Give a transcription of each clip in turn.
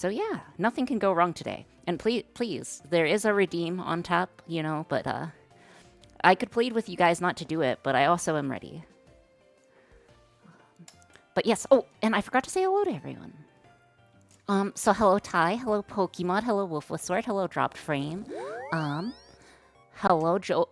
So yeah, nothing can go wrong today. And please, there is a redeem on tap, you know, but I could plead with you guys not to do it, but I also am ready. But yes, oh, and I forgot to say hello to everyone. So hello Ty, hello Pokemon, hello Wolf with Sword, hello Dropped Frame, hello Joe.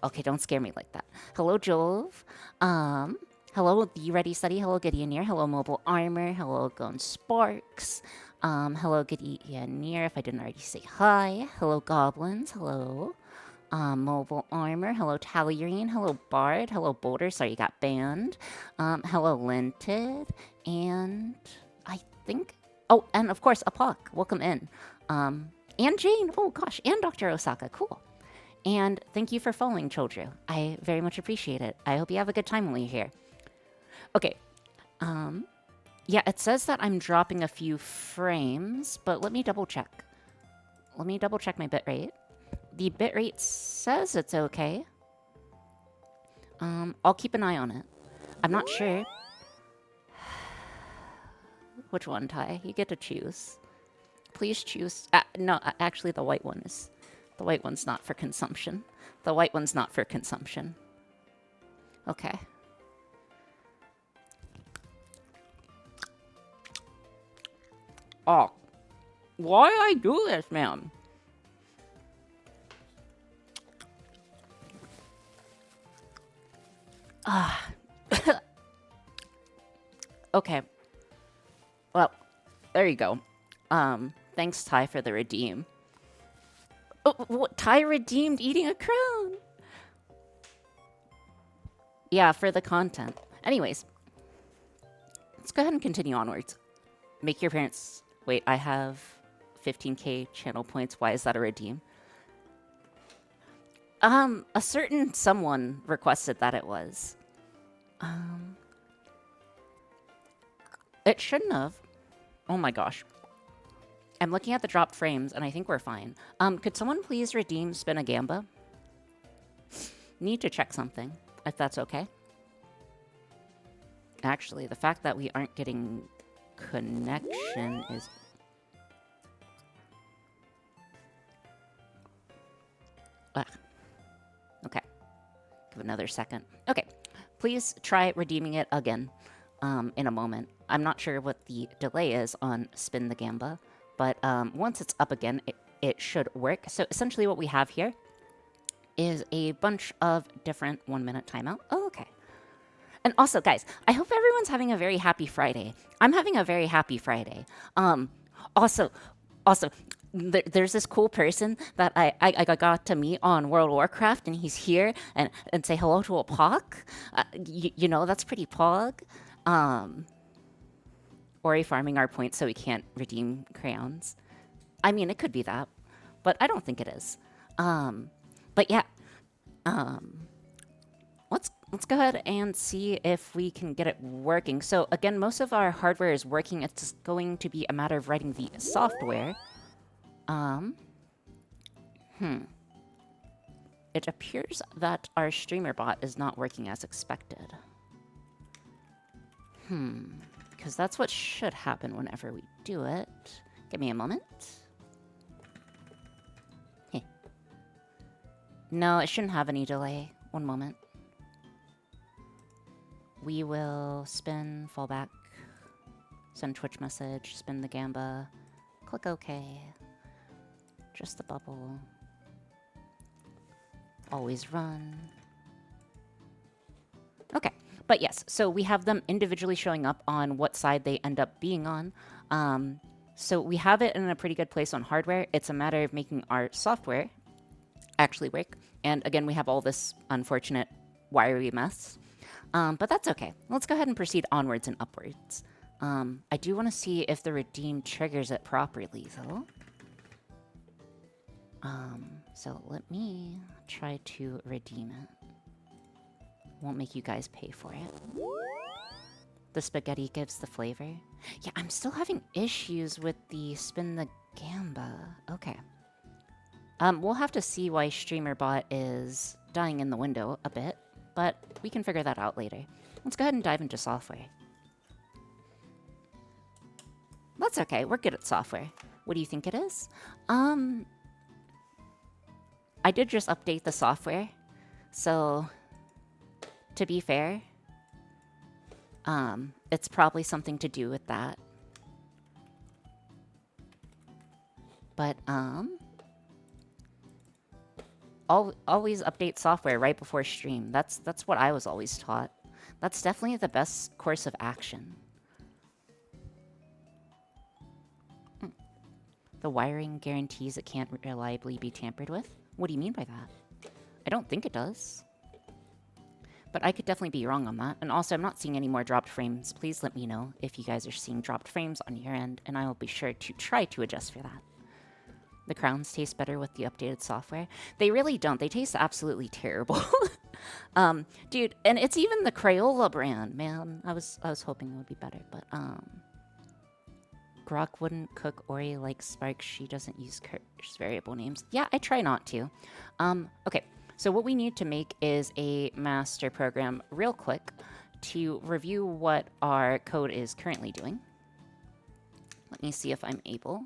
Okay, don't scare me like that. Hello Jove, hello The Ready Study, hello Gideoneer, hello Mobile Armor, hello Gun Sparks, hello Gideoneer, if I didn't already say hi, hello Goblins, hello. Mobile Armor, hello Talyrine, hello Bard, hello Boulder, sorry you got banned, hello Linted, and I think, oh, and of course Apok, welcome in, and Jane, oh gosh, and Dr. Osaka, cool. And thank you for following Chodru. I very much appreciate it. I hope you have a good time when you're here. Okay. Yeah, it says that I'm dropping a few frames, but let me double check. Let me double check my bitrate. The bitrate says it's okay. I'll keep an eye on it. I'm not sure. Which one, Ty? You get to choose. Please choose. No, actually the white one is. The white one's not for consumption. The white one's not for consumption. Okay. Oh. Why I do this, man? Okay. Well, there you go. Thanks, Ty, for the redeem. Oh, what? Ty redeemed eating a crown. Yeah, for the content. Anyways, let's go ahead and continue onwards. Make your parents... Wait, I have 15k channel points. Why is that a redeem? A certain someone requested that it was. It shouldn't have. Oh my gosh. I'm looking at the dropped frames, and I think we're fine. Could someone please redeem Spinagamba? Need to check something, if that's okay. Actually, the fact that we aren't getting connection is... Okay. Give another second. Okay. Please try redeeming it again in a moment. I'm not sure what the delay is on Spin the Gamba, but once it's up again, it should work. So essentially what we have here is a bunch of different 1-minute timeout. Oh, okay. And also, guys, I hope everyone's having a very happy Friday. I'm having a very happy Friday. Also, there's this cool person that I got to meet on World of Warcraft, and he's here and say hello to a Pog. You know, that's pretty Pog. Ori farming our points so we can't redeem crayons. I mean, it could be that, but I don't think it is. But yeah, let's go ahead and see if we can get it working. So again, most of our hardware is working. It's going to be a matter of writing the software. It appears that our streamer bot is not working as expected. Because that's what should happen whenever we do it. Give me a moment. Hey. No, it shouldn't have any delay. One moment. We will spin, fall back, send Twitch message, spin the Gamba, click OK. Just the bubble. Always run. Okay, but yes, so we have them individually showing up on what side they end up being on. So we have it in a pretty good place on hardware. It's a matter of making our software actually work. And again, we have all this unfortunate wiry mess. But that's okay. Let's go ahead and proceed onwards and upwards. I do want to see if the redeem triggers it properly, though. So let me try to redeem it. Won't make you guys pay for it. The spaghetti gives the flavor. Yeah, I'm still having issues with the spin the Gamba. Okay. We'll have to see why StreamerBot is dying in the window a bit, but we can figure that out later. Let's go ahead and dive into software. That's okay. We're good at software. What do you think it is? I did just update the software. So, to be fair, it's probably something to do with that. But, always update software right before stream. That's what I was always taught. That's definitely the best course of action. The wiring guarantees it can't reliably be tampered with? What do you mean by that? I don't think it does. But I could definitely be wrong on that. And also, I'm not seeing any more dropped frames. Please let me know if you guys are seeing dropped frames on your end, and I will be sure to try to adjust for that. The crowns taste better with the updated software. They really don't. They taste absolutely terrible. Dude, and it's even the Crayola brand, man. I was hoping it would be better, but Grok wouldn't cook Ori like Sparks. She doesn't use curse variable names. Yeah, I try not to. Okay, so what we need to make is a master program real quick to review what our code is currently doing. Let me see if I'm able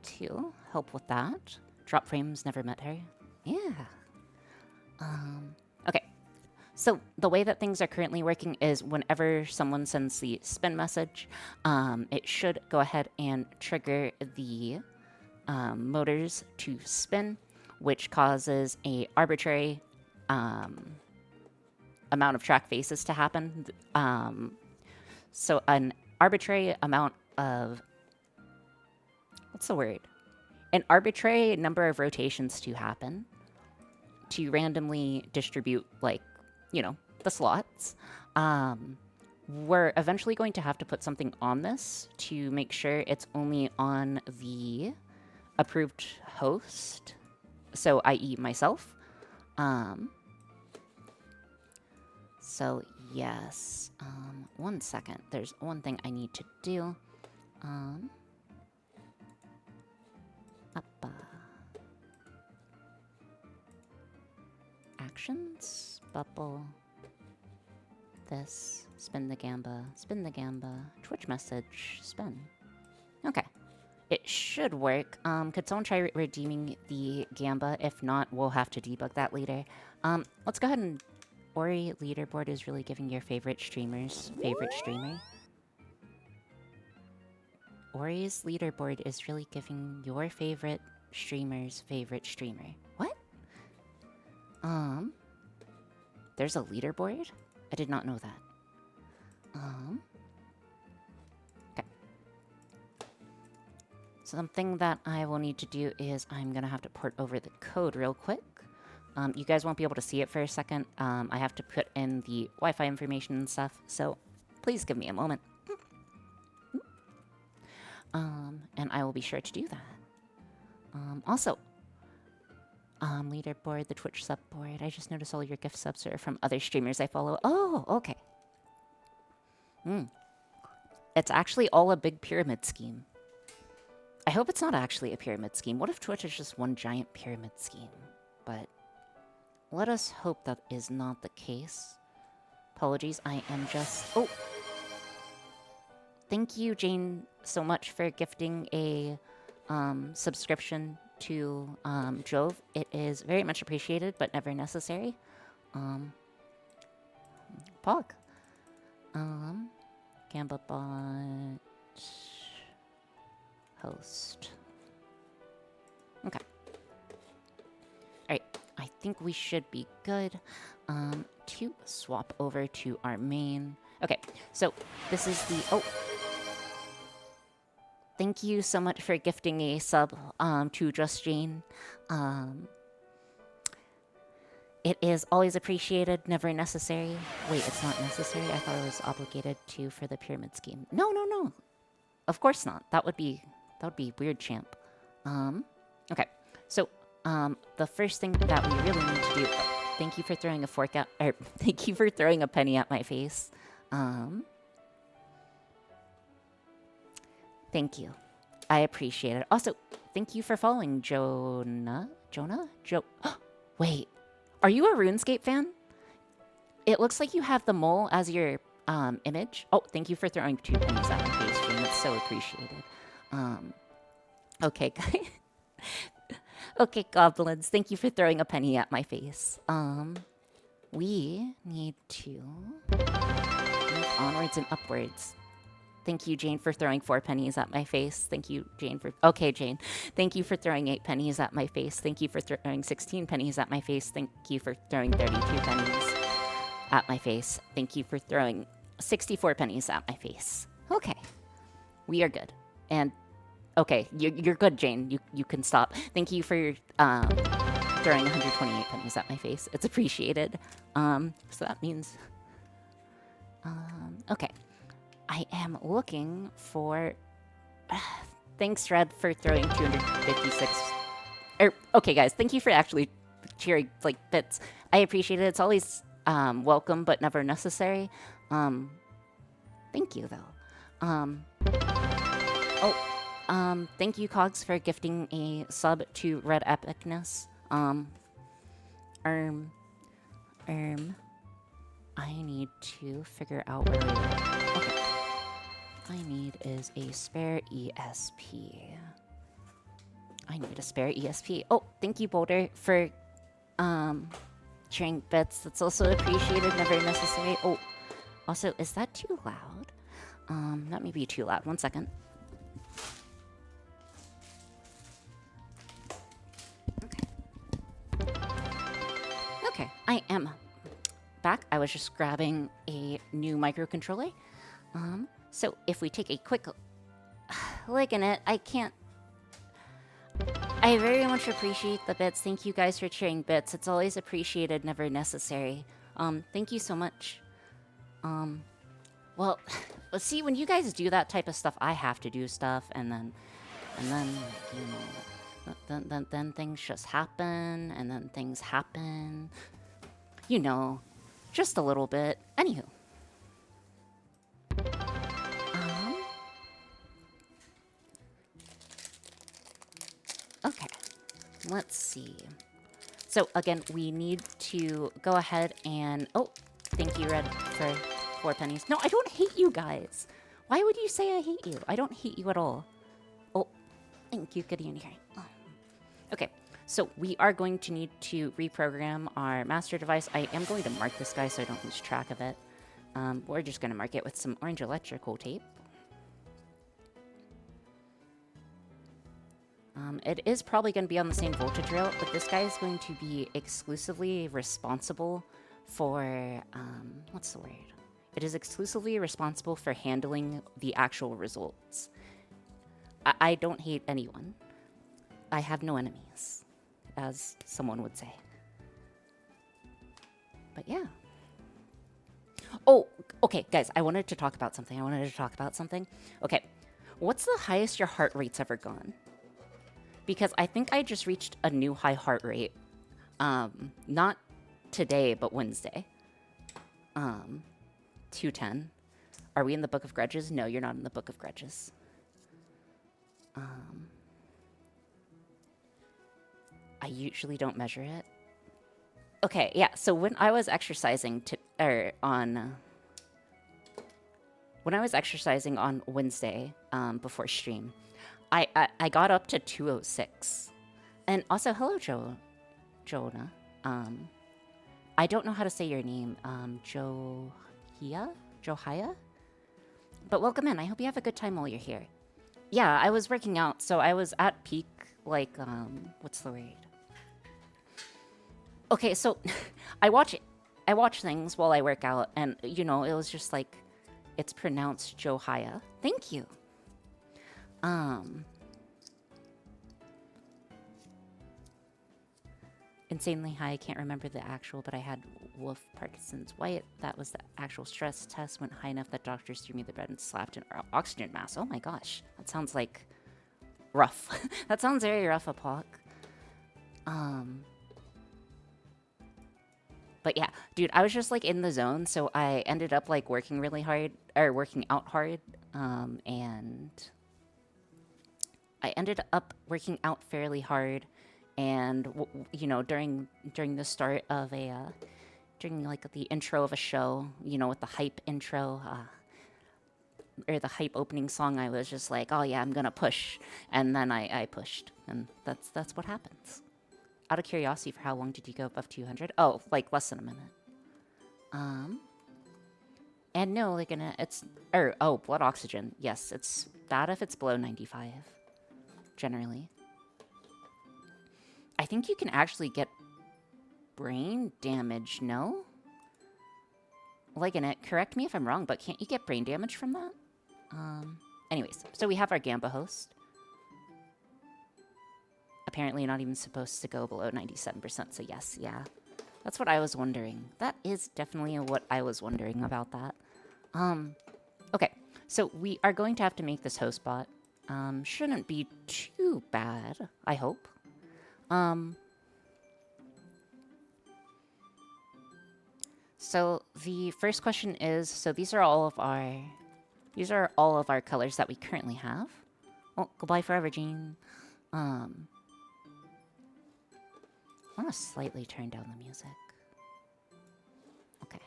to help with that. Drop frames never met her. Yeah. Okay. So the way that things are currently working is whenever someone sends the spin message, it should go ahead and trigger the motors to spin, which causes a arbitrary amount of track faces to happen. So an arbitrary amount of, what's the word? An arbitrary number of rotations to happen to randomly distribute, like, you know, the slots. We're eventually going to have to put something on this to make sure it's only on the approved host. So, i.e. myself. So, yes. 1 second. There's one thing I need to do. Actions, bubble, this, spin the gamba, Twitch message, spin. Okay. It should work. Could someone try redeeming the gamba? If not, we'll have to debug that later. Let's go ahead and... Ori leaderboard is really giving your favorite streamer's favorite streamer. Ori's leaderboard is really giving your favorite streamer's favorite streamer. What? There's a leaderboard? I did not know that. Okay. Something that I will need to do is I'm gonna have to port over the code real quick. You guys won't be able to see it for a second. I have to put in the Wi-Fi information and stuff, so please give me a moment. And I will be sure to do that. Also, leaderboard, the Twitch sub board. I just noticed all your gift subs are from other streamers I follow. Oh, okay. It's actually all a big pyramid scheme. I hope it's not actually a pyramid scheme. What if Twitch is just one giant pyramid scheme? But let us hope that is not the case. Apologies, I am just... Oh! Thank you, Jane, so much for gifting a subscription to Jove. It is very much appreciated, but never necessary. Pog. Gambabot... Host. Okay. Alright, I think we should be good to swap over to our main. Okay, so this is the... Oh! Thank you so much for gifting a sub to Just Jane. It is always appreciated, never necessary. Wait, it's not necessary? I thought I was obligated to for the pyramid scheme. No, no, no. Of course not. That would be weird, champ. Okay. So, the first thing that we really need to do... Thank you for throwing a fork at... Or, thank you for throwing a penny at my face. Thank you. I appreciate it. Also, thank you for following Jonah? Wait. Are you a RuneScape fan? It looks like you have the mole as your Image. Oh, thank you for throwing 2 pennies at my face, Jane. It's so appreciated. Okay, guys. Okay, goblins. Thank you for throwing a penny at my face. We need to move onwards and upwards. Thank you, Jane, for throwing 4 pennies at my face. Thank you, Jane, for... Okay, Jane. Thank you for throwing 8 pennies at my face. Thank you for throwing 16 pennies at my face. Thank you for throwing 32 pennies at my face. Thank you for throwing 64 pennies at my face. Okay. We are good. And, okay, you're good, Jane. You can stop. Thank you for throwing 128 pennies at my face. It's appreciated. So that means... okay. I am looking for... Thanks, Red, for throwing 256... okay, guys, thank you for actually cheering, like, bits. I appreciate it. It's always welcome, but never necessary. Thank you, though. Thank you, Cogs, for gifting a sub to Red Epicness. I need to figure out where we are. Okay. I need is a spare ESP. I need a spare ESP. Oh, thank you, Boulder, for cheering bits. That's also appreciated, never necessary. Oh, also, is that too loud? That may be too loud. 1 second. Okay, I am back. I was just grabbing a new microcontroller. So if we take a quick look in it, I can't... I very much appreciate the bits. Thank you guys for cheering bits. It's always appreciated, never necessary. Thank you so much. Well, see, when you guys do that type of stuff, I have to do stuff, and then, you know, then things just happen, and then things happen. You know, just a little bit. Anywho. Okay, let's see. So again, we need to go ahead and... Oh, thank you, Red, for 4 pennies. No, I don't hate you guys. Why would you say I hate you? I don't hate you at all. Oh, thank you, Gideon here. Oh. Okay, so we are going to need to reprogram our master device. I am going to mark this guy so I don't lose track of it. We're just going to mark it with some orange electrical tape. It is probably going to be on the same voltage rail, but this guy is going to be exclusively responsible for, what's the word? It is exclusively responsible for handling the actual results. I don't hate anyone. I have no enemies, as someone would say. But yeah. Oh, okay, guys, I wanted to talk about something. Okay, what's the highest your heart rate's ever gone? Because I think I just reached a new high heart rate. Not today, but Wednesday. 210. Are we in the Book of Grudges? No, you're not in the Book of Grudges. I usually don't measure it. Okay, yeah, so when I was exercising on Wednesday, before stream, I got up to 206. And also, hello, Jonah. I don't know how to say your name. Johia? But welcome in. I hope you have a good time while you're here. Yeah, I was working out, so I was at peak, like, what's the word? Okay, so I watch things while I work out, and, you know, it was just like, it's pronounced Johia. Thank you. Insanely high, I can't remember the actual, but I had Wolf Parkinson's White. That was the actual stress test. Went high enough that doctors threw me the bed and slapped an oxygen mask. Oh my gosh, that sounds like rough. That sounds very rough, Apok. But yeah, dude, I was just like in the zone, so I ended up like working out hard, and I ended up working out fairly hard, and you know, during the start of during like the intro of a show, you know, with the hype intro, or the hype opening song, I was just like, oh yeah, I'm gonna push. And then I pushed. And that's what happens. Out of curiosity, for how long did you go above 200? Oh, like less than a minute. And no, like blood oxygen. Yes, it's bad if it's below 95, generally. I think you can actually get brain damage, no? Like in it, correct me if I'm wrong, but can't you get brain damage from that? Anyways, so we have our Gamba host. Apparently not even supposed to go below 97%, so yes, yeah. That's what I was wondering. That is definitely what I was wondering about that. Okay, so we are going to have to make this host bot. Shouldn't be too bad, I hope. So the first question is, so these are all of our colors that we currently have. Oh, goodbye forever, Jean. I want to slightly turn down the music. Okay.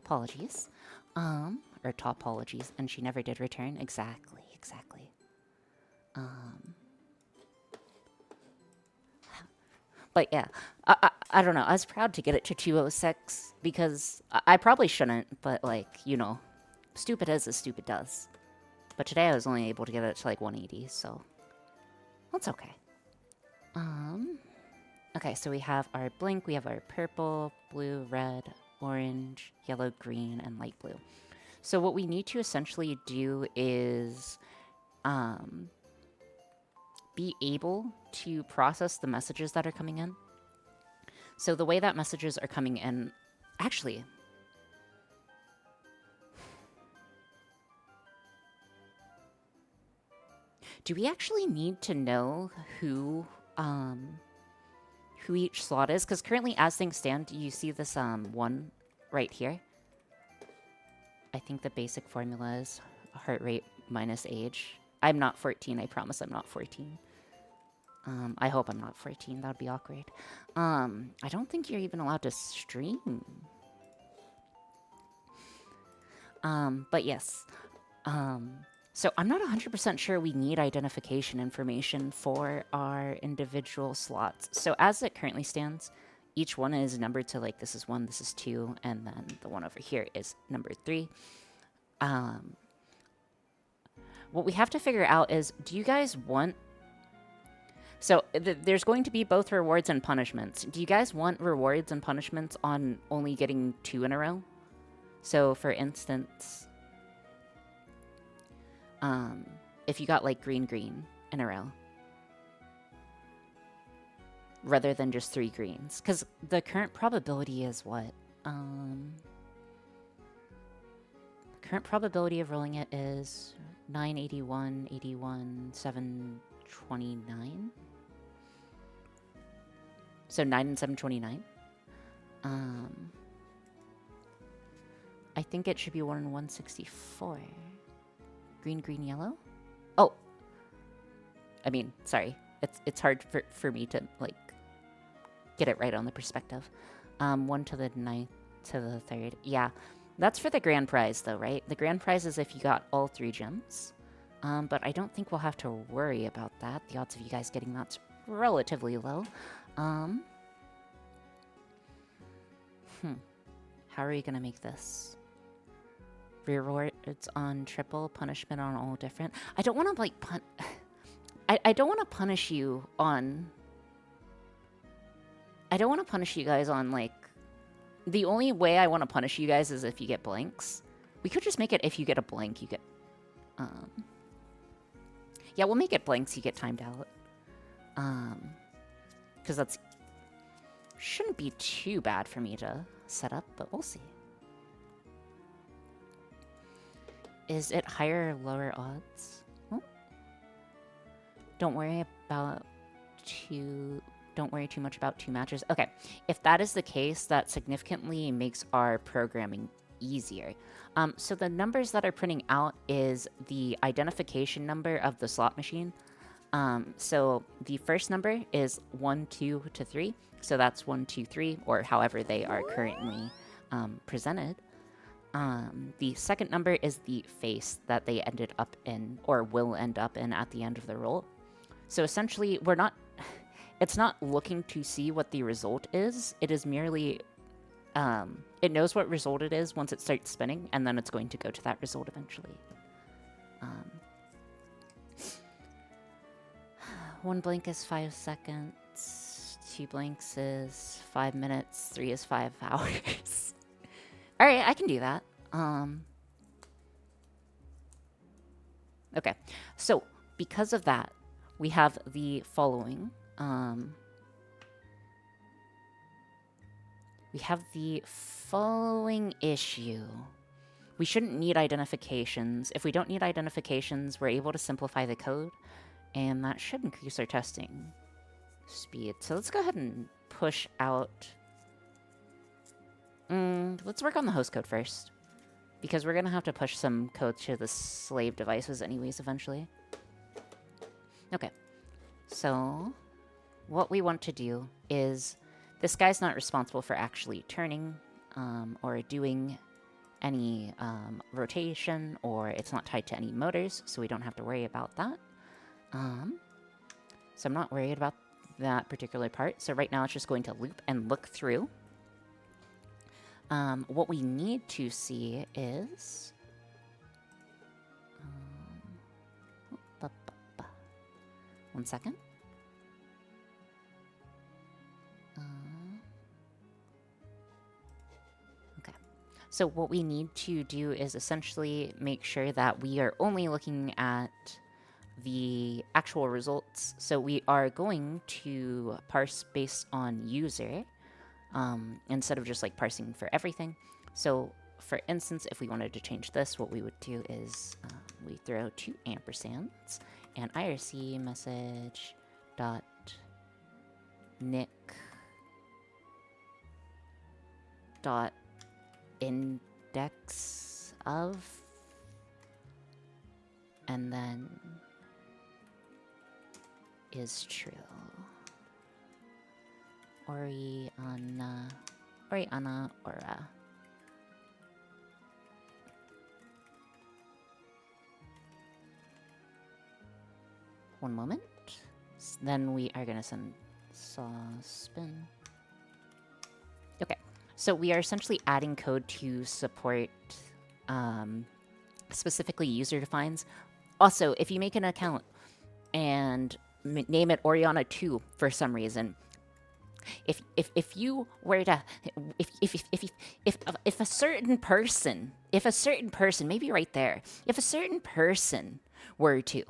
Apologies. Or topologies, and she never did return. Exactly. But yeah, I don't know. I was proud to get it to 206 because I probably shouldn't, but like, you know, stupid as stupid does. But today I was only able to get it to like 180, so that's okay. Okay, so we have our blink, we have our purple, blue, red, orange, yellow, green, and light blue. So what we need to essentially do is be able to process the messages that are coming in. So the way that messages are coming in, actually, do we actually need to know who each slot is? Because currently, as things stand, you see this one right here. I think the basic formula is heart rate minus age. I'm not 14. I promise I'm not 14. I hope I'm not 14. That would be awkward. I don't think you're even allowed to stream. But yes. So I'm not 100% sure we need identification information for our individual slots. So as it currently stands, each one is numbered to like, this is 1, this is 2, and then the one over here is number 3. What we have to figure out is, do you guys want... So there's going to be both rewards and punishments. Do you guys want rewards and punishments on only getting 2 in a row? So for instance, if you got like green in a row, rather than just 3 greens, because the current probability is what? Current probability of rolling it is 981, 81, 729. So 9 and 729. I think it should be 1 and 164. Green, yellow? Oh. I mean, sorry. It's hard for me to, like, get it right on the perspective. 1 to the 9th to the 3rd. Yeah. That's for the grand prize, though, right? The grand prize is if you got all 3 gems. But I don't think we'll have to worry about that. The odds of you guys getting that's relatively low. How are we gonna make this? Rewards on triple, punishment on all different. I don't want to like I don't want to punish you on. I don't want to punish you guys on like. The only way I want to punish you guys is if you get blanks. We could just make it if you get a blank, you get. Yeah, we'll make it blanks. You get timed out. Because that's shouldn't be too bad for me to set up, but we'll see. Is it higher or lower odds? Oh. Don't worry too much about 2 matches. Okay, if that is the case, that significantly makes our programming easier. So the numbers that are printing out is the identification number of the slot machine. So the first number is 1, 2 to 3. So that's 1, 2, 3, or however they are currently presented. The second number is the face that they ended up in, or will end up in at the end of the roll. So essentially, it's not looking to see what the result is. It is merely, it knows what result it is once it starts spinning, and then it's going to go to that result eventually. One blink is 5 seconds. 2 blinks is 5 minutes. 3 is 5 hours. All right, I can do that. Okay, so because of that, we have the following. We have the following issue. We shouldn't need identifications. If we don't need identifications, we're able to simplify the code, and that should increase our testing speed. So let's go ahead and push out. Let's work on the host code first, because we're going to have to push some code to the slave devices anyways eventually. Okay, so what we want to do is, this guy's not responsible for actually turning or doing any rotation, or it's not tied to any motors, so we don't have to worry about that. So I'm not worried about that particular part. So right now it's just going to loop and look through. What we need to see is... one second. Okay. So what we need to do is essentially make sure that we are only looking at the actual results. So we are going to parse based on user, instead of just like parsing for everything. So for instance, if we wanted to change this, what we would do is we throw 2 ampersands and IRC message dot nick dot index of, and then is true. Oriana Aura. One moment. Then we are going to send saw spin. Okay, so we are essentially adding code to support specifically user defines. Also, if you make an account and name it Oriana 2 for some reason, if you were to if a certain person, maybe right there, if a certain person were to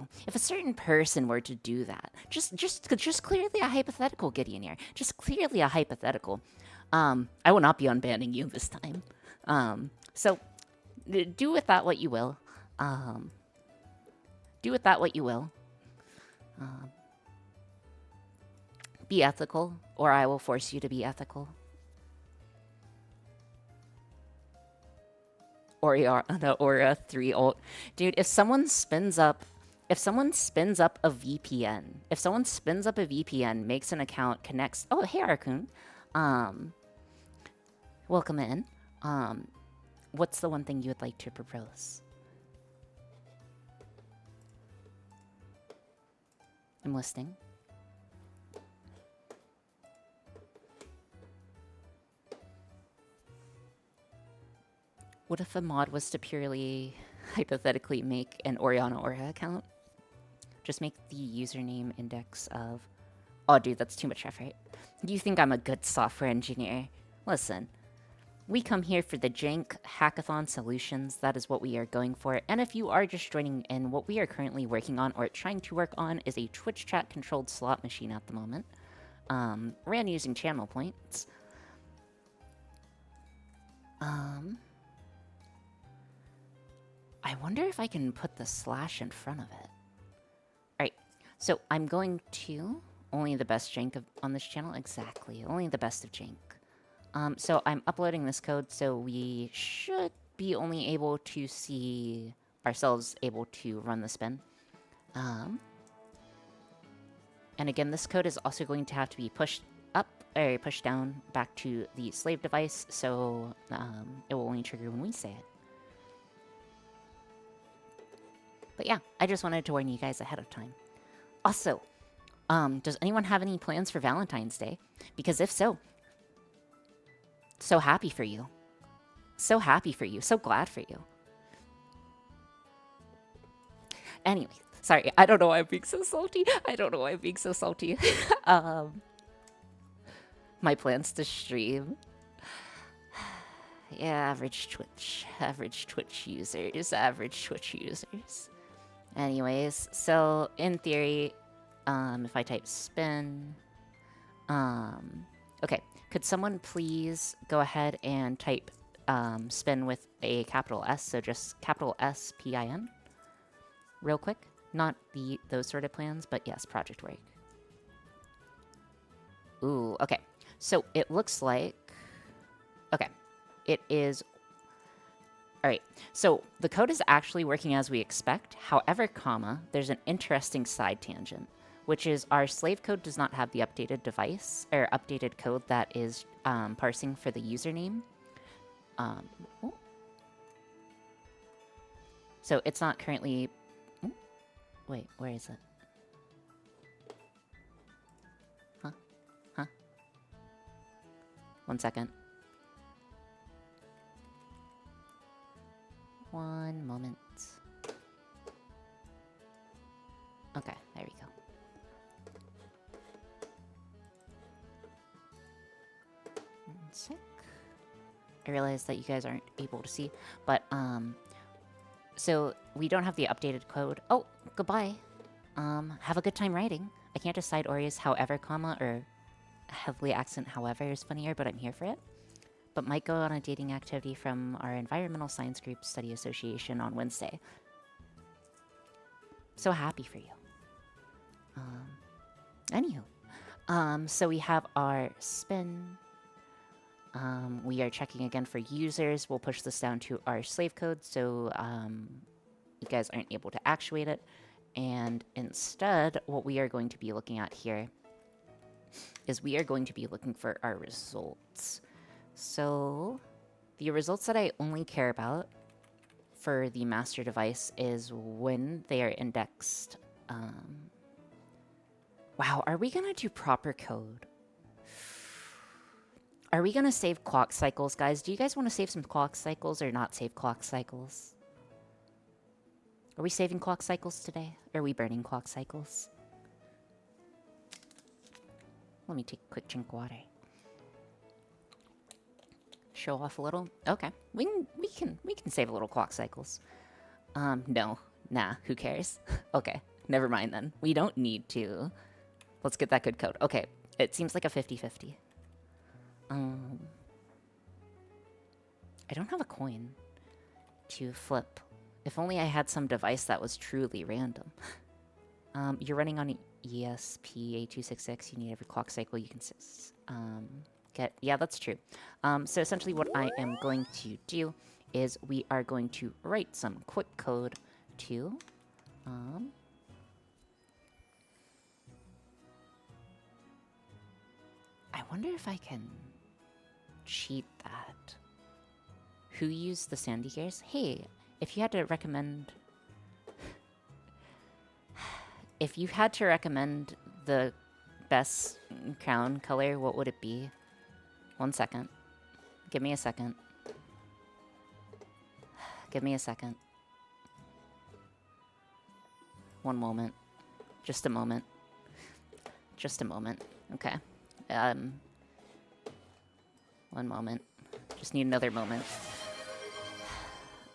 do that, just clearly a hypothetical, Gideon here, just clearly a hypothetical, I will not be unbanning you this time. So do with that what you will. Be ethical, or I will force you to be ethical. Aura 3 ult. Dude, if someone spins up a VPN, makes an account, connects... Oh, hey, Arkun. Welcome in. What's the one thing you would like to propose? I'm listening. What if a mod was to purely, hypothetically, make an Oriana Aura account? Just make the username index of... Oh, dude, that's too much effort. You think I'm a good software engineer? Listen, we come here for the jank hackathon solutions. That is what we are going for. And if you are just joining in, what we are currently working on, or trying to work on, is a Twitch chat controlled slot machine at the moment. Ran using channel points. I wonder if I can put the slash in front of it. Alright, so I'm going to... Only the best jank on this channel? Exactly, only the best of jank. So I'm uploading this code, so we should be only able to see ourselves able to run the spin. And again, this code is also going to have to be pushed up or pushed down back to the slave device, so it will only trigger when we say it. But yeah, I just wanted to warn you guys ahead of time. Also, does anyone have any plans for Valentine's Day? Because if so, so happy for you. So happy for you. So glad for you. Anyway, sorry, I don't know why I'm being so salty. I don't know why I'm being so salty. My plans to stream. Yeah, average Twitch users, average Twitch users. Anyways, so in theory, if I type spin, okay, could someone please go ahead and type spin with a capital S, so just capital S-P-I-N, real quick. Not those sort of plans, but yes, project work. Ooh, okay. So it looks like, okay, it is, all right. So the code is actually working as we expect. However, comma, there's an interesting side tangent, which is our slave code does not have the updated device or updated code that is parsing for the username. So it's not currently, wait, where is it? Huh? 1 second. 1 moment. Okay, there we go. One sec. I realize that you guys aren't able to see, but so we don't have the updated code. Oh, goodbye. Have a good time writing. I can't decide Ori's however comma or heavily accent however is funnier, but I'm here for it. But might go on a dating activity from our environmental science group study association on Wednesday. So happy for you. Anywho, so we have our spin. We are checking again for users. We'll push this down to our slave code so you guys aren't able to actuate it. And instead, what we are going to be looking at here is we are going to be looking for our results. So the results that I only care about for the master device is when they are indexed. Wow, are we going to do proper code? Are we going to save clock cycles, guys? Do you guys want to save some clock cycles or not save clock cycles? Are we saving clock cycles today? Or are we burning clock cycles? Let me take a quick drink of water. Show off a little? Okay. We can save a little clock cycles. No. Nah, who cares? Okay, never mind then. We don't need to. Let's get that good code. Okay, it seems like a 50-50. I don't have a coin to flip. If only I had some device that was truly random. You're running on ESP8266. You need every clock cycle you can get. Yeah, that's true. So essentially what I am going to do is we are going to write some quick code to... I wonder if I can cheat that. Who used the Sandy Gears? Hey, if you had to recommend... If you had to recommend the best crown color, what would it be? 1 second. Give me a second. Give me a second. 1 moment. Just a moment. Just a moment. Okay. 1 moment. Just need another moment.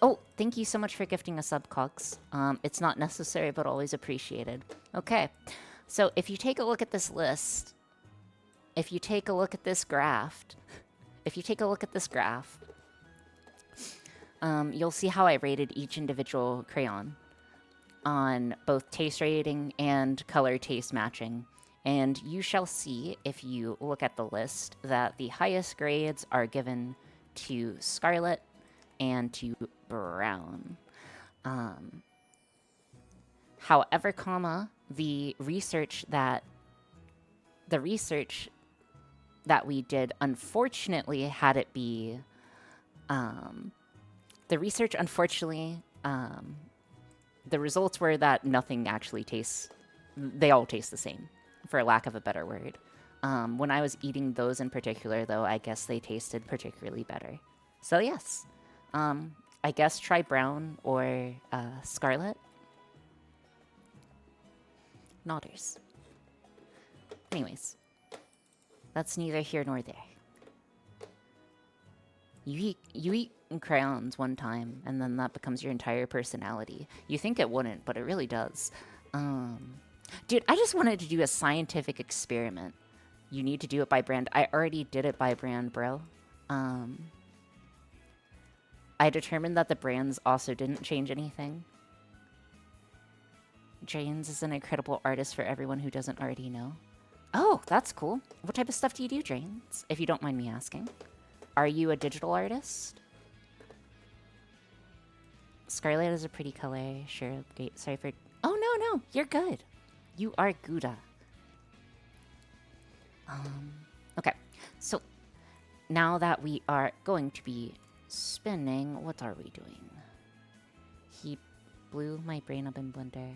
Oh, thank you so much for gifting a sub, Cox. It's not necessary, but always appreciated. Okay. So if you take a look at this list, if you take a look at this graph, you'll see how I rated each individual crayon on both taste rating and color taste matching. And you shall see, if you look at the list, that the highest grades are given to Scarlet and to Brown. However, the research that the research that we did, unfortunately, had it be the research, unfortunately, the results were that nothing actually tastes, they all taste the same, for lack of a better word. When I was eating those in particular, though, I guess they tasted particularly better. So, yes. I guess try brown or scarlet. Nodders. Anyways, that's neither here nor there. You eat crayons one time, and then that becomes your entire personality. You think it wouldn't, but it really does. Dude, I just wanted to do a scientific experiment. You need to do it by brand. I already did it by brand, bro. I determined that the brands also didn't change anything. Janes is an incredible artist for everyone who doesn't already know. Oh, that's cool. What type of stuff do you do, Janes? If you don't mind me asking. Are you a digital artist? Scarlet is a pretty color. Sure, great. Sorry for... Oh, no. You're good. You are Gouda. Okay. So, now that we are going to be spinning, what are we doing? He blew my brain up in Blender.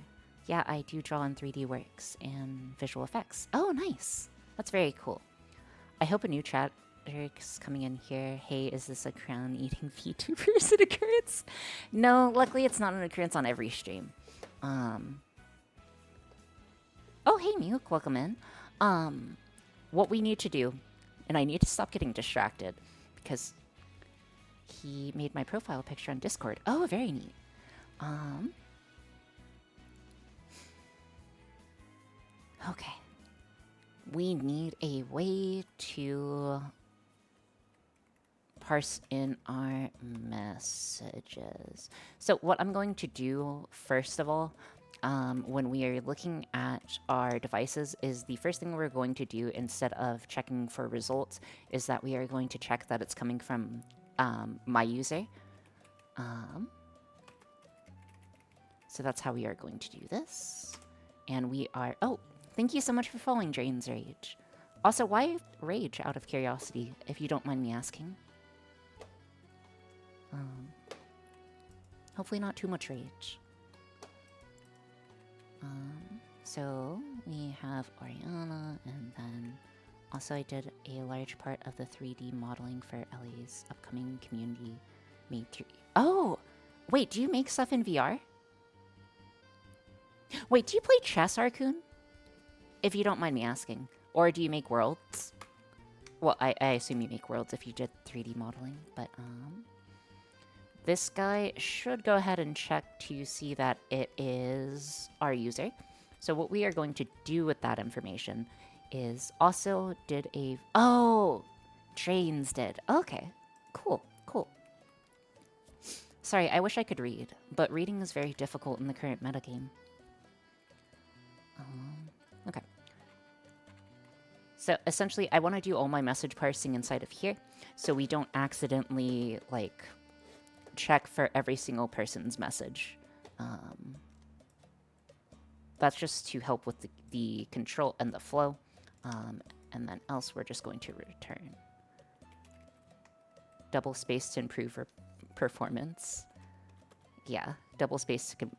Yeah, I do draw in 3D Works and visual effects. Oh, nice. That's very cool. I hope a new chat is coming in here. Hey, is this a crown-eating VTubers an occurrence? No, luckily it's not an occurrence on every stream. Oh, hey, Muke, welcome in. What we need to do, and I need to stop getting distracted, because he made my profile picture on Discord. Oh, very neat. Okay. We need a way to parse in our messages. So what I'm going to do, first of all, when we are looking at our devices, is the first thing we're going to do instead of checking for results is that we are going to check that it's coming from my user. So that's how we are going to do this. And we are... Oh, thank you so much for following Drain's Rage. Also, why Rage, out of curiosity, if you don't mind me asking? Hopefully not too much rage. So we have Oriana, and then also I did a large part of the 3D modeling for Ellie's upcoming community made through... Oh! Wait, do you make stuff in VR? Wait, do you play chess, Arkoon? If you don't mind me asking. Or do you make worlds? Well, I assume you make worlds if you did 3D modeling, but, this guy should go ahead and check to see that it is our user. So what we are going to do with that information is also did a... Oh! Trains did. Okay. Cool. Sorry, I wish I could read, but reading is very difficult in the current metagame. Okay. So essentially, I want to do all my message parsing inside of here, so we don't accidentally, like, check for every single person's message. That's just to help with the control and the flow. And then else we're just going to return. Double space to improve performance. Yeah, double space to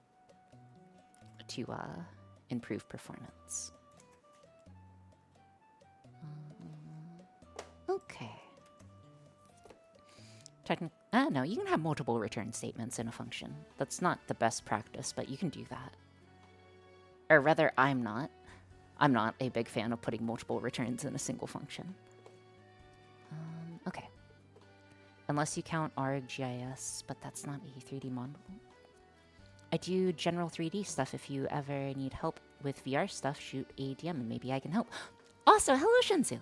improve performance. Okay. No, you can have multiple return statements in a function. That's not the best practice, but you can do that. Or rather, I'm not. I'm not a big fan of putting multiple returns in a single function. Okay. Unless you count ArcGIS, but that's not a 3D model. I do general 3D stuff. If you ever need help with VR stuff, shoot a DM and maybe I can help. Also, hello Shinzu!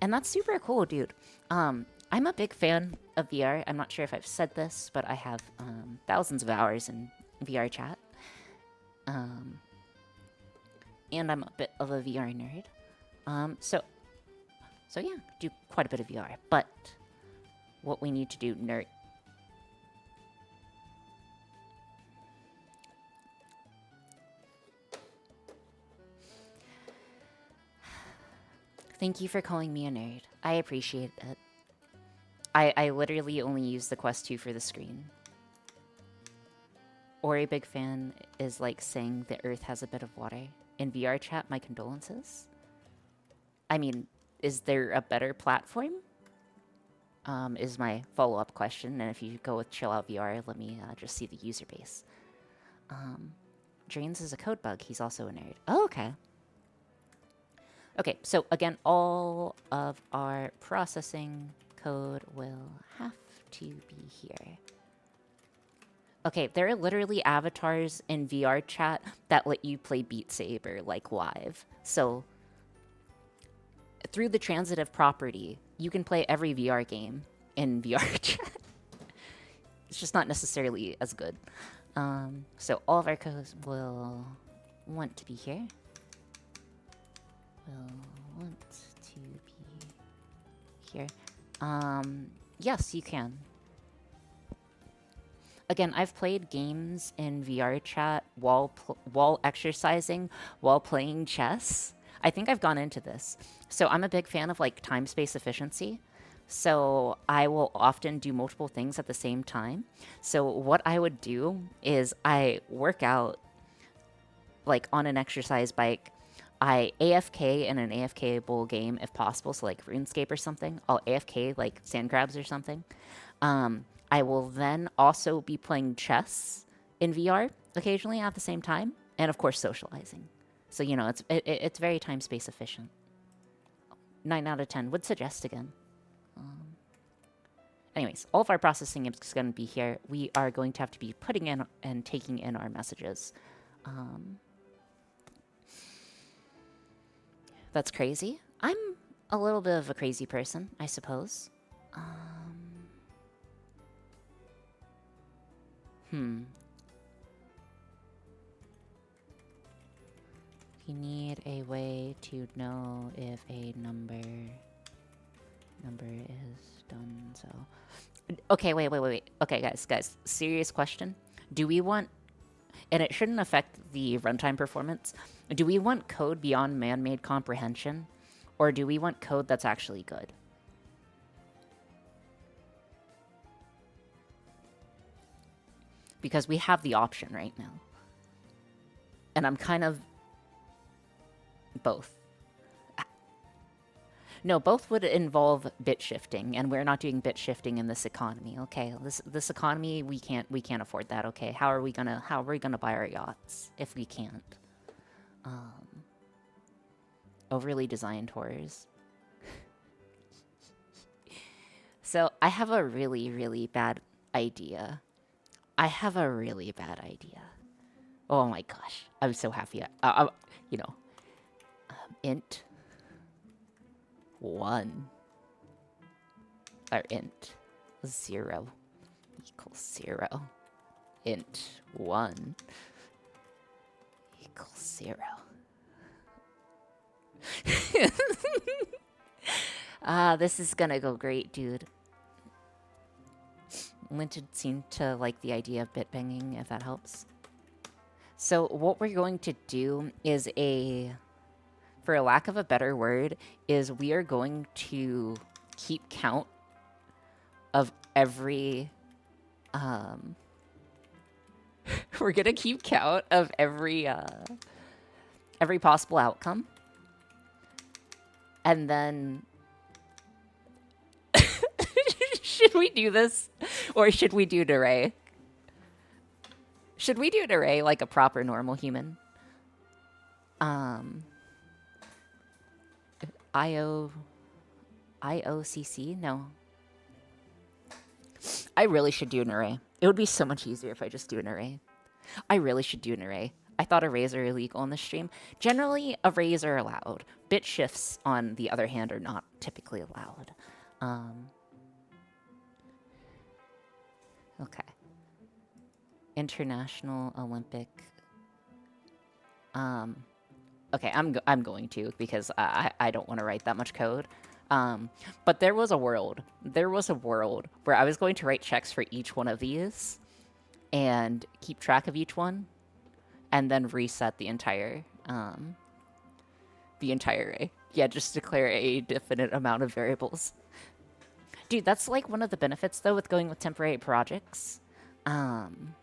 And that's super cool, dude. I'm a big fan of VR. I'm not sure if I've said this, but I have thousands of hours in VR chat. And I'm a bit of a VR nerd. So yeah, do quite a bit of VR. But what we need to do, nerd. Thank you for calling me a nerd. I appreciate it. I literally only use the Quest 2 for the screen. Or a big fan is like saying the Earth has a bit of water. In VR chat, my condolences. I mean, is there a better platform? Is my follow-up question. And if you go with Chill Out VR, let me just see the user base. Drains is a code bug. He's also a nerd. Oh, okay. Okay, so again, all of our processing code will have to be here. Okay, there are literally avatars in VR chat that let you play Beat Saber, like, live. So, through the transitive property, you can play every VR game in VR chat. It's just not necessarily as good. So all of our codes will want to be here. Will want to be here. Yes, you can. Again, I've played games in VR chat while exercising, while playing chess. I think I've gone into this. So I'm a big fan of like time space efficiency. So I will often do multiple things at the same time. So what I would do is I work out like on an exercise bike. I AFK in an AFK-able game if possible. So like RuneScape or something. I'll AFK like sand crabs or something. I will then also be playing chess in VR occasionally at the same time. And of course socializing. So, you know, it's very time space efficient. 9 out of 10 would suggest again. Anyways, all of our processing is going to be here. We are going to have to be putting in and taking in our messages. That's crazy. I'm a little bit of a crazy person, I suppose. You need a way to know if a number is done so. Okay, wait. Okay, guys, serious question. Do we want, and it shouldn't affect the runtime performance, do we want code beyond man-made comprehension? Or do we want code that's actually good? Because we have the option right now. And I'm kind of both. No, both would involve bit shifting, and we're not doing bit shifting in this economy. Okay, this economy we can't afford that. Okay, how are we gonna buy our yachts if we can't? Overly designed horrors. So I have a really bad idea. Oh my gosh, I'm so happy. You know, int 1 or int 0 equals 0. Int 1 equals 0. This is gonna go great, dude. Linted seemed to like the idea of bit banging, if that helps. So what we're going to do is for a lack of a better word, is we are going to keep count of every, we're gonna keep count of every possible outcome. And then, should we do this? Or should we do an array? Should we do an array like a proper normal human? IOCC? No. I really should do an array. It would be so much easier if I just do an array. I really should do an array. I thought arrays are illegal on the stream. Generally, arrays are allowed. Bit shifts, on the other hand, are not typically allowed. Okay. International Olympic. Okay, I'm going to, because I don't want to write that much code. But there was a world where I was going to write checks for each one of these and keep track of each one and then reset the entire array. Yeah, just declare a definite amount of variables. Dude, that's like one of the benefits though with going with temporary projects. Um,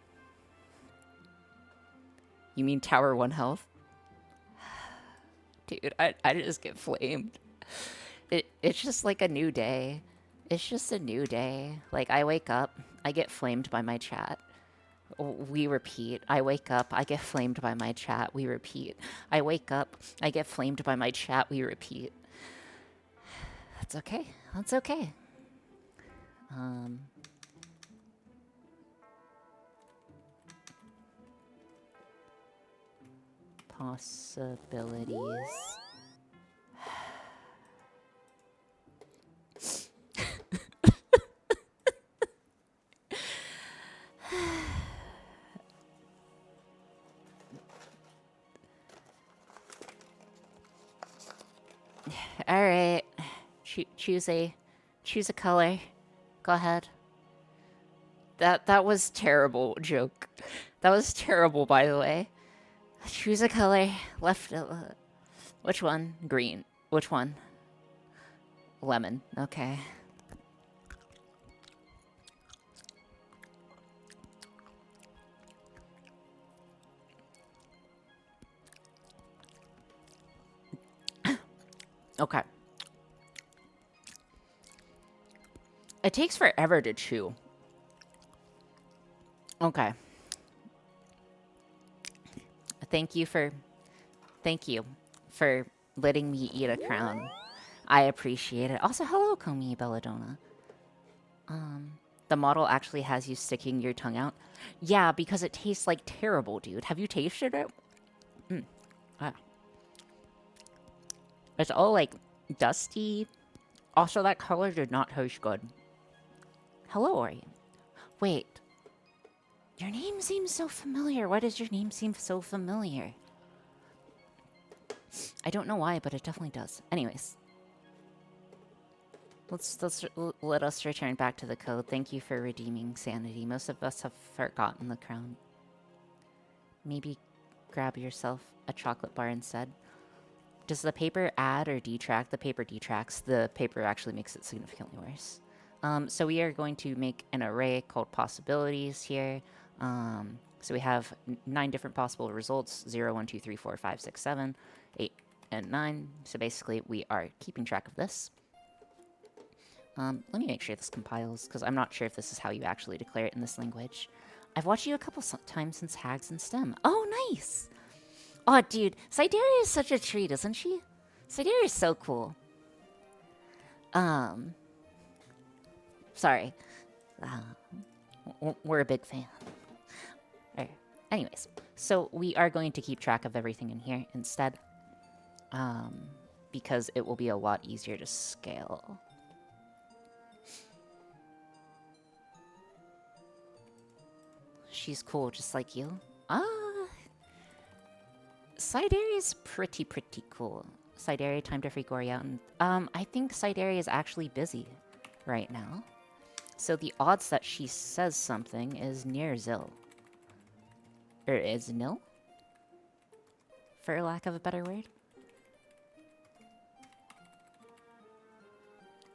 you mean Tower 1 health? Dude, I just get flamed. It's just like a new day. It's just a new day. Like, I wake up, I get flamed by my chat. We repeat. I wake up, I get flamed by my chat. We repeat. I wake up, I get flamed by my chat. We repeat. That's okay. That's okay. Possibilities. All right. Choose a color. Go ahead. That was terrible joke. That was terrible, by the way. Choose a color. Left. Which one? Green. Which one? Lemon. Okay. Okay. It takes forever to chew. Okay. Thank you for letting me eat a crown. I appreciate it. Also, hello, Komi Belladonna. The model actually has you sticking your tongue out. Yeah, because it tastes like terrible, dude. Have you tasted it? Ah. It's all like dusty. Also, that color did not taste good. Hello, Ori. Wait. Your name seems so familiar. Why does your name seem so familiar? I don't know why, but it definitely does. Anyways. Let us return back to the code. Thank you for redeeming sanity. Most of us have forgotten the crown. Maybe grab yourself a chocolate bar instead. Does the paper add or detract? The paper detracts. The paper actually makes it significantly worse. So we are going to make an array called possibilities here. So we have 9 different possible results, 0, 1, 2, 3, 4, 5, 6, 7, 8, and 9. So basically we are keeping track of this. Let me make sure this compiles, because I'm not sure if this is how you actually declare it in this language. I've watched you a couple times since Hags and STEM. Oh, nice! Oh, dude, Sideria is such a treat, isn't she? Sideria is so cool. Sorry. We're a big fan. Alright. Anyways, so we are going to keep track of everything in here instead. Because it will be a lot easier to scale. She's cool, just like you. Sideria is pretty cool. Sideria, time to freak Ori out. And, I think Sideria is actually busy right now. So the odds that she says something is near zil. Or is nil? For lack of a better word.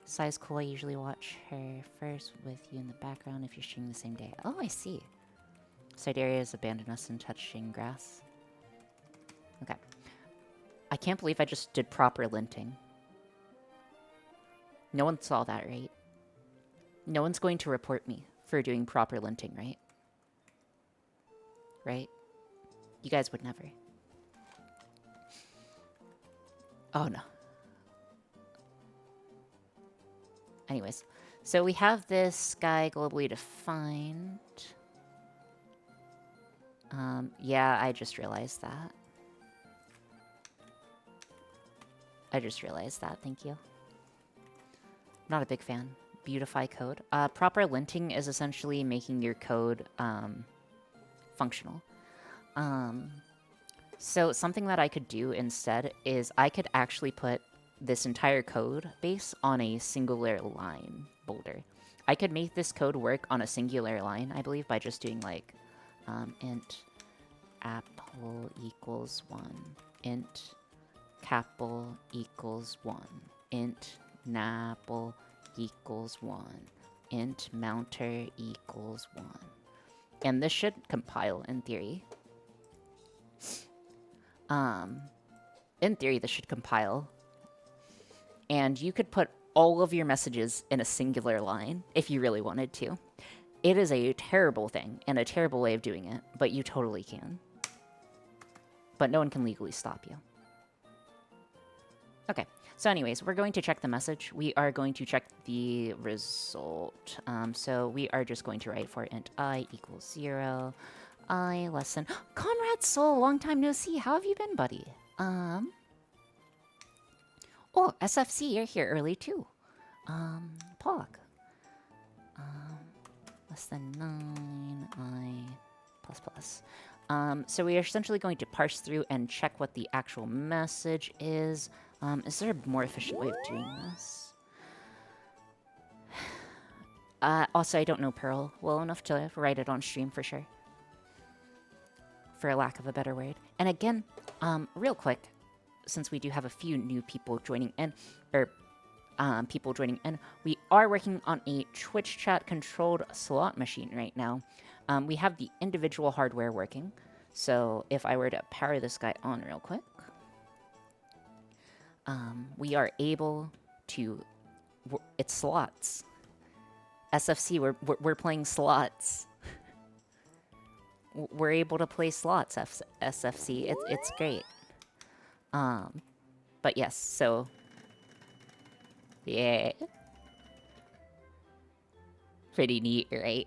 Sai's cool. I usually watch her first with you in the background if you're streaming the same day. Oh, I see. Sideria has abandoned us in touching grass. Okay. I can't believe I just did proper linting. No one saw that, right? No one's going to report me for doing proper linting, right? Right? You guys would never. Oh, no. Anyways, so we have this guy globally defined. Yeah, I just realized that. Thank you. Not a big fan. Beautify code. Proper linting is essentially making your code functional. So something that I could do instead is I could actually put this entire code base on a singular line boulder. I could make this code work on a singular line, I believe, by just doing like int apple equals 1, int capel equals 1. Int napel equals 1. Int mounter equals 1. And this should compile in theory. In theory, this should compile. And you could put all of your messages in a singular line if you really wanted to. It is a terrible thing and a terrible way of doing it, but you totally can. But no one can legally stop you. Okay, so anyways, we're going to check the message. We are going to check the result. So we are just going to write for int I equals 0. I less than... Comrade Soul, long time no see. How have you been, buddy? Oh, SFC, you're here early too. Pog. Less than 9, I plus plus. So we are essentially going to parse through and check what the actual message is. Is there a more efficient way of doing this? Also, I don't know Perl well enough to write it on stream for sure. For a lack of a better word. And again, real quick, since we do have a few new people joining in, we are working on a Twitch chat controlled slot machine right now. We have the individual hardware working. So if I were to power this guy on real quick, we are able to, it's slots. SFC, we're playing slots. We're able to play slots, SFC. It's great. But yes, so yeah. Pretty neat, right?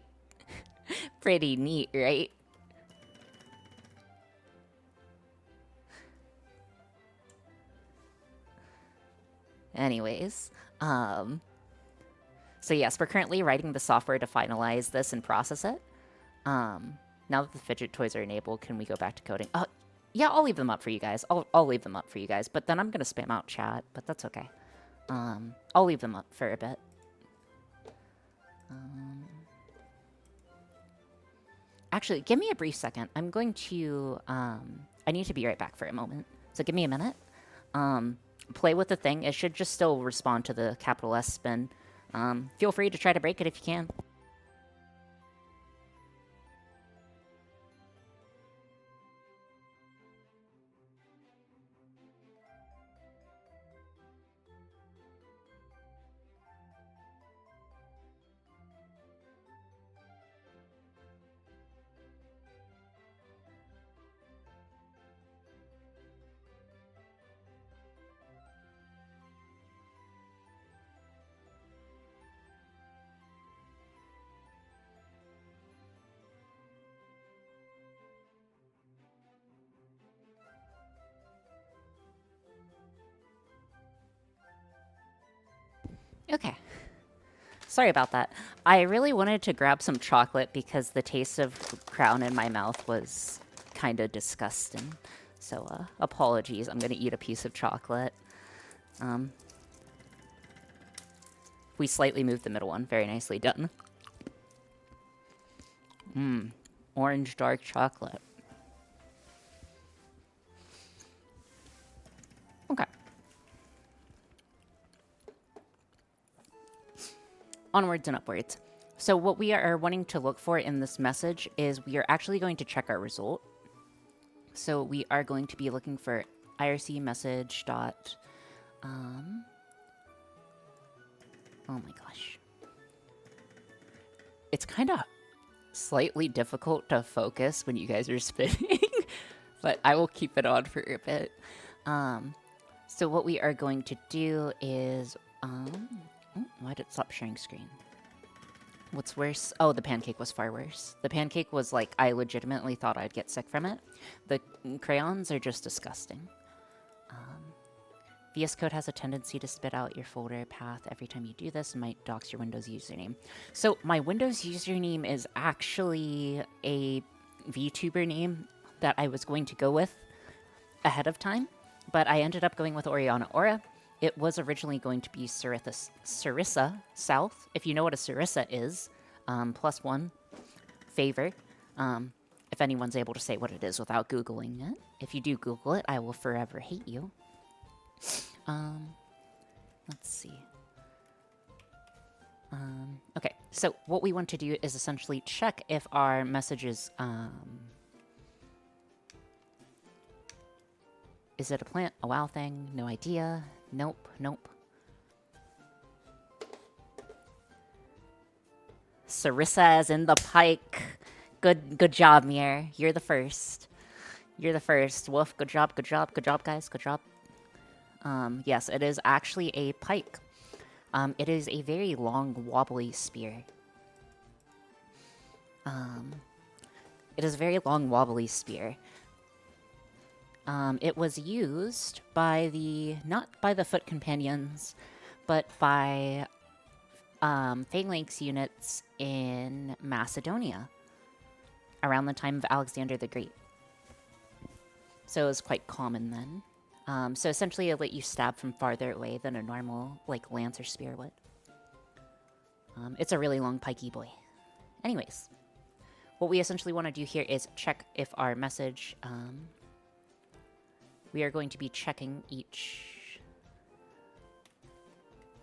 Pretty neat, right? Anyways, so yes, we're currently writing the software to finalize this and process it. Now that the fidget toys are enabled, can we go back to coding? Yeah, I'll leave them up for you guys. I'll leave them up for you guys, but then I'm gonna spam out chat, but that's okay. I'll leave them up for a bit. Actually, give me a brief second. I'm going to, I need to be right back for a moment. So give me a minute. Play with the thing. It should just still respond to the capital S spin. Feel free to try to break it if you can. Okay. Sorry about that. I really wanted to grab some chocolate because the taste of Crown in my mouth was kind of disgusting. So, apologies. I'm going to eat a piece of chocolate. We slightly moved the middle one. Very nicely done. Orange dark chocolate. Okay. Onwards and upwards. So what we are wanting to look for in this message is we are actually going to check our result. So we are going to be looking for IRC message dot, oh my gosh. It's kind of slightly difficult to focus when you guys are spinning, but I will keep it on for a bit. So what we are going to do is, why did it stop sharing screen? What's worse? Oh, the pancake was far worse. The pancake was like, I legitimately thought I'd get sick from it. The crayons are just disgusting. VS Code has a tendency to spit out your folder path every time you do this and might dox your Windows username. So my Windows username is actually a VTuber name that I was going to go with ahead of time, but I ended up going with Oriana Aura. It was originally going to be Sarissa South. If you know what a Sarissa is, +1 favor. If anyone's able to say what it is without Googling it. If you do Google it, I will forever hate you. Let's see. Okay, so what we want to do is essentially check if our messages, is it a plant? A WoW thing? No idea. Nope, nope. Sarissa as in the pike. Good job, Mir. You're the first. You're the first. Woof, good job, good job, good job, guys. Good job. Yes, it is actually a pike. It is a very long, wobbly spear. It is a very long, wobbly spear. It was used by not by the Foot Companions, but by Phalanx units in Macedonia around the time of Alexander the Great. So it was quite common then. So essentially it let you stab from farther away than a normal, like, lance or spear would. It's a really long pikey boy. Anyways, what we essentially want to do here is check if our message... we are going to be checking each...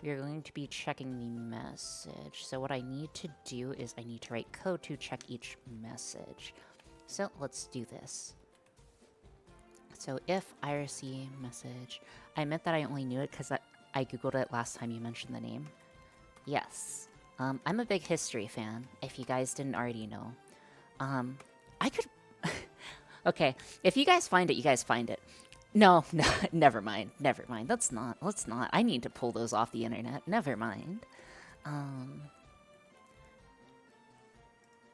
We are going to be checking the message. So what I need to do is I need to write code to check each message. So let's do this. So if IRC message... I meant that I only knew it because I googled it last time you mentioned the name. Yes. I'm a big history fan, if you guys didn't already know. I could... Okay, if you guys find it, you guys find it. No, no, never mind. Never mind. Let's not. I need to pull those off the internet. Never mind.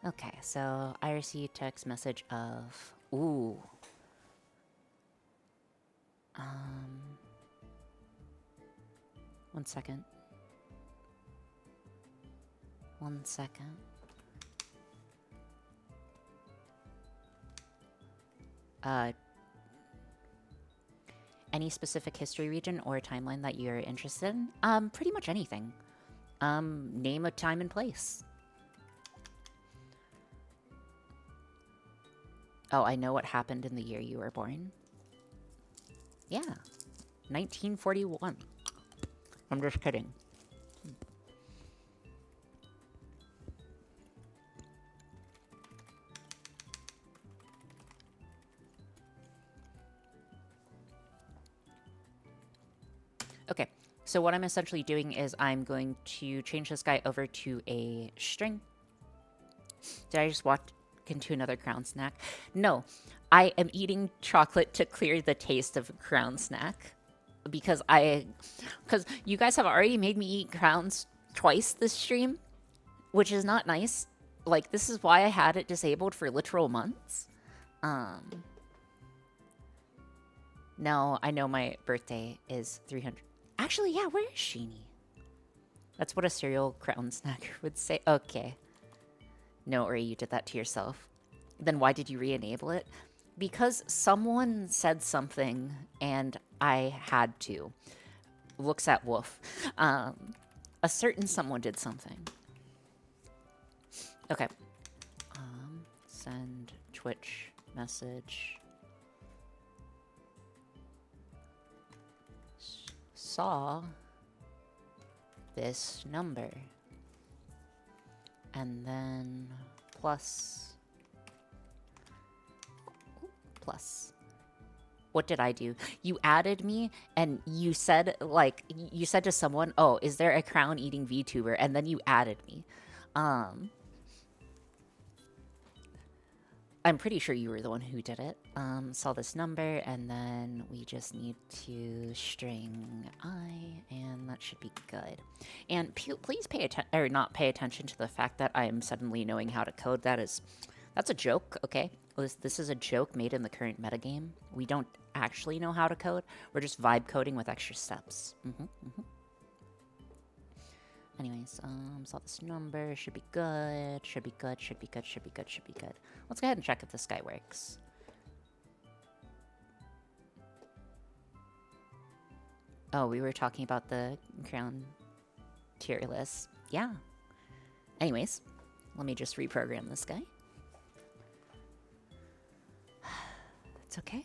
Okay, so IRC text message of... Ooh. One second. Any specific history region or timeline that you're interested in? Pretty much anything. Name a time and place. Oh, I know what happened in the year you were born. Yeah. 1941. I'm just kidding. Okay, so what I'm essentially doing is I'm going to change this guy over to a string. Did I just walk into another crown snack? No, I am eating chocolate to clear the taste of a crown snack. Because you guys have already made me eat crowns twice this stream, which is not nice. Like, this is why I had it disabled for literal months. No, I know my birthday is 300. Actually, yeah, where is Sheenie? That's what a cereal crown snacker would say. Okay. No, Ori, you did that to yourself. Then why did you re-enable it? Because someone said something and I had to. Looks at Wolf. A certain someone did something. Okay. Send Twitch message. Saw this number. And then plus. What did I do? You added me and you said, like, you said to someone, oh, is there a crown eating VTuber? And then you added me. I'm pretty sure you were the one who did it. Saw this number, and then we just need to string I, and that should be good. And please pay attention, or not pay attention to the fact that I am suddenly knowing how to code. That's a joke, okay? This is a joke made in the current metagame. We don't actually know how to code. We're just vibe coding with extra steps. Anyways, saw this number. Should be good. Should be good. Should be good. Should be good. Should be good. Let's go ahead and check if this guy works. Oh, we were talking about the crown tier list. Yeah. Anyways, let me just reprogram this guy. It's okay.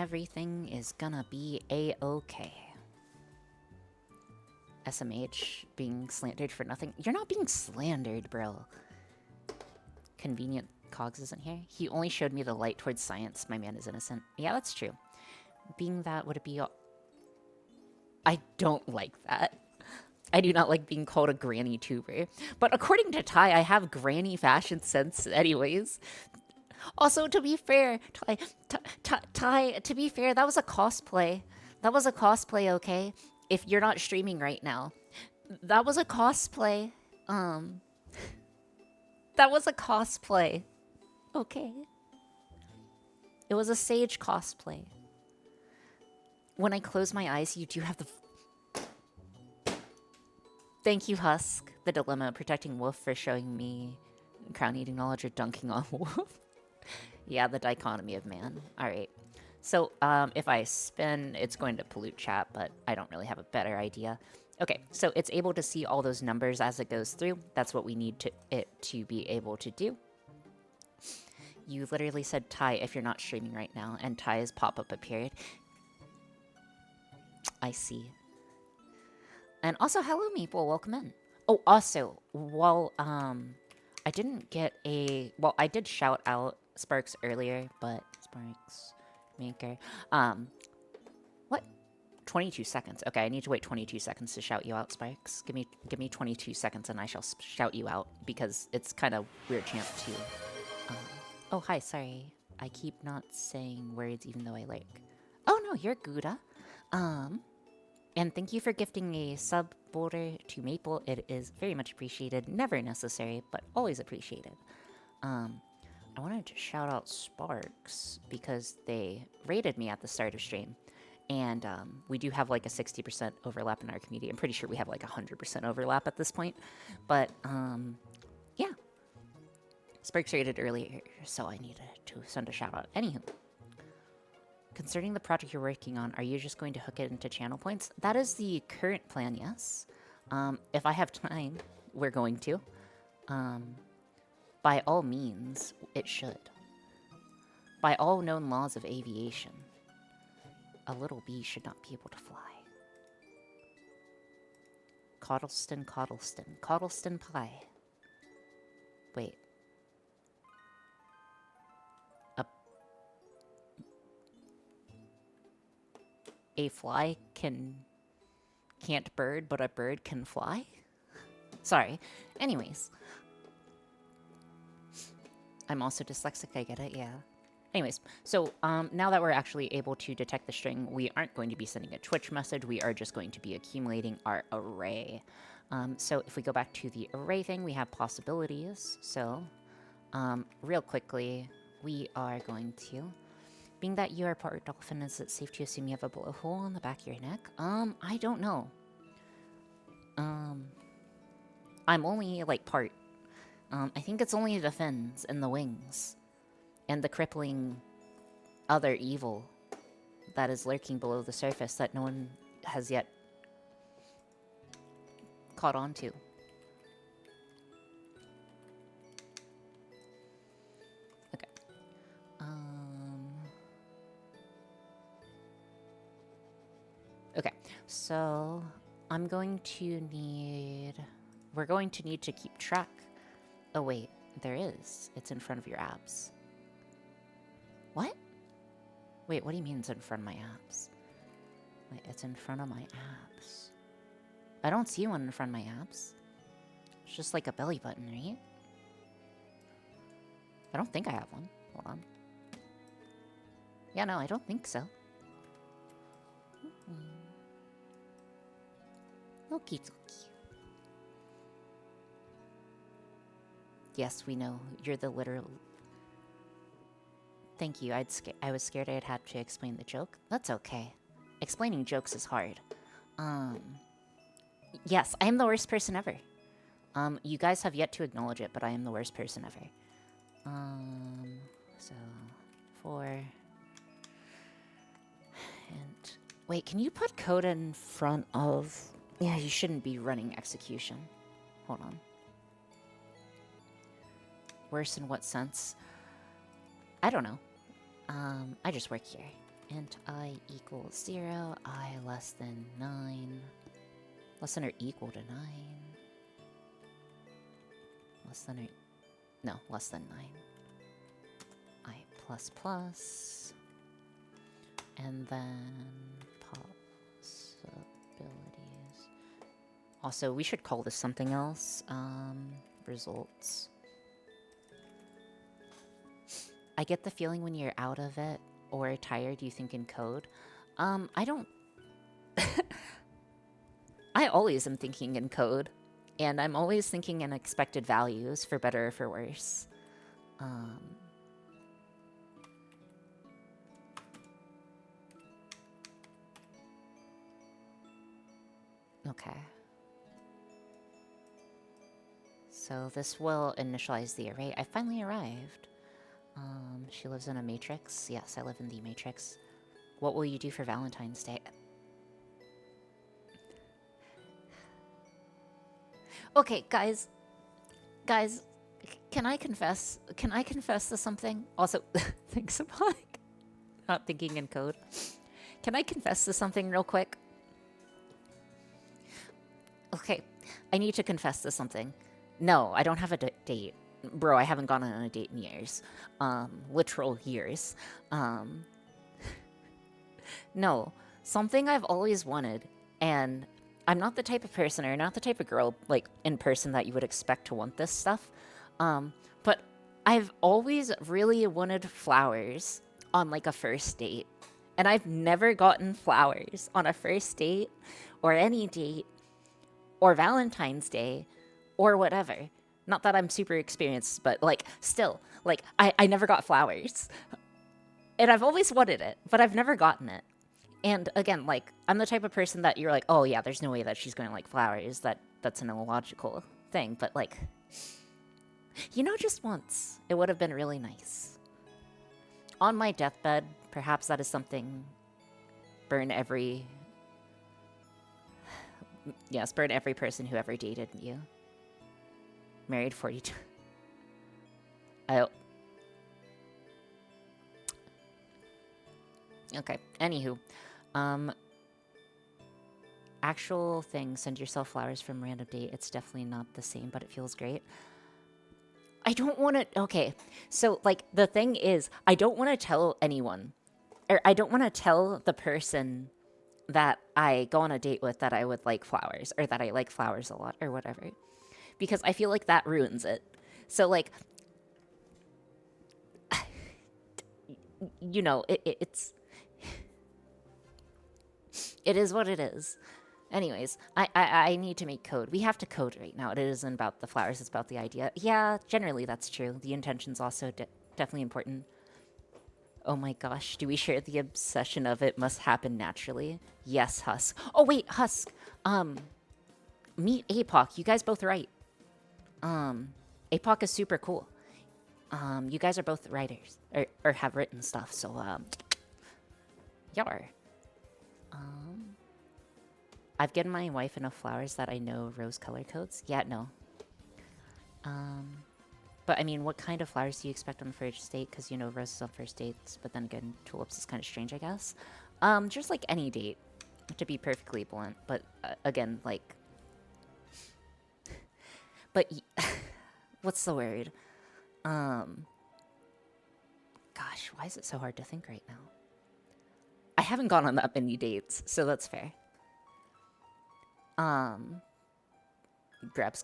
Everything is gonna be a-okay. SMH being slandered for nothing. You're not being slandered, bro. Convenient Cogs isn't here. He only showed me the light towards science. My man is innocent. Yeah, that's true. Being that, would it be... I don't like that. I do not like being called a granny tuber. But according to Ty, I have granny fashion sense anyways. Also, to be fair, Ty, to be fair, that was a cosplay. That was a cosplay, okay? If you're not streaming right now. That was a cosplay. That was a cosplay. Okay. It was a sage cosplay. When I close my eyes, you do have the... Thank you, Husk. The dilemma, protecting Wolf for showing me crown-eating knowledge or dunking on Wolf. Yeah, the dichotomy of man. Alright. So, if I spin, it's going to pollute chat, but I don't really have a better idea. Okay, so it's able to see all those numbers as it goes through. That's what we need it to be able to do. You literally said Ty if you're not streaming right now, and Ty's pop-up appeared. I see. And also, hello, Meeple, welcome in. Oh, also, while, I didn't get a... Well, I did shout out Sparks earlier, but... Sparks... Maker... What? 22 seconds. Okay, I need to wait 22 seconds to shout you out, Sparks. Give me 22 seconds and I shall shout you out, because it's kind of weird chant to... Oh, hi, sorry. I keep not saying words even though I like... Oh, no, you're Gouda. And thank you for gifting a sub border to Maple. It is very much appreciated. Never necessary, but always appreciated. I wanted to shout out Sparks because they rated me at the start of stream. And we do have like a 60% overlap in our community. I'm pretty sure we have like 100% overlap at this point. But, yeah. Sparks rated earlier, so I needed to send a shout out. Anywho. Concerning the project you're working on, are you just going to hook it into channel points? That is the current plan, yes. If I have time, we're going to. By all means, it should. By all known laws of aviation, a little bee should not be able to fly. Coddleston, Coddleston, Coddleston pie. Wait. A fly can't bird, but a bird can fly? Sorry. Anyways. I'm also dyslexic, I get it, yeah. Anyways, so now that we're actually able to detect the string, we aren't going to be sending a Twitch message, we are just going to be accumulating our array. So if we go back to the array thing, we have possibilities. So, real quickly, we are going to... Being that you are part dolphin, is it safe to assume you have a blowhole on the back of your neck? I don't know. I'm only, like, part. I think it's only the fins and the wings. And the crippling other evil that is lurking below the surface that no one has yet caught on to. Okay. Okay, so I'm going to need... We're going to need to keep track. Oh wait, there is. It's in front of your abs. What? Wait, what do you mean it's in front of my abs? Wait, it's in front of my abs. I don't see one in front of my abs. It's just like a belly button, right? I don't think I have one. Hold on. Yeah, no, I don't think so. Okie dokie. Yes, we know. You're the literal... Thank you. I was scared I'd have to explain the joke. That's okay. Explaining jokes is hard. Yes, I am the worst person ever. You guys have yet to acknowledge it, but I am the worst person ever. So... 4... And... Wait, can you put code in front of... Yeah, you shouldn't be running execution. Hold on. Worse in what sense? I don't know. I just work here. int I equals 0, I less than 9. Less than or equal to 9. Less than or... No, less than 9. I plus plus. And then possibilities. Also, we should call this something else. Results. I get the feeling when you're out of it or tired, you think in code. I don't... I always am thinking in code. And I'm always thinking in expected values, for better or for worse. Okay. So this will initialize the array. I finally arrived. She lives in a matrix. Yes, I live in the matrix. What will you do for Valentine's Day? Okay, guys. Guys, can I confess? Can I confess to something? Also, thanks a lot. Not thinking in code. Can I confess to something real quick? Okay, I need to confess to something. No, I don't have a date. Bro, I haven't gone on a date in years. Literal years. No, something I've always wanted, and I'm not the type of person or not the type of girl, like, in person that you would expect to want this stuff. But I've always really wanted flowers on, like, a first date. And I've never gotten flowers on a first date, or any date, or Valentine's Day, or whatever. Not that I'm super experienced, but, like, still, like, I never got flowers. And I've always wanted it, but I've never gotten it. And again, like, I'm the type of person that you're like, oh yeah, there's no way that she's going to like flowers. That's an illogical thing. But, like, you know, just once, it would have been really nice. On my deathbed, perhaps that is something. Burn every... Yes, burn every person who ever dated you. Married 42. Okay, anywho. Actual thing, send yourself flowers from random date. It's definitely not the same, but it feels great. I don't want to... Okay, so, like, the thing is, I don't want to tell anyone. Or I don't want to tell the person that I go on a date with that I would like flowers. Or that I like flowers a lot, or whatever. Because I feel like that ruins it. So, like... You know, it's... It is what it is. Anyways, I need to make code. We have to code right now. It isn't about the flowers, it's about the idea. Yeah, generally that's true. The intention's also definitely important. Oh my gosh, do we share the obsession of it must happen naturally? Yes, Husk. Oh wait, Husk. Meet APOC. You guys both write. APOC is super cool. You guys are both writers. Or have written stuff, so, yar. I've given my wife enough flowers that I know rose color codes. Yeah, no. But I mean, what kind of flowers do you expect on the first date? Because, you know, roses on first dates, but then again, tulips is kind of strange, I guess. Just like any date, to be perfectly blunt. But again, like... But, what's the word? Gosh, why is it so hard to think right now? I haven't gone on that many dates, so that's fair. Grabs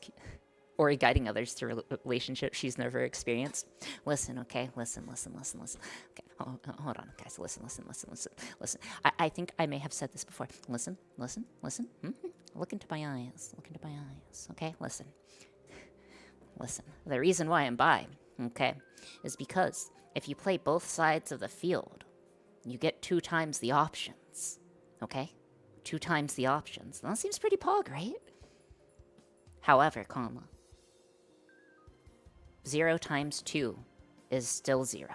or guiding others to relationships she's never experienced. Listen, okay? Listen. Okay, hold on, guys. Listen. I think I may have said this before. Listen. Look into my eyes. Okay? Listen. The reason why I'm bi, okay, is because if you play both sides of the field, you get 2 times the options. Okay? 2 times the options. That seems pretty pog, right? However, 0 times 2 is still 0.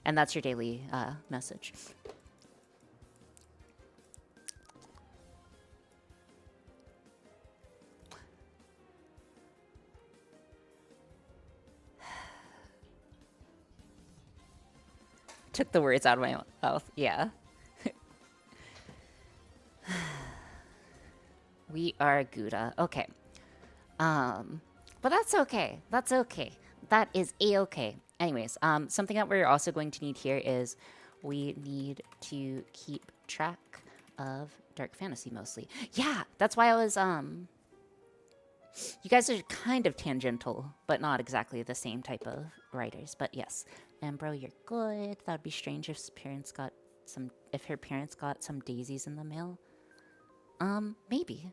And that's your daily message. Took the words out of my mouth. Yeah. We are Gouda. Okay. But that's okay. That's okay. That is a-okay. Anyways, something that we're also going to need here is we need to keep track of dark fantasy mostly. Yeah, that's why I was, you guys are kind of tangential, but not exactly the same type of writers. But yes, Ambro, you're good. That would be strange if her parents got some daisies in the mail. Maybe.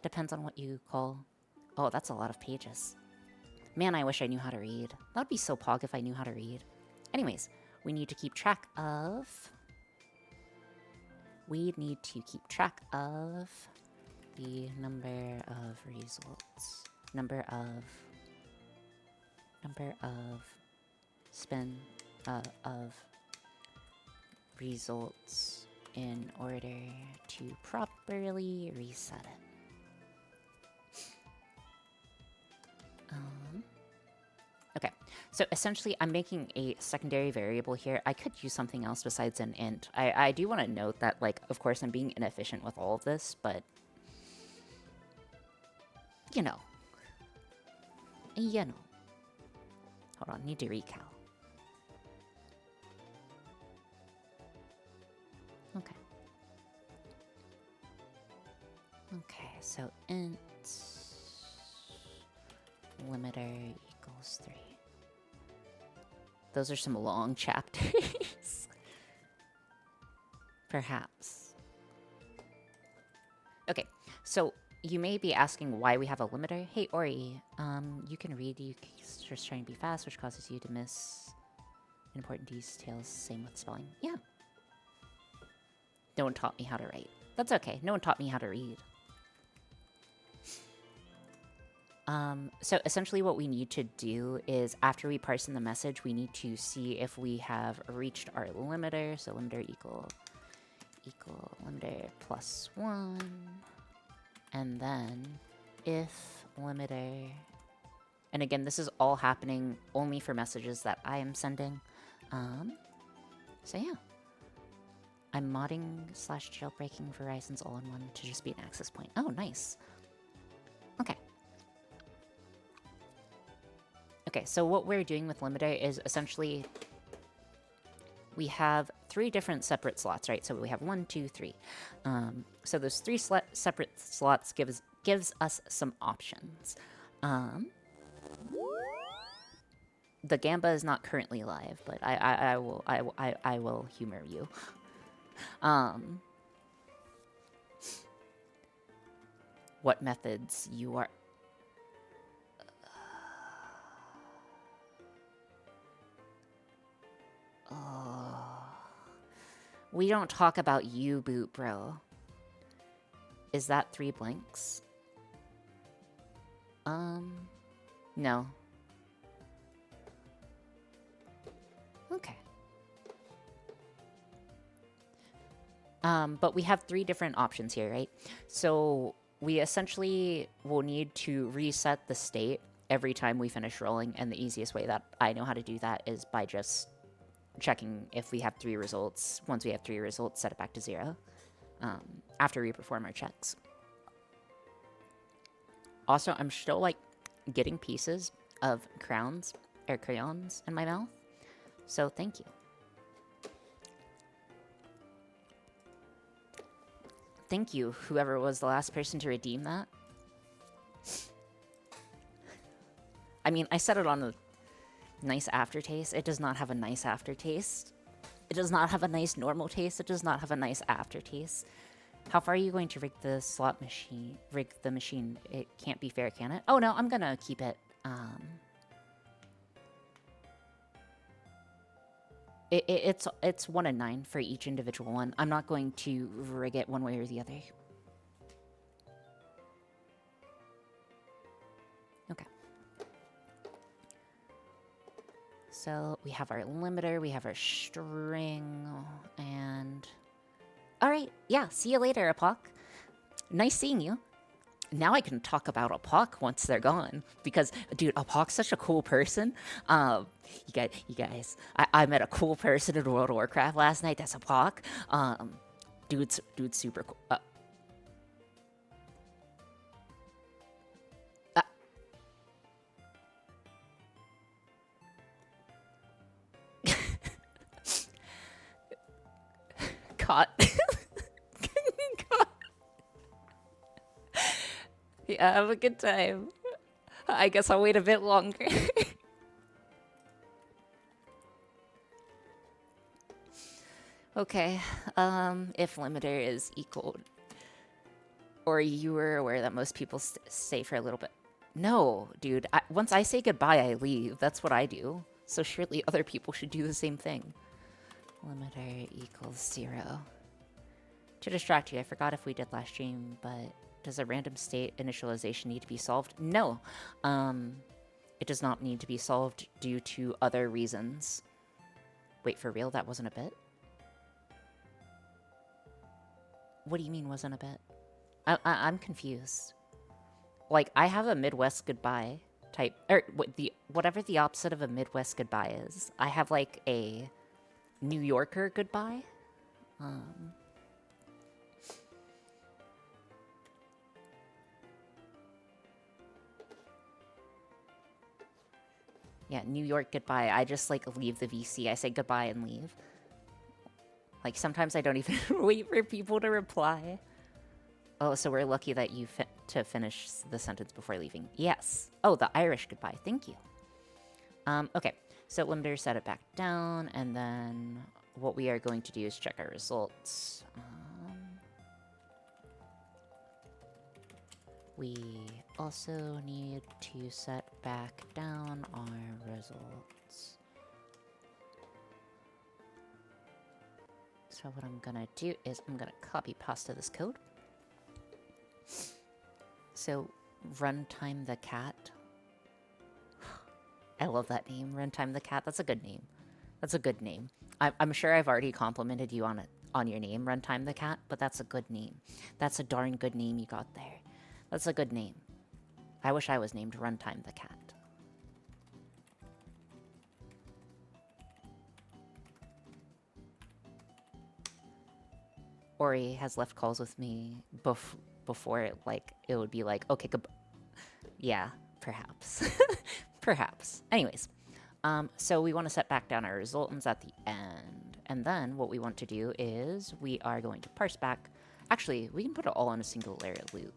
Depends on what you call. Oh, that's a lot of pages. Man, I wish I knew how to read. That would be so pog if I knew how to read. Anyways, we need to keep track of... We need to keep track of the number of results. Number of results in order to properly reset it. Okay, so essentially I'm making a secondary variable here. I could use something else besides an int. I do want to note that, like, of course I'm being inefficient with all of this, but... You know. Hold on, need to recal. Okay. Okay, so int limiter equals 3. Those are some long chapters. Perhaps. Okay, so you may be asking why we have a limiter. Hey, Ori, you can read. You just trying to be fast, which causes you to miss important details. Same with spelling. Yeah. No one taught me how to write. That's okay. No one taught me how to read. So essentially what we need to do is after we parse in the message, we need to see if we have reached our limiter. So limiter equal limiter plus 1. And then if limiter, and again, this is all happening only for messages that I am sending. So yeah. I'm modding / jailbreaking Verizon's all-in-one to just be an access point. Oh, nice. Okay. Okay, so what we're doing with limiter is essentially we have 3 different separate slots, right? So we have 1, 2, 3. So those 3 separate slots gives us some options. The Gamba is not currently live, but I will humor you. What methods you are... We don't talk about you, boot, bro. Is that 3 blanks? No. Okay. But we have 3 different options here, right? So we essentially will need to reset the state every time we finish rolling, and the easiest way that I know how to do that is by just checking if we have 3 results. Once we have 3 results, set it back to 0 after we perform our checks. Also, I'm still, like, getting pieces of crayons in my mouth, so thank you. Thank you, whoever was the last person to redeem that. I mean, I set it on a nice aftertaste. It does not have a nice aftertaste. It does not have a nice normal taste. It does not have a nice aftertaste. How far are you going to rig the slot machine? Rig the machine? It can't be fair, can it? Oh no, I'm gonna keep it. It's 1 and 9 for each individual one. I'm not going to rig it one way or the other. Okay. So we have our limiter, we have our string, and... Alright, yeah, see you later, Apoc. Nice seeing you. now I can talk about Apok once they're gone because, dude, Apok's such a cool person. You guys, I met a cool person in World of Warcraft last night. That's Apok. Dude's super cool. Uh, caught. Yeah, have a good time. I guess I'll wait a bit longer. Okay, if limiter is equal, or you were aware that most people stay for a little bit. No, dude, once I say goodbye, I leave. That's what I do. So surely other people should do the same thing. Limiter equals 0. To distract you, I forgot if we did last stream, but does a random state initialization need to be solved? No. It does not need to be solved due to other reasons. Wait, for real? That wasn't a bit? What do you mean wasn't a bit? I'm confused. Like, I have a Midwest goodbye type, or whatever the opposite of a Midwest goodbye is. I have like a New Yorker goodbye. Yeah, New York goodbye. I just like leave the VC. I say goodbye and leave. Like sometimes I don't even wait for people to reply. Oh, so we're lucky that you to finish the sentence before leaving. Yes. Oh, the Irish goodbye. Thank you. Okay. So limiter set it back down, and then what we are going to do is check our results. We also need to set back down our results. So what I'm gonna do is I'm gonna copy pasta this code. So Runtime the Cat. I love that name, Runtime the Cat. That's a good name. That's a good name. I'm sure I've already complimented you on your name, Runtime the Cat, but that's a good name. That's a darn good name you got there. That's a good name. I wish I was named Runtime the Cat. Ori has left calls with me before it, like, it would be like, okay, yeah, perhaps. Perhaps. Anyways, so we want to set back down our resultants at the end. And then what we want to do is we are going to parse back. Actually, we can put it all in a singular loop.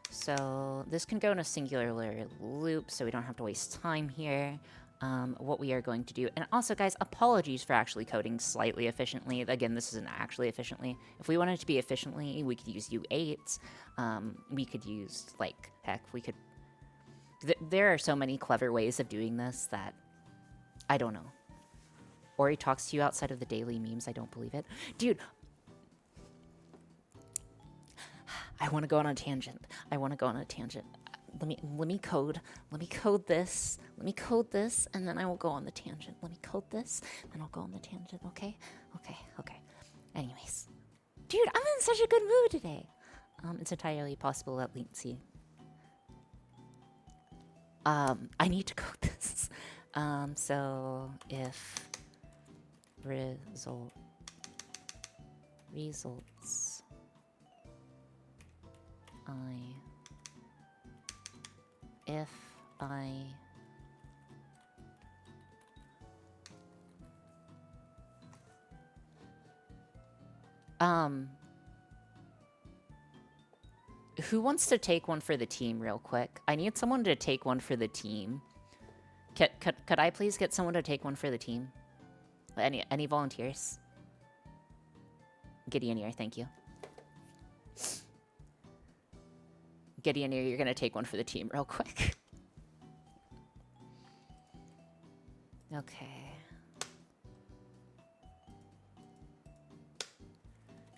So this can go in a singular loop, so we don't have to waste time here. What we are going to do, and also guys, apologies for actually coding slightly efficiently. Again, this isn't actually efficiently. If we wanted to be efficiently, we could use U8s. We could use, like, heck, we could... there are so many clever ways of doing this that I don't know. Ori talks to you outside of the daily memes. I don't believe it. Dude, I want to go on a tangent. Let me code this. Let me code this, and then I will go on the tangent. Let me code this, and I'll go on the tangent, okay? Okay. Anyways. Dude, I'm in such a good mood today. It's entirely possible that latency. I need to code this. So results if I who wants to take one for the team real quick? I need someone to take one for the team. Could I please get someone to take one for the team? Any volunteers? Gideon here, thank you. Gideon here, you're gonna take one for the team real quick. Okay.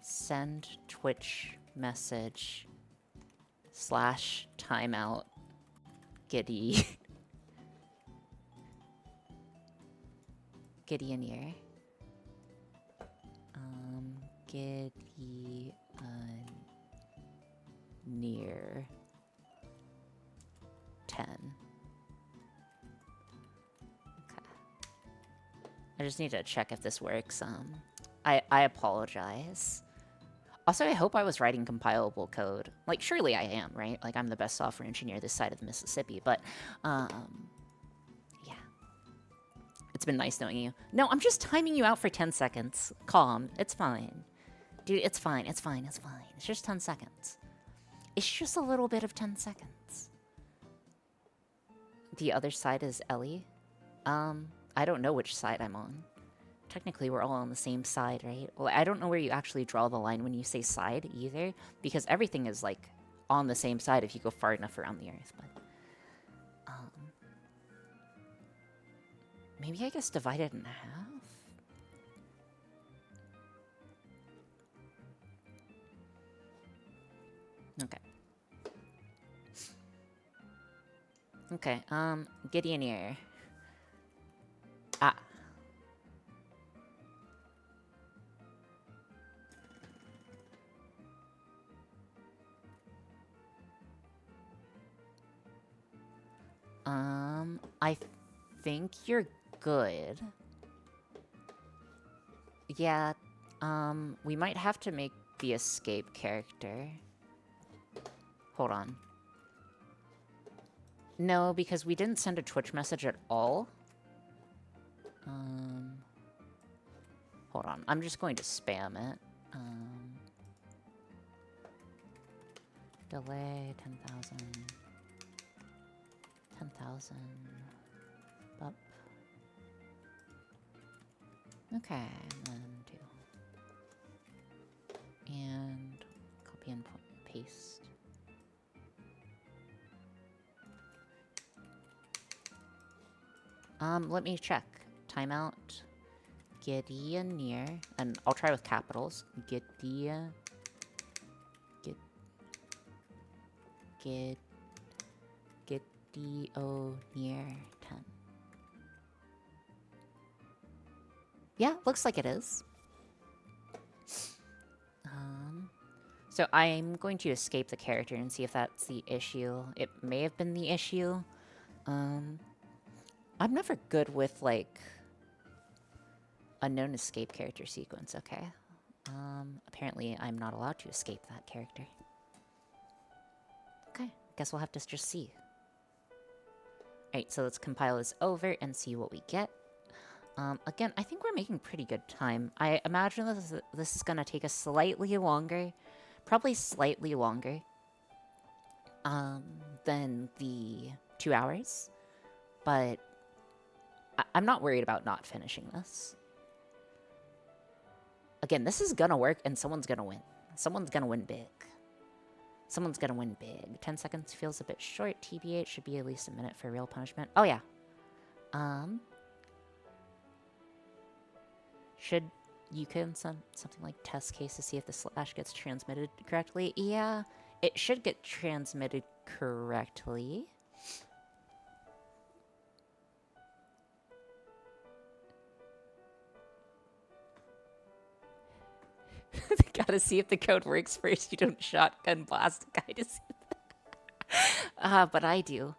Send Twitch message / timeout Giddy. Gideon here. Gideon near 10. Okay. I just need to check if this works. I apologize. Also, I hope I was writing compilable code. Like, surely I am, right? Like, I'm the best software engineer this side of the Mississippi, but, yeah. It's been nice knowing you. No, I'm just timing you out for 10 seconds. Calm. It's fine. Dude, it's fine. It's fine. It's fine. It's just 10 seconds. It's just a little bit of 10 seconds. The other side is Ellie. I don't know which side I'm on. Technically, we're all on the same side, right? Well, I don't know where you actually draw the line when you say side either, because everything is, like, on the same side if you go far enough around the Earth, but... maybe I guess divide it in half? Okay. Okay, Gideon here. Ah. I think you're good. Yeah, we might have to make the escape character. Hold on. No, because we didn't send a Twitch message at all. Hold on. I'm just going to spam it. Delay 10,000. 10,000. Bup. Okay, and then 2. And copy and paste. Let me check. Timeout. Gideon near, and I'll try with capitals. Gideon. Gideon near 10. Yeah, looks like it is. So I'm going to escape the character and see if that's the issue. It may have been the issue. I'm never good with, like, unknown escape character sequence, okay? Apparently I'm not allowed to escape that character. Okay, guess we'll have to just see. Alright, so let's compile this over and see what we get. Again, I think we're making pretty good time. I imagine this is gonna take us slightly longer, probably slightly longer, than the 2 hours. But I'm not worried about not finishing this. Again, this is gonna work and someone's gonna win. Someone's gonna win big. Someone's gonna win big. 10 seconds feels a bit short. TBH should be at least a minute for real punishment. Oh, yeah. Should you can send something like test case to see if the slash gets transmitted correctly? Yeah, it should get transmitted correctly. Gotta see if the code works first. You don't shotgun blast a guy to see that. But I do.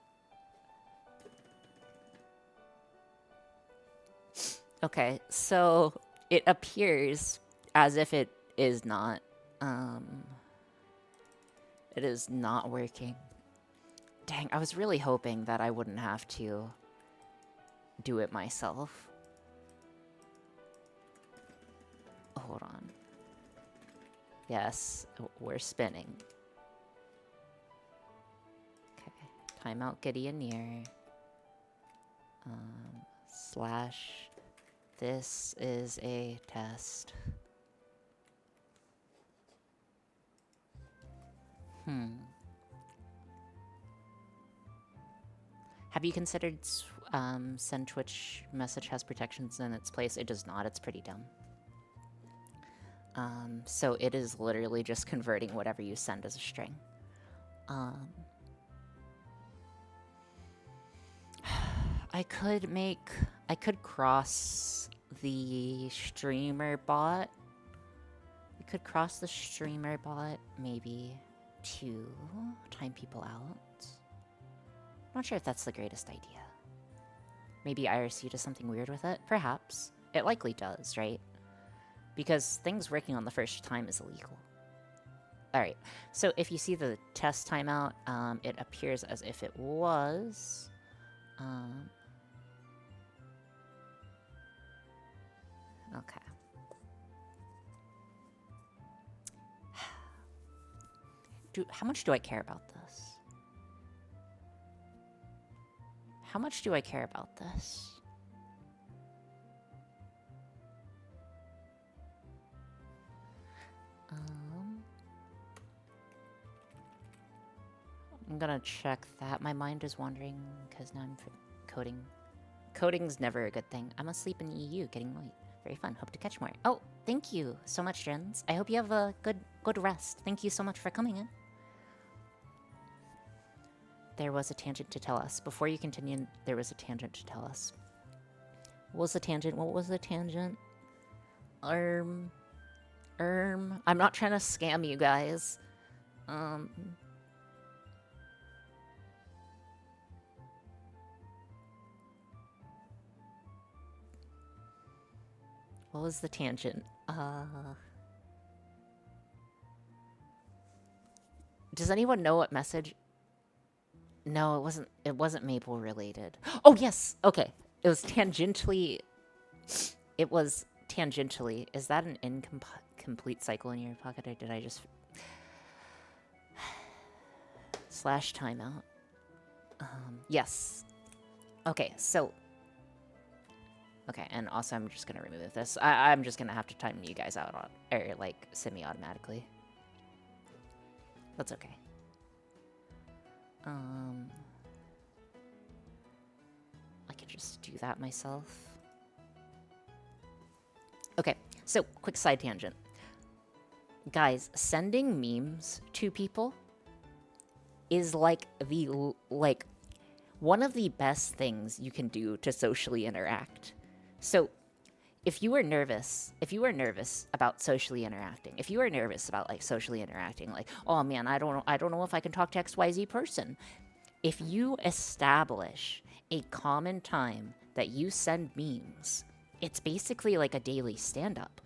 Okay, so it appears as if it is not. It is not working. Dang, I was really hoping that I wouldn't have to do it myself. Hold on. Yes, we're spinning. Okay, timeout Gideon near. Slash. This is a test. Have you considered send Twitch message has protections in its place? It does not. It's pretty dumb. So it is literally just converting whatever you send as a string. I could cross the streamer bot We could cross the streamer bot, maybe, to time people out. Not sure if that's the greatest idea. Maybe IRC does something weird with it? Perhaps. It likely does, right? Because things working on the first time is illegal. Alright, so if you see the test timeout, it appears as if it was. Okay. How much do I care about this? How much do I care about this? I'm gonna check that. My mind is wandering because now I'm coding. Coding's never a good thing. I'm asleep in the EU, getting late. Very fun. Hope to catch more. Oh, thank you so much, Jens. I hope you have a good rest. Thank you so much for coming in. There was a tangent to tell us. Before you continue, there was a tangent to tell us. What was the tangent? What was the tangent? I'm not trying to scam you guys. What was the tangent? Does anyone know what message? No, it wasn't Maple related. Oh, yes. Okay. It was tangentially. It was tangentially. Is that an incomplete cycle in your pocket, or did I just slash timeout? Yes. Okay, so. Okay, and also I'm just gonna remove this. I'm just gonna have to time you guys out on, or like semi-automatically. That's okay. I could just do that myself. Okay, so quick side tangent. Guys, sending memes to people is like one of the best things you can do to socially interact. So if you were nervous about socially interacting, if you were nervous about like socially interacting, like, oh man, I don't know if I can talk to XYZ person. If you establish a common time that you send memes, it's basically like a daily stand-up,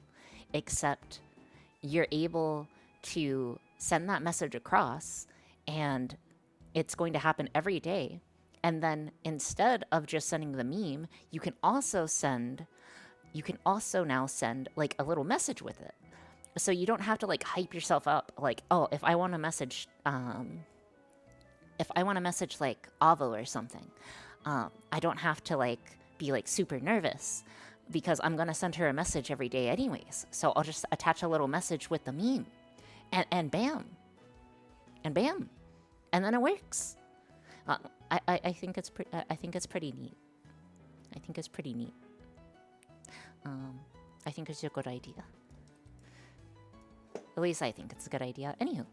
except you're able to send that message across and it's going to happen every day. And then instead of just sending the meme, you can also now send like a little message with it. So you don't have to like hype yourself up. Like, oh, if I want to message like Avo or something, I don't have to like be like super nervous because I'm going to send her a message every day anyways. So I'll just attach a little message with the meme and bam. And bam. And then it works. I think it's pretty neat. I think it's pretty neat. I think it's a good idea. At least I think it's a good idea. Anywho.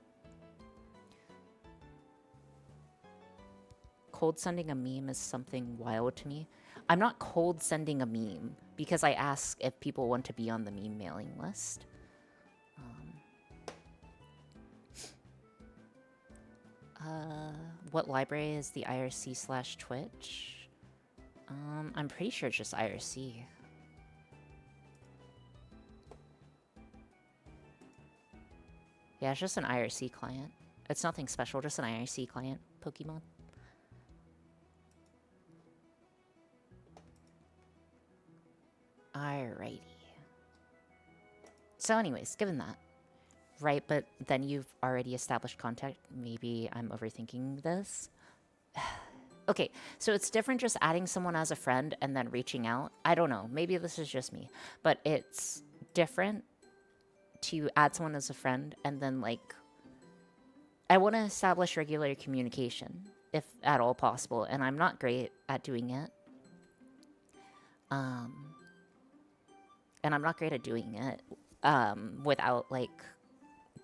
Cold sending a meme is something wild to me. I'm not cold sending a meme because I ask if people want to be on the meme mailing list. What library is the IRC/Twitch? I'm pretty sure it's just IRC. Yeah, it's just an IRC client. It's nothing special, just an IRC client Pokemon. Alrighty. So anyways, given that, right, but then you've already established contact. Maybe I'm overthinking this. Okay, so it's different just adding someone as a friend and then reaching out. I don't know. Maybe this is just me. But it's different to add someone as a friend and then, like... I want to establish regular communication, if at all possible. And I'm not great at doing it. And I'm not great at doing it without, like...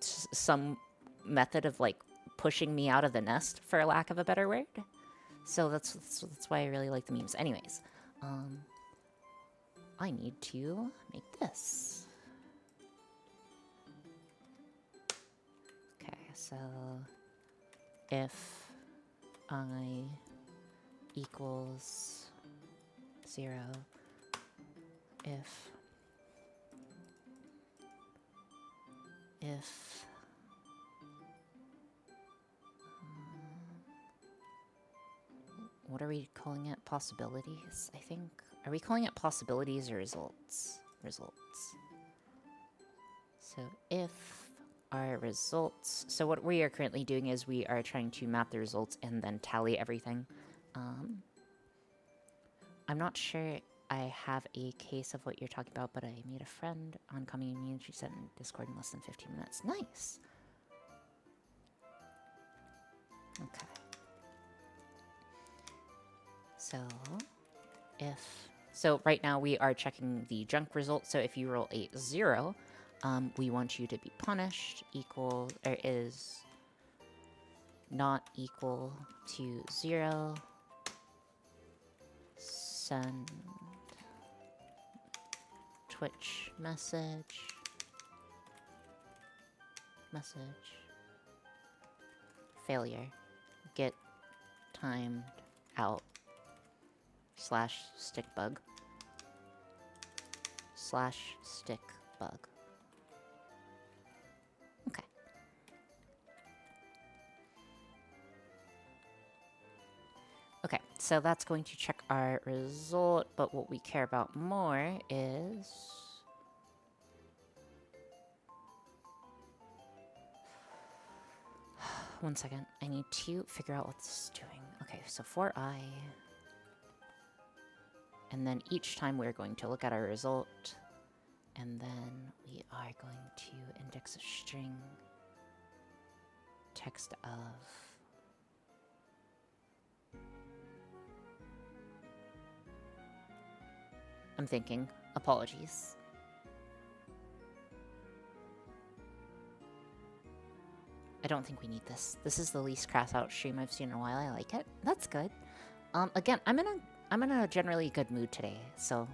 some method of like pushing me out of the nest, for lack of a better word. So that's why I really like the memes. Anyways, I need to make this. So if I equals 0, if what are we calling it? Possibilities, I think. Are we calling it possibilities or results? Results. So if our results... So what we are currently doing is we are trying to map the results and then tally everything. I'm not sure I have a case of what you're talking about, but I made a friend on Coming Me and she sent in Discord in less than 15 minutes. Nice! Okay. So, So right now we are checking the junk result. So if you roll a 0, we want you to be punished. Equal, or is not equal to 0. Send Twitch message. Failure. Get timed out. /stickbug. /stickbug. Okay. Okay, so that's going to check our result, but what we care about more is... One second. I need to figure out what this is doing. Okay, so for I... And then each time we're going to look at our result, and then we are going to index a string text of... I'm thinking. Apologies. I don't think we need this. This is the least crass out stream I've seen in a while. I like it. That's good. Again, I'm in a generally good mood today, so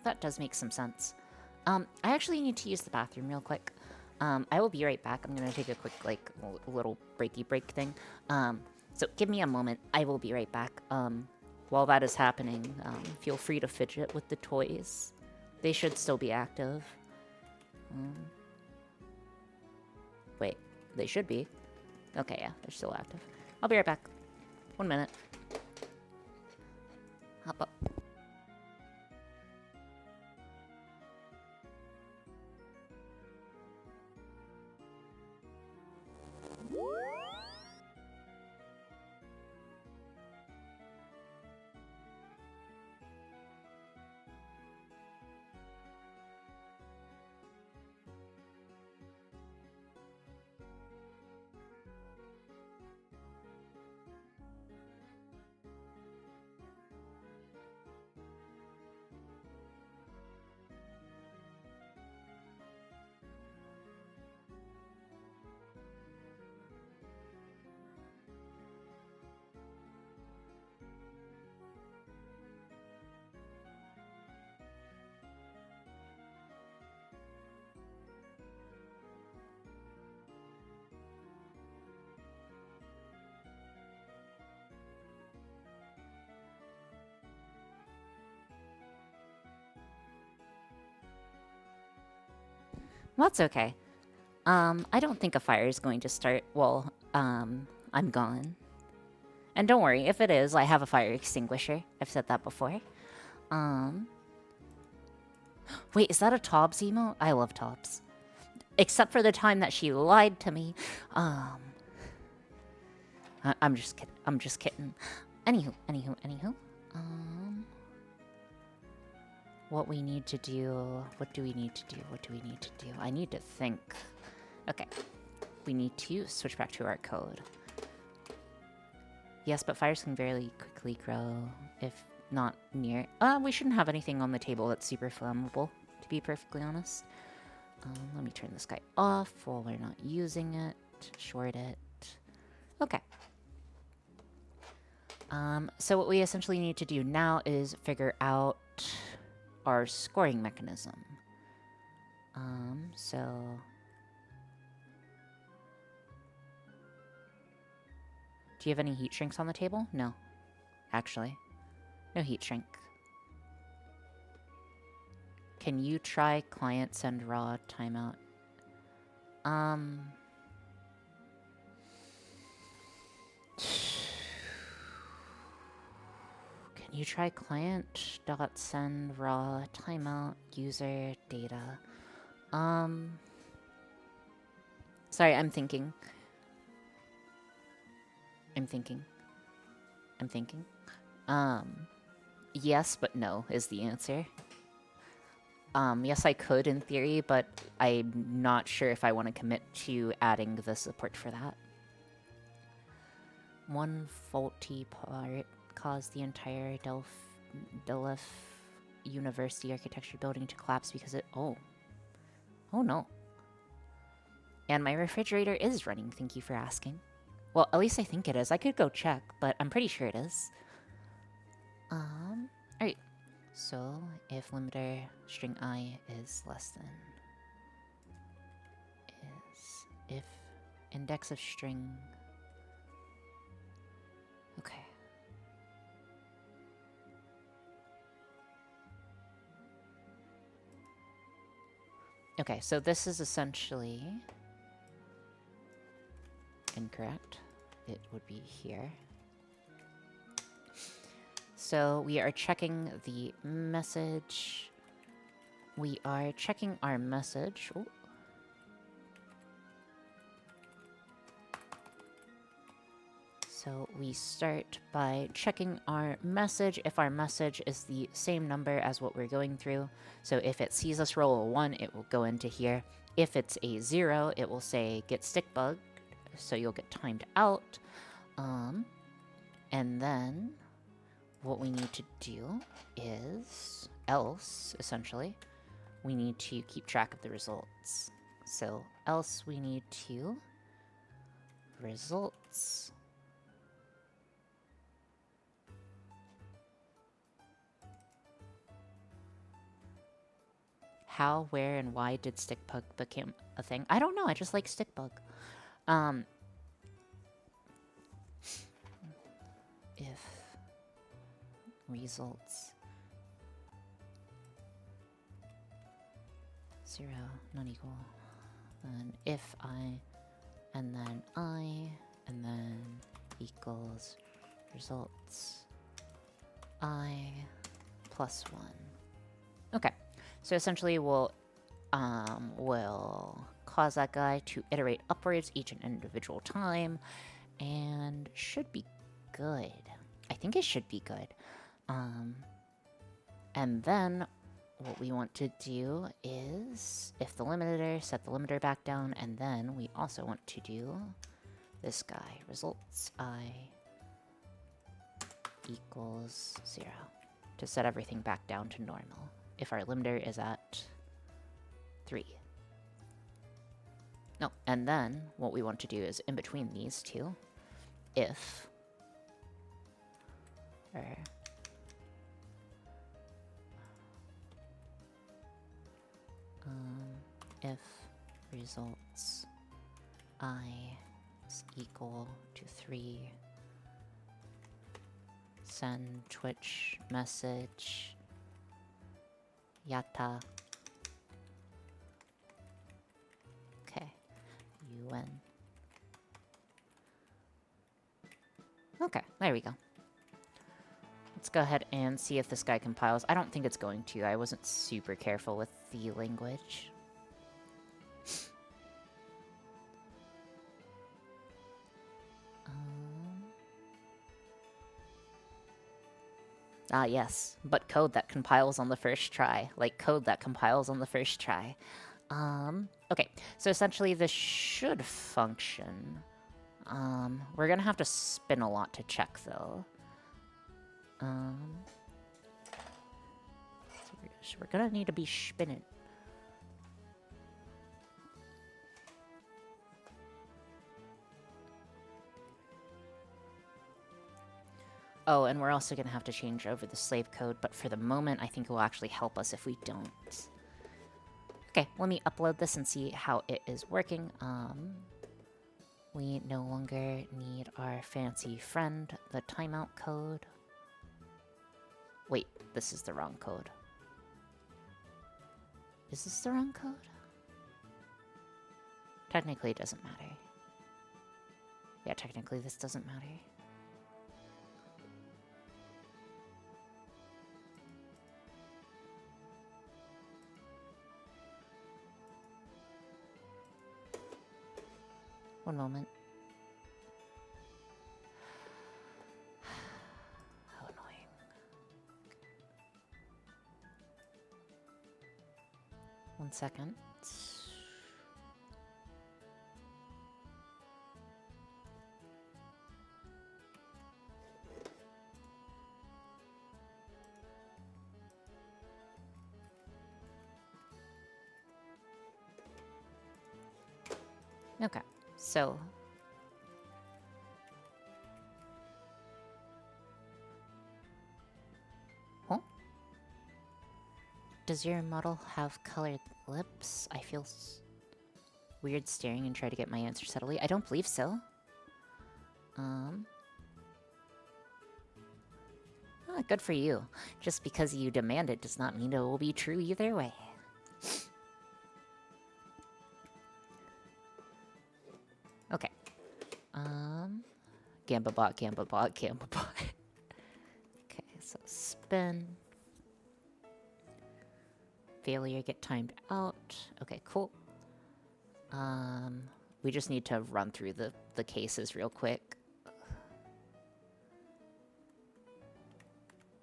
that does make some sense. I actually need to use the bathroom real quick. I will be right back. I'm gonna take a quick, like, little breaky break thing. So give me a moment. I will be right back. While that is happening, feel free to fidget with the toys. They should still be active. Wait, they should be. Okay, yeah, they're still active. I'll be right back. 1 minute. Hop up. Well, that's okay. I don't think a fire is going to start while, I'm gone. And don't worry, if it is, I have a fire extinguisher. I've said that before. Wait, is that a Tobbs emote? I love Tobbs. Except for the time that she lied to me. I'm just kidding. I'm just kidding. Anywho. What we need to do... What do we need to do? I need to think. Okay. We need to switch back to our code. Yes, but fires can very quickly grow if not near... we shouldn't have anything on the table that's super flammable, to be perfectly honest. Let me turn this guy off while we're not using it. Short it. Okay. So what we essentially need to do now is figure out our scoring mechanism. So Do you have any heat shrinks on the table? No. Actually. No heat shrink. Can you try client send raw timeout? Can you try client dot send raw timeout user data? Sorry, I'm thinking. Yes, but no is the answer. Yes, I could in theory, but I'm not sure if I want to commit to adding the support for that. One faulty part caused the entire Delph University architecture building to collapse because it... Oh no. And my refrigerator is running, thank you for asking. Well, at least I think it is. I could go check, but I'm pretty sure it is. Alright. So, if limiter string I is less than... if index of string... Okay. Okay, so this is essentially... incorrect. It would be here. So we are checking the message. We are checking our message. Ooh. So we start by checking our message. If our message is the same number as what we're going through, so if it sees us roll a 1, it will go into here. If it's a 0, it will say get stick bug, so you'll get timed out. And then what we need to do is, else, essentially, we need to keep track of the results. So else we need to results. How, where, and why did stickbug become a thing? I don't know, I just like stickbug. If results 0 not equal, then if I, and then I, and then equals results I plus 1. Okay, so essentially we'll cause that guy to iterate upwards each and individual time, and should be good. I think it should be good. And then what we want to do is, if the limiter, set the limiter back down, and then we also want to do this guy, results I equals 0, to set everything back down to normal if our limiter is at 3. No, and then what we want to do is in between these two, if if results I is equal to 3, send Twitch message Yatta. Okay, UN. Okay, there we go. Let's go ahead and see if this guy compiles. I don't think it's going to. I wasn't super careful with the language. Ah, yes, but code that compiles on the first try. Like code that compiles on the first try. Okay, so essentially this should function. We're gonna have to spin a lot to check, though. So we're gonna need to be spinning. Oh, and we're also gonna have to change over the slave code, but for the moment, I think it will actually help us if we don't. Okay, let me upload this and see how it is working. We no longer need our fancy friend, the timeout code. Wait, this is the wrong code. Is this the wrong code? Technically, it doesn't matter. Yeah, technically, this doesn't matter. One moment. How annoying. One second. Okay, so huh? Does your model have colored lips? I feel weird staring and try to get my answer subtly. I don't believe so. Good for you. Just because you demand it does not mean it will be true either way. Okay. Gambabot, Gambabot, Gambabot. Okay, so spin. Failure, get timed out. Okay, cool. We just need to run through the cases real quick.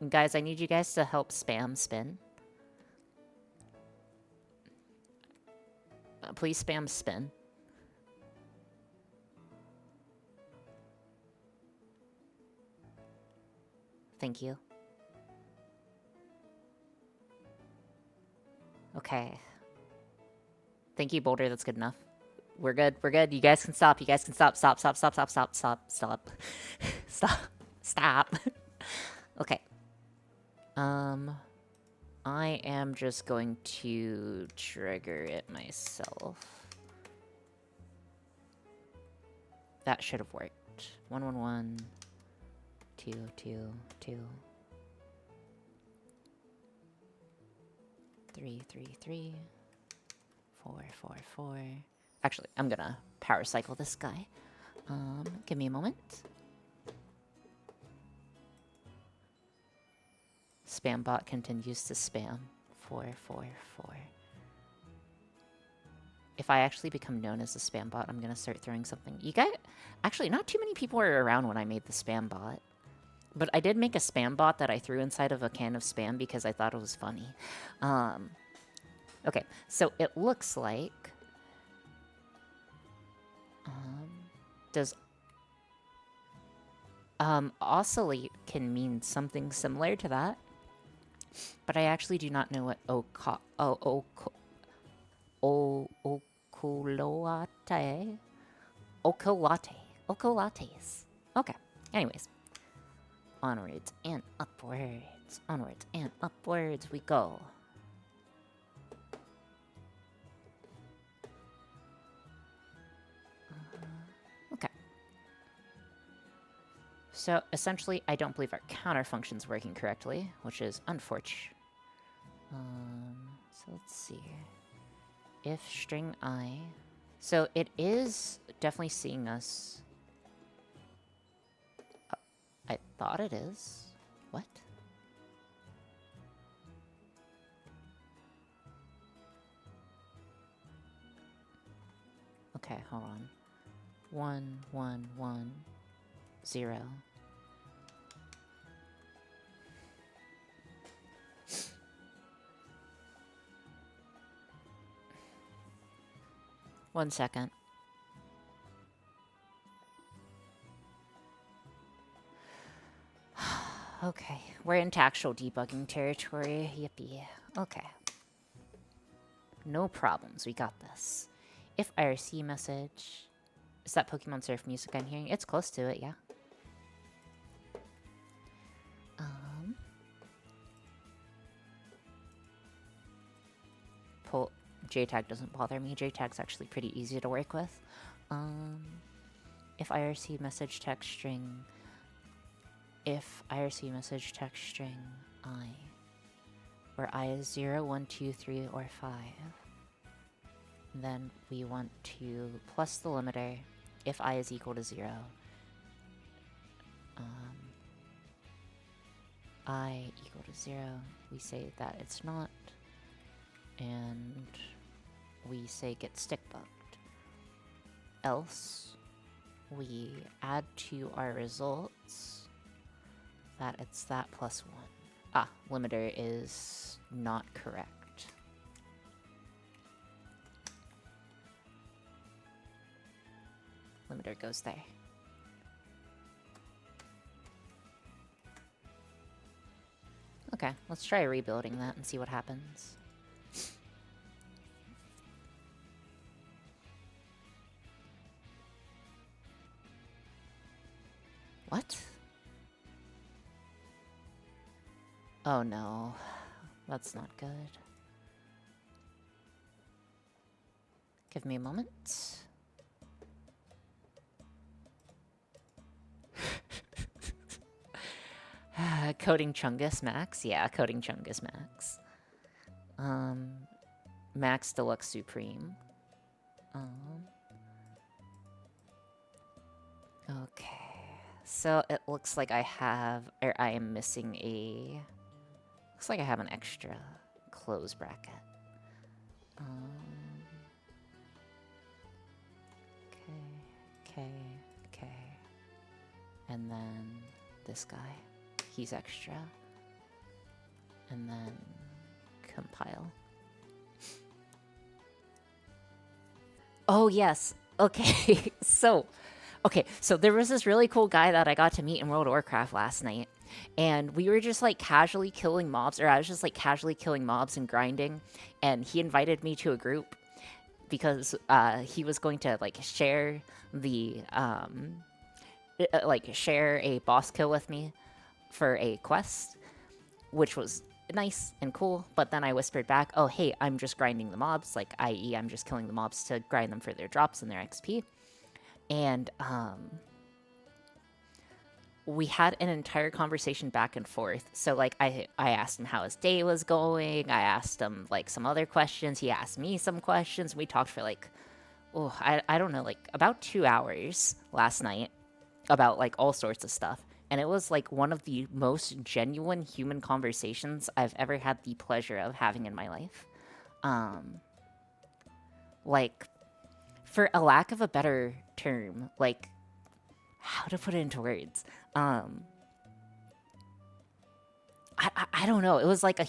And guys, I need you guys to help spam spin. Please spam spin. Thank you. Okay. Thank you, Boulder. That's good enough. We're good. We're good. You guys can stop. You guys can stop. Stop. Stop. Stop. Stop. Stop. Stop. Stop. Stop. Stop. Okay. I am just going to trigger it myself. That should have worked. 111 222 333 444. Actually, I'm gonna power cycle this guy. Give me a moment. Spam bot continues to spam. 444. If I actually become known as a spam bot, I'm gonna start throwing something. You guys, actually, not too many people were around when I made the spam bot. But I did make a spam bot that I threw inside of a can of spam because I thought it was funny. Okay, so it looks like... does... oscillate can mean something similar to that. But I actually do not know what okolate? Okolates. Okay, anyways. Onwards and upwards. Onwards and upwards we go. Okay. So, essentially, I don't believe our counter function's working correctly, which is unfortunate. So let's see here. If string I... So, it is definitely seeing us... I thought it is. What? Okay, hold on. 1, 1, 1, 0. One second. Okay, we're into actual debugging territory. Yippee. Okay. No problems, we got this. If IRC message... Is that Pokemon Surf music I'm hearing? It's close to it, yeah. JTAG doesn't bother me. JTAG's actually pretty easy to work with. if IRC message text string, if IRC message text string I, where I is 0, 1, 2, 3, or 5, then we want to plus the limiter if I is equal to 0. I equal to 0, we say that it's not, and we say get stick bugged. Else, we add to our results that it's that plus 1. Ah, limiter is not correct. Limiter goes there. Okay, let's try rebuilding that and see what happens. What? Oh no, that's not good. Give me a moment. Coding Chungus Max? Yeah, Coding Chungus Max. Max Deluxe Supreme. Okay. So it looks like I have, or I am missing a, looks like I have an extra close bracket. Okay. And then this guy. He's extra. And then compile. Oh, yes. Okay. So there was this really cool guy that I got to meet in World of Warcraft last night. And we were just like casually killing mobs, or I was just like casually killing mobs and grinding. And he invited me to a group because he was going to like share the share a boss kill with me for a quest, which was nice and cool. But then I whispered back, oh hey, I'm just grinding the mobs, like i.e. I'm just killing the mobs to grind them for their drops and their XP. And we had an entire conversation back and forth. So like I asked him how his day was going, I asked him like some other questions, he asked me some questions. We talked for like, I don't know, like about 2 hours last night about like all sorts of stuff. And it was like one of the most genuine human conversations I've ever had the pleasure of having in my life. Like, for a lack of a better term, like, how to put it into words? I don't know. It was like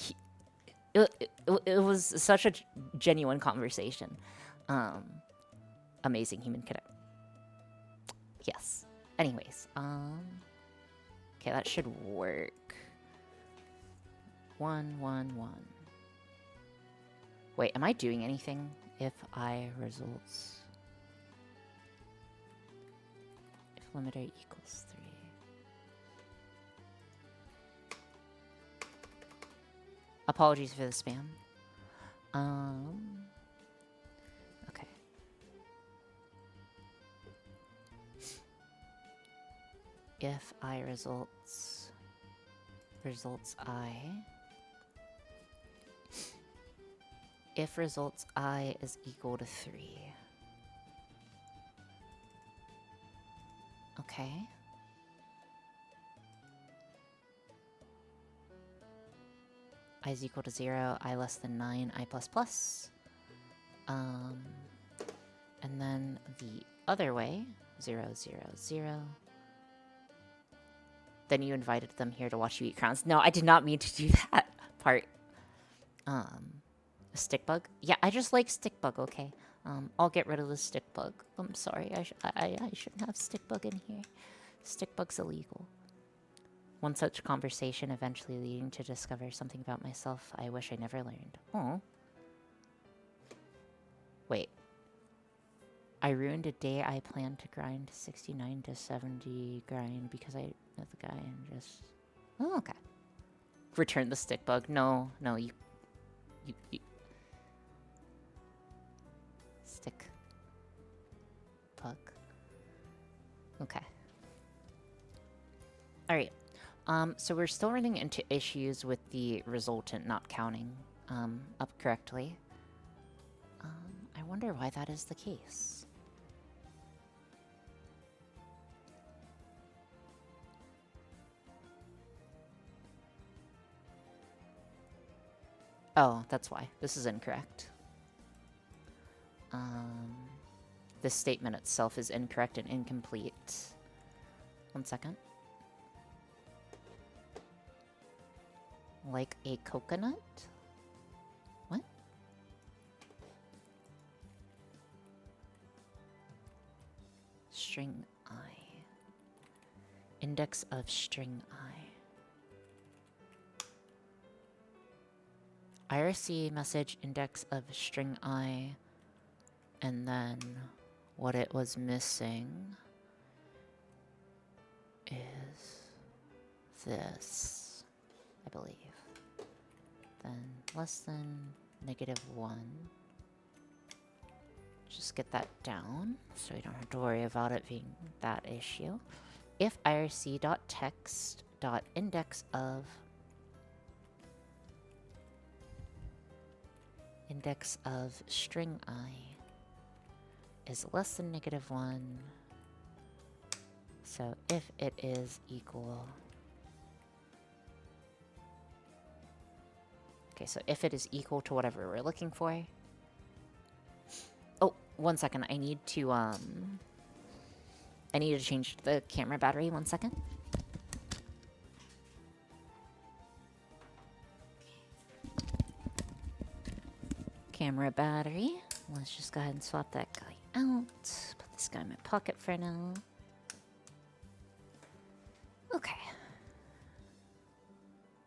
it was such a genuine conversation. Amazing human connection. Yes. Anyways, okay, that should work. 1, 1, 1. Wait, am I doing anything if I results? If limiter equals 3. Apologies for the spam. Okay. If I results I. If results I is equal to 3. Okay. I is equal to 0, I less than 9, I plus plus. And then the other way, 0, 0, 0. Then you invited them here to watch you eat crowns. No, I did not mean to do that part. Stick bug? Yeah, I just like stick bug, okay? I'll get rid of the stick bug. I'm sorry, I shouldn't have stick bug in here. Stick bug's illegal. One such conversation eventually leading to discover something about myself I wish I never learned. Oh. Wait. I ruined a day I planned to grind 69 to 70 grind because I met the guy and just... Oh, okay. Return the stick bug. No, you... Stick bug. Okay. All right. So we're still running into issues with the resultant not counting up correctly. I wonder why that is the case. Oh, that's why. This is incorrect. This statement itself is incorrect and incomplete. 1 second. Like a coconut? What? String I. Index of string I. IRC message index of string I. And then what it was missing is this, I believe. Then less than -1. Just get that down so we don't have to worry about it being that issue. If irc.text.index of string I is less than -1. So if it is equal... Okay, so if it is equal to whatever we're looking for... Oh, 1 second. I need to change the camera battery. 1 second. Camera battery. Let's just go ahead and swap that guy out. Put this guy in my pocket for now. Okay.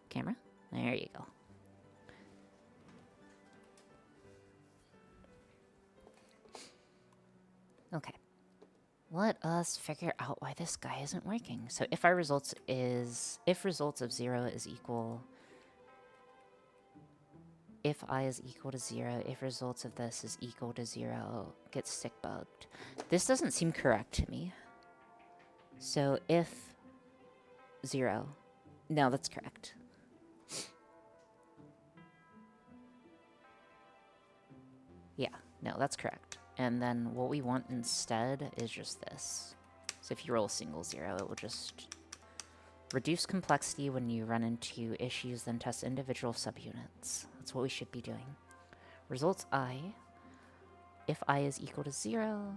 Camera. There you go. Okay. Let us figure out why this guy isn't working. So if our results is... If results of 0 is equal... If I is equal to 0, if results of this is equal to 0, get stick bugged. This doesn't seem correct to me. So if 0... No, that's correct. Yeah, no, that's correct. And then what we want instead is just this. So if you roll a single 0, it will just reduce complexity when you run into issues, then test individual subunits. That's what we should be doing. Results I. If I is equal to 0,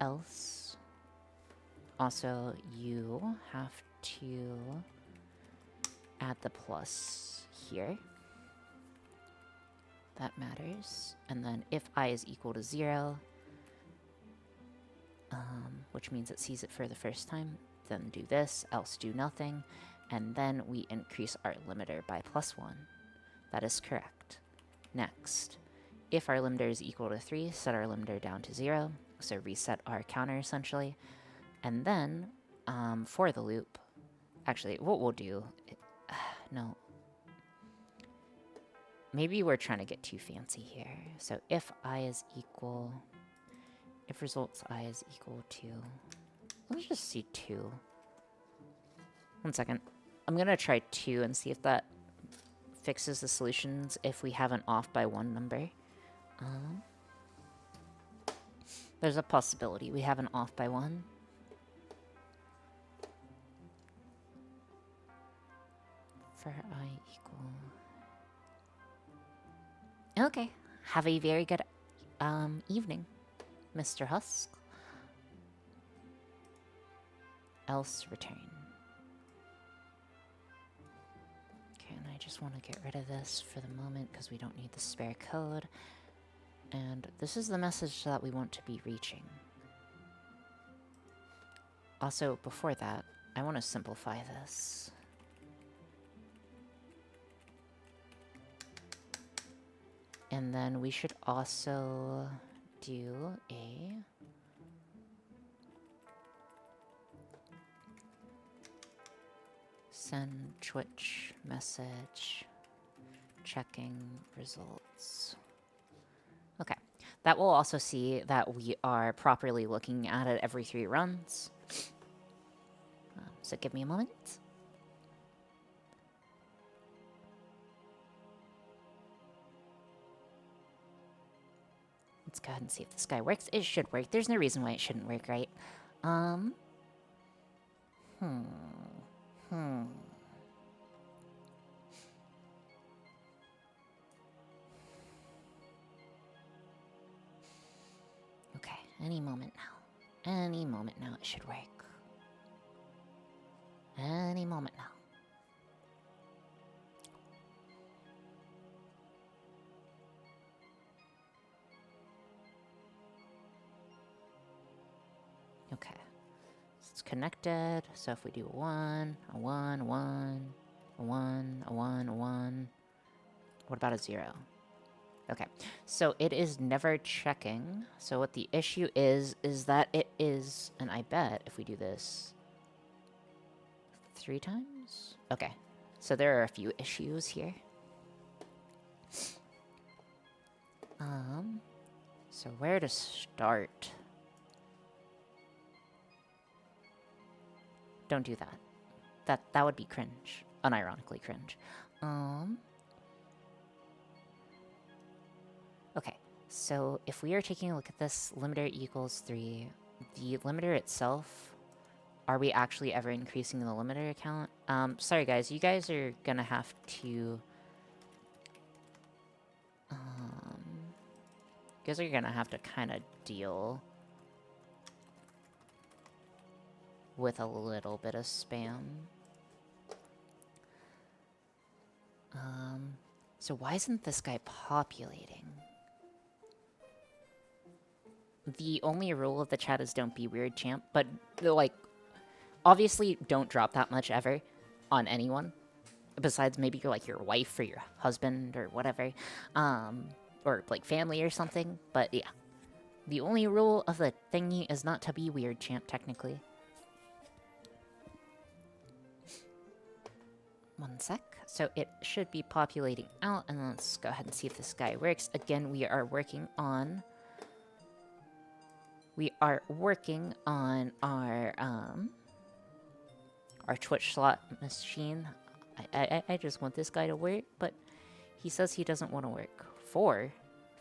else. Also, you have to add the plus here. That matters. And then if I is equal to 0, which means it sees it for the first time, then do this, else do nothing, and then we increase our limiter by +1. That is correct. Next, if our limiter is equal to 3, set our limiter down to 0, so reset our counter essentially, and then for the loop, actually what we'll do, no, maybe we're trying to get too fancy here. So if I is equal, if results I is equal to, let's just see 2. 1 second. I'm gonna try 2 and see if that fixes the solutions if we have an off by 1 number. There's a possibility we have an off by 1. For I equal... Okay. Have a very good evening, Mr. Husk. Else return. Okay, and I just want to get rid of this for the moment because we don't need the spare code. And this is the message that we want to be reaching. Also, before that, I want to simplify this. And then we should also do a send Twitch message checking results. Okay, that will also see that we are properly looking at it every 3 runs. So give me a moment. Let's go ahead and see if this guy works. It should work. There's no reason why it shouldn't work, right? Hmm. Okay, any moment now. Any moment now it should work. Any moment now. Okay. It's connected. So if we do a 1, a 1, a 1, a 1, a 1, a 1. What about a 0? Okay. So it is never checking. So what the issue is that it is, and I bet if we do this 3 times? Okay. So there are a few issues here. So where to start? Don't do that. That would be cringe. Unironically cringe. Okay, so if we are taking a look at this, limiter equals 3. The limiter itself, are we actually ever increasing the limiter count? Sorry guys, you guys are gonna have to... you guys are gonna have to kind of deal with a little bit of spam. So why isn't this guy populating? The only rule of the chat is don't be weird, champ, but, like, obviously don't drop that much ever on anyone. Besides maybe you're, like, your wife or your husband or whatever. Or, like, family or something. But, yeah. The only rule of the thingy is not to be weird, champ, technically. One sec. So it should be populating out, and let's go ahead and see if this guy works. Again, we are working on our Twitch slot machine. I just want this guy to work, but he says he doesn't want to work. 4,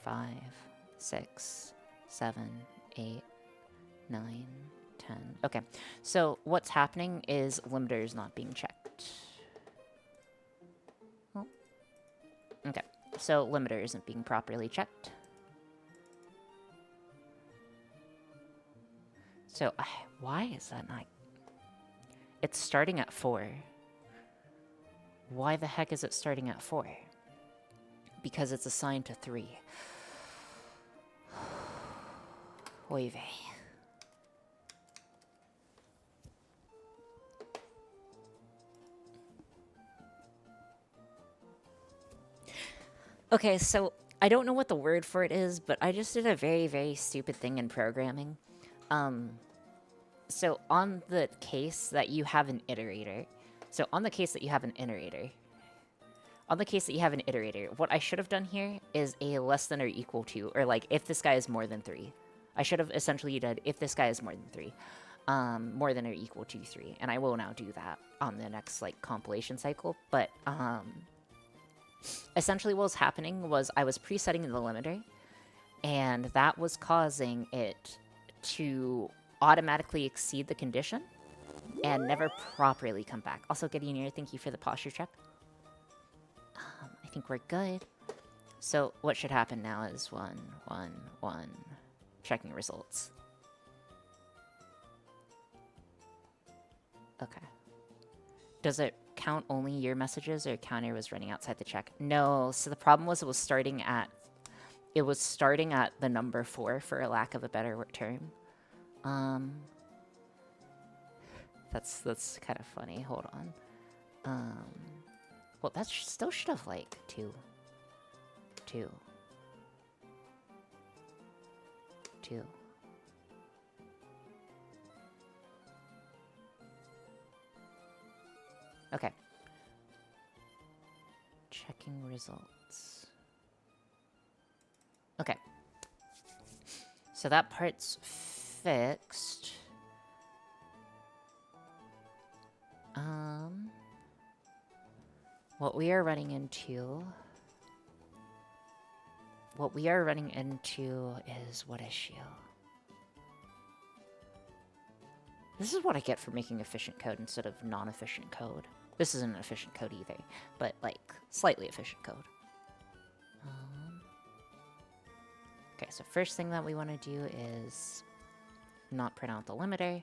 5, 6, 7, 8, 9, 10. Okay, so what's happening is limiter is not being checked. Oh. Okay, so limiter isn't being properly checked. So, why is that not... It's starting at 4. Why the heck is it starting at 4? Because it's assigned to 3. Oy vey. Okay, so I don't know what the word for it is, but I just did a very, very stupid thing in programming. So on the case that you have an iterator, what I should have done here is a less than or equal to, or like if this guy is more than 3. I should have essentially done if this guy is more than 3. More than or equal to 3. And I will now do that on the next like compilation cycle. But essentially what was happening was I was presetting the limiter, and that was causing it to automatically exceed the condition and never properly come back. Also, getting near, thank you for the posture check. I think we're good. So what should happen now is 1, 1, 1, checking results. Okay. Does it count only your messages, or counter was running outside the check? No, so the problem was it was starting at the number 4, for a lack of a better term. That's kind of funny. Hold on. Well, that still should have, like, 2. 2. 2. Okay. Checking results. Okay. So that part's fixed. Um, what we are running into... What we are running into is what issue? This is what I get for making efficient code instead of non-efficient code. This isn't an efficient code either, but like slightly efficient code. Okay, so first thing that we want to do is not print out the limiter.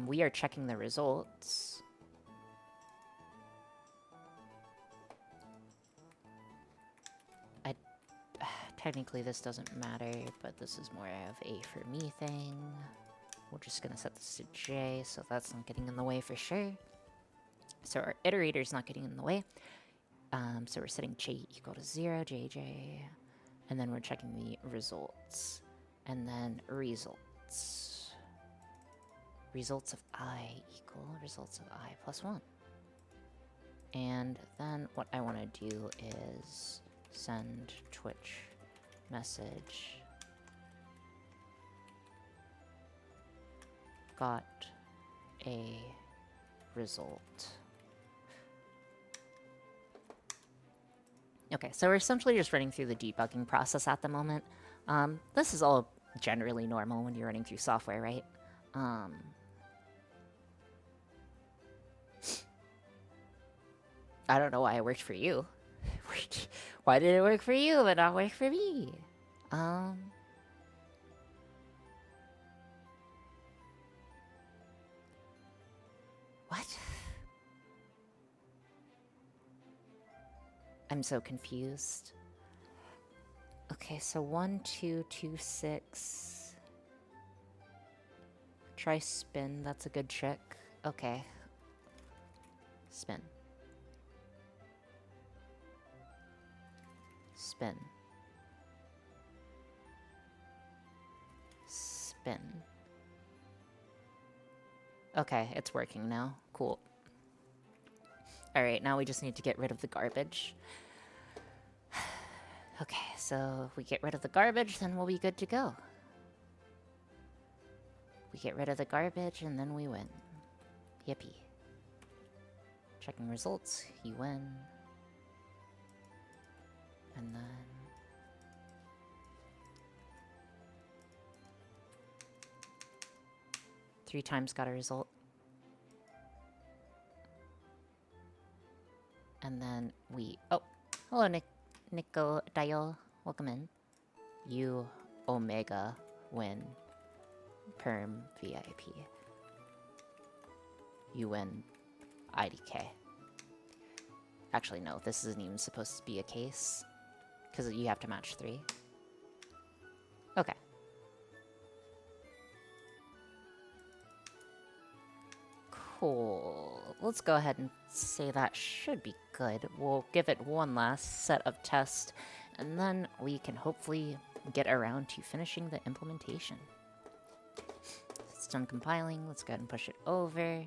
We are checking the results. Technically this doesn't matter, but this is more of a for me thing. We're just gonna set this to J, so that's not getting in the way for sure. So our iterator is not getting in the way. So we're setting J equal to 0, JJ, and then we're checking the results. And then results. Results of I equal results of I plus 1. And then what I want to do is send Twitch message. Got a result. Okay, so we're essentially just running through the debugging process at the moment. This is all generally normal when you're running through software, right? I don't know why it worked for you. Why did it work for you but not work for me? What? I'm so confused. Okay, so 1, 2, 2, 6. Try spin, that's a good trick. Okay. Spin. Spin. Spin. Okay, it's working now. Cool. Alright, now we just need to get rid of the garbage. Okay, so if we get rid of the garbage, then we'll be good to go. We get rid of the garbage, and then we win. Yippee. Checking results, you win. And then... 3 times got a result. And then we... Oh, hello, Nico Dial. Welcome in. You, Omega, win. Perm VIP. You win IDK. Actually, no, this isn't even supposed to be a case. Because you have to match 3. Okay. Cool. Let's go ahead and say that should be good. We'll give it one last set of tests, and then we can hopefully get around to finishing the implementation. It's done compiling. Let's go ahead and push it over.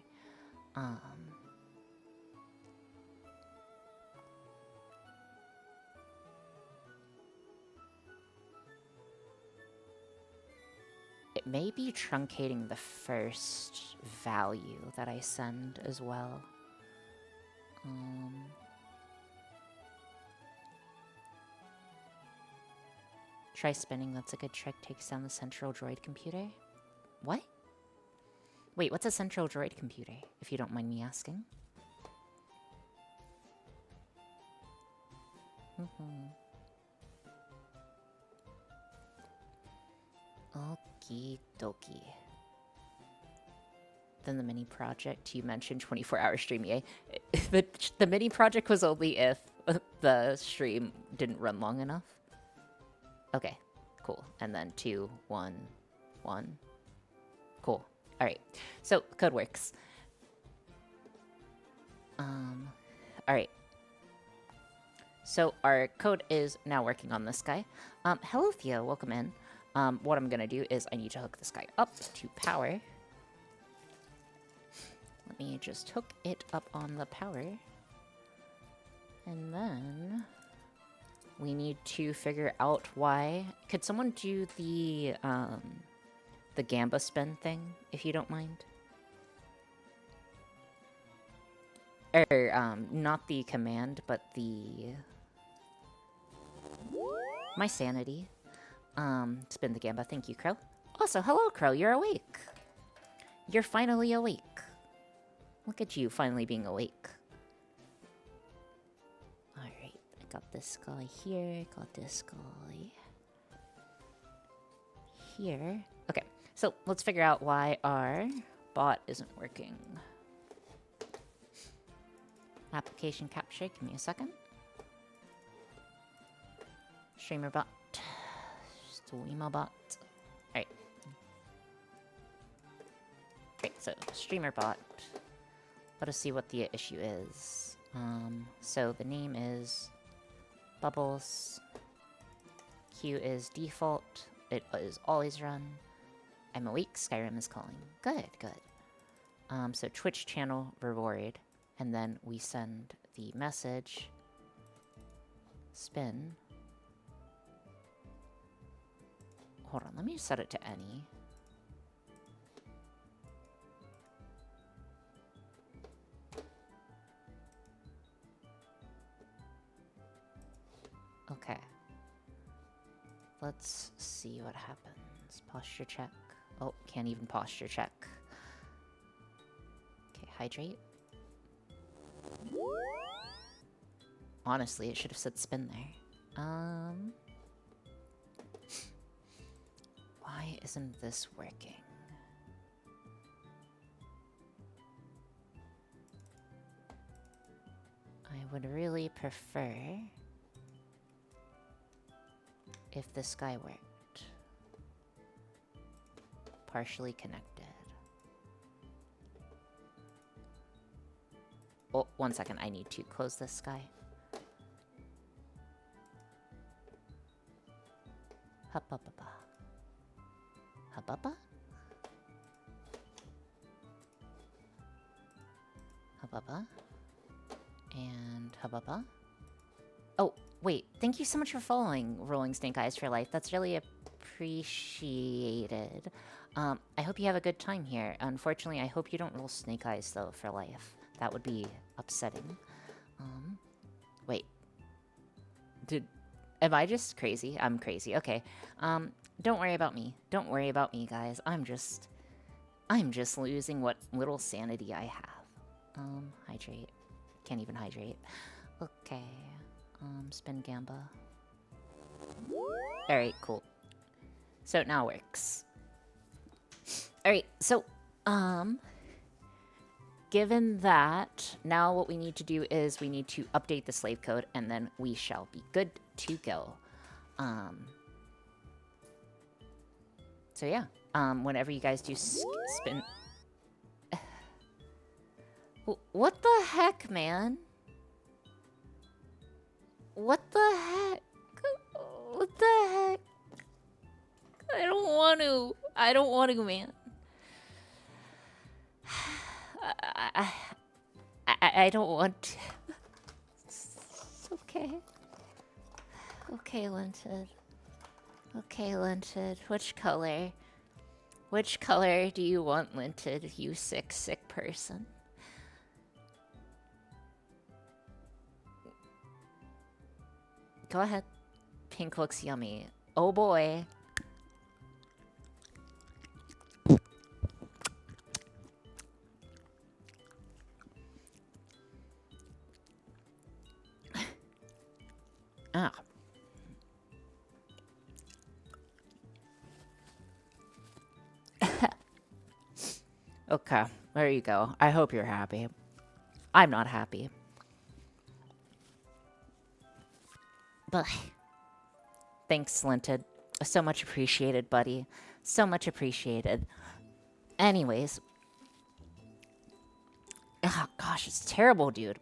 It may be truncating the first value that I send as well. Try spinning, that's a good trick. Takes down the central droid computer. What? Wait, what's a central droid computer, if you don't mind me asking? Okie dokie. Then the mini project, you mentioned 24-hour stream, yeah. The mini project was only if the stream didn't run long enough. Okay, cool. And then 2, 1, 1. Cool. Alright, so code works. Alright. So our code is now working on this guy. Hello Theo, welcome in. What I'm gonna do is I need to hook this guy up to power. Let me just hook it up on the power. And then we need to figure out why. Could someone do the Gamba spin thing, if you don't mind? Not the command, but my sanity. Spin the gamba. Thank you, Crow. Also, hello, Crow. You're awake. You're finally awake. Look at you finally being awake. Alright, I got this guy here. Got this guy here. Okay, so let's figure out why our bot isn't working. Application capture. Give me a second. Streamer bot. Streamer bot. Alright. Great, so streamer bot. Let us see what the issue is. So the name is Bubbles. Q is default. It is always run. I'm awake. Skyrim is calling. Good, good. So Twitch channel reward. And then we send the message. Spin. Hold on, let me set it to any. Okay. Let's see what happens. Posture check. Oh, can't even posture check. Okay, hydrate. Honestly, it should have said spin there. Why isn't this working? I would really prefer if this guy worked. Partially connected. Oh, 1 second. I need to close this guy. Hubba-ba-ba. Hubba-ba? Hubba-ba. And hubba-ba. Oh, wait. Thank you so much for following Rolling Snake Eyes for Life. That's really appreciated. I hope you have a good time here. Unfortunately, I hope you don't roll Snake Eyes, though, for life. That would be upsetting. Wait. Am I just crazy? I'm crazy. Okay. Don't worry about me. Don't worry about me, guys. I'm just losing what little sanity I have. Hydrate. Can't even hydrate. Okay. Spin Gamba. Alright, cool. So it now works. Alright, so, given that, now what we need to do is we need to update the slave code, and then we shall be good to go. So yeah, whenever you guys do spin... What the heck, man? What the heck? What the heck? I don't want to. I don't want to, man. I don't want to. It's okay. Okay, Linted. Okay, Linted. Which color? Which color do you want, Linted, you sick, sick person? Go ahead. Pink looks yummy. Oh boy. Ah. Okay, there you go. I hope you're happy. I'm not happy. But thanks, Linted. So much appreciated, buddy. So much appreciated. Anyways. Oh, gosh, it's terrible, dude.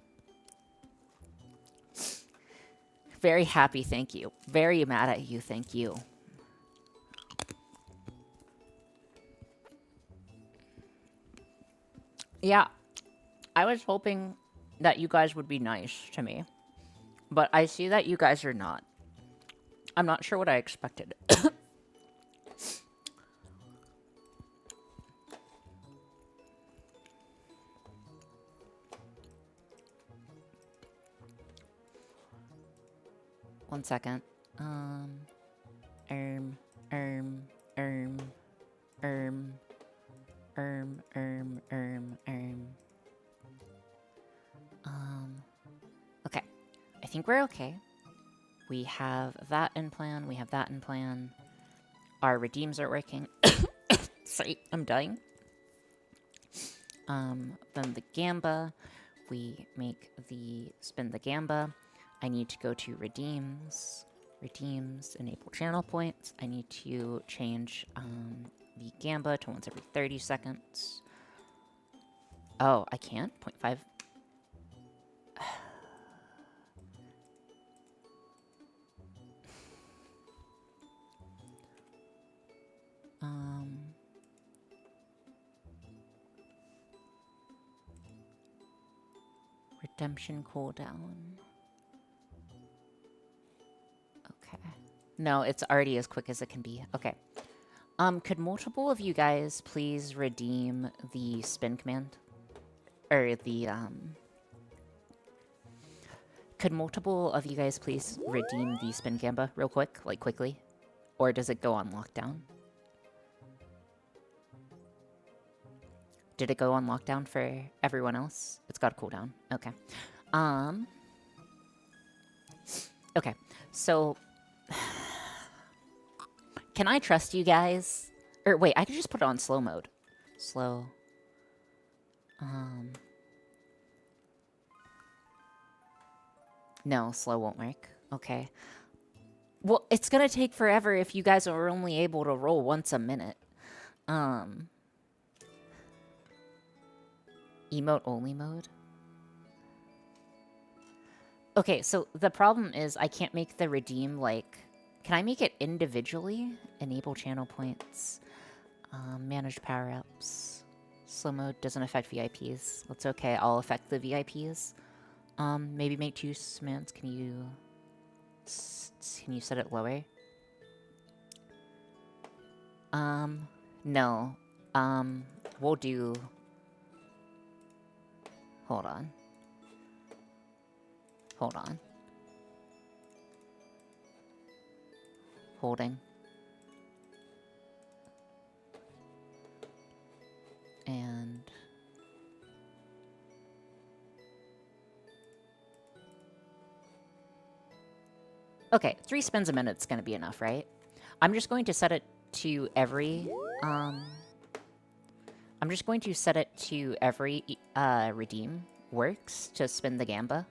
Very happy, thank you. Very mad at you, thank you. Yeah, I was hoping that you guys would be nice to me. But I see that you guys are not. I'm not sure what I expected. 1 second. Erm, erm, erm, erm, erm, erm, erm, erm. Okay. I think we're okay. We have that in plan. We have that in plan. Our redeems are working. Sorry, I'm dying. Then the gamba. We make the spin the gamba. I need to go to redeems. Redeems, enable channel points. I need to change the gamba to once every 30 seconds. Oh, I can't? 0.5. Redemption cooldown. Okay. No, it's already as quick as it can be. Okay. Could multiple of you guys please redeem the spin command? Or the, Could multiple of you guys please redeem the spin gamba real quick? Like, quickly? Or does it go on lockdown? Did it go on lockdown for everyone else? It's got a cooldown. Okay. Okay. So... Can I trust you guys? Or wait, I could just put it on slow mode. Slow. No, slow won't work. Okay. Well, it's gonna take forever if you guys are only able to roll once a minute. Emote only mode? Okay, so the problem is I can't make the redeem, like... Can I make it individually? Enable channel points. Manage power-ups. Slow mode doesn't affect VIPs. That's okay, I'll affect the VIPs. Maybe make 2 commands. Can you set it lower? No. We'll do... Hold on. Hold on. Holding. And... Okay, 3 spins a minute's gonna be enough, right? I'm just going to set it to every, I'm just going to set it to every, redeem works to spin the gamba.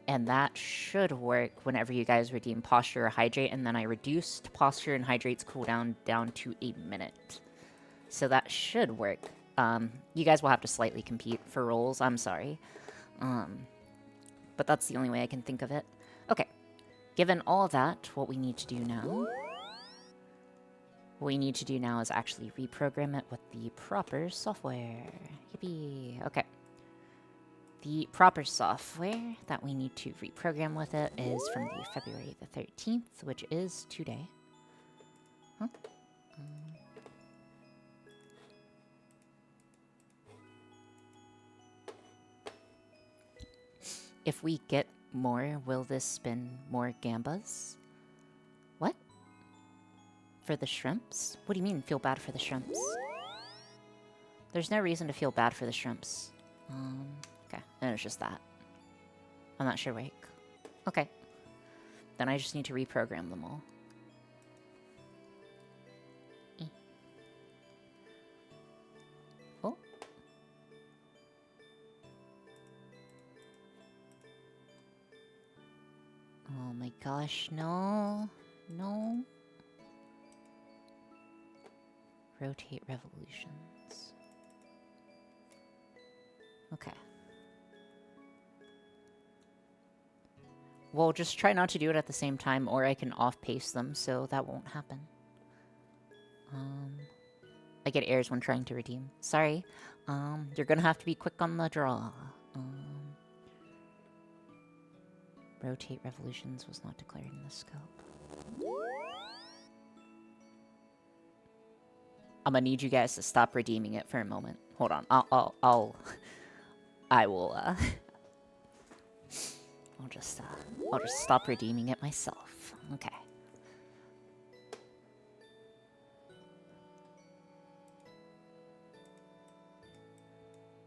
And that should work whenever you guys redeem posture or hydrate, and then I reduced posture and hydrate's cooldown down to 1 minute. So that should work. You guys will have to slightly compete for rolls, I'm sorry. But that's the only way I can think of it. Okay, given all that, what we need to do now... What we need to do now is actually reprogram it with the proper software. Yippee! Okay. The proper software that we need to reprogram with it is from the February the 13th, which is today. Huh? If we get more, will this spin more gambas? What? For the shrimps? What do you mean, feel bad for the shrimps? There's no reason to feel bad for the shrimps. Okay, and it's just that. I'm not sure, wake. Okay. Then I just need to reprogram them all. Oh. Oh my gosh, no. No. Rotate revolutions. Okay. Well, just try not to do it at the same time, or I can off-pace them, so that won't happen. I get errors when trying to redeem. Sorry. You're gonna have to be quick on the draw. Rotate revolutions was not declared in the scope. I'm gonna need you guys to stop redeeming it for a moment. Hold on. I will, I'll just stop redeeming it myself. Okay.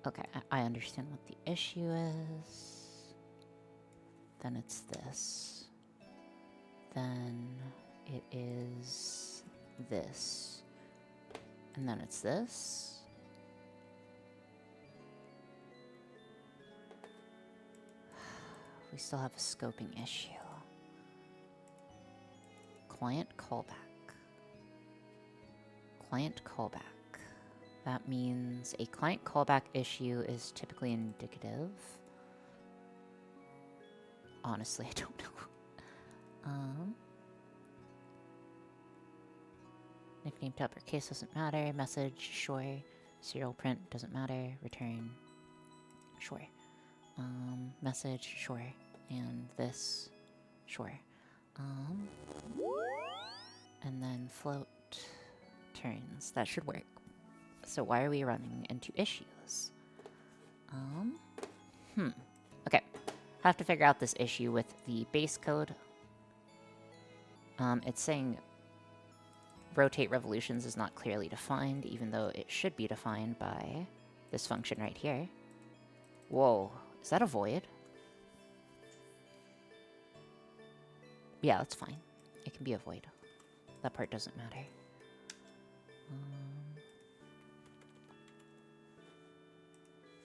Okay, I understand what the issue is. Then it's this. Then it is this. And then it's this. We still have a scoping issue. Client callback. Client callback. That means a client callback issue is typically indicative. Honestly, I don't know. Nickname to uppercase doesn't matter. Message, sure. Serial print doesn't matter. Return, sure. Message, sure. And this, sure. And then float turns. That should work. So why are we running into issues? Okay. Have to figure out this issue with the base code. It's saying rotate revolutions is not clearly defined, even though it should be defined by this function right here. Whoa, is that a void? Yeah, that's fine. It can be a void. That part doesn't matter.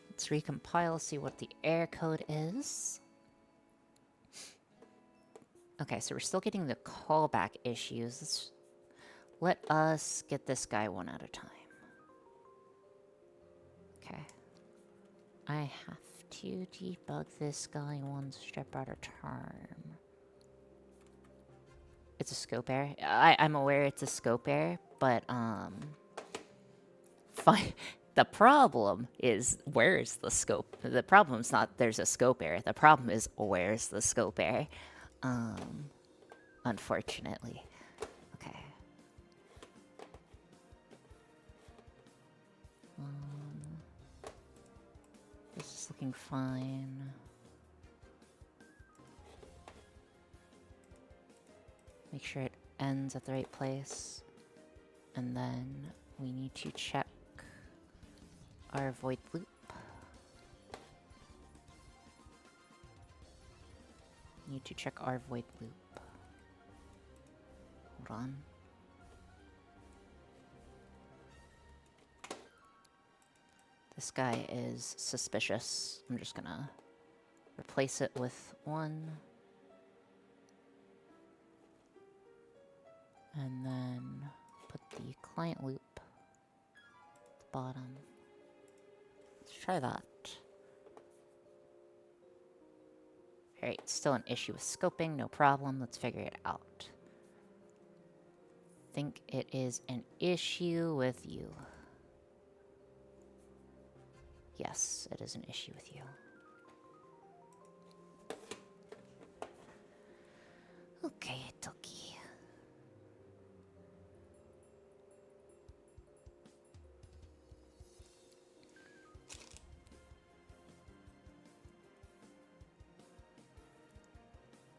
Let's recompile, see what the error code is. Okay, so we're still getting the callback issues. Let us get this guy one at a time. Okay. I have to debug this guy one step at a time. It's a scope error. I'm aware it's a scope error, but fine. The problem is, where's the scope? The problem's not there's a scope error. The problem is, where's the scope error? Unfortunately. Okay. This is looking fine. Make sure it ends at the right place. And then we need to check our void loop. Need to check our void loop. Hold on. This guy is suspicious. I'm just gonna replace it with 1. And then put the client loop at the bottom. Let's try that. Alright, still an issue with scoping, no problem. Let's figure it out. Think it is an issue with you. Yes, it is an issue with you. Okay, Toki.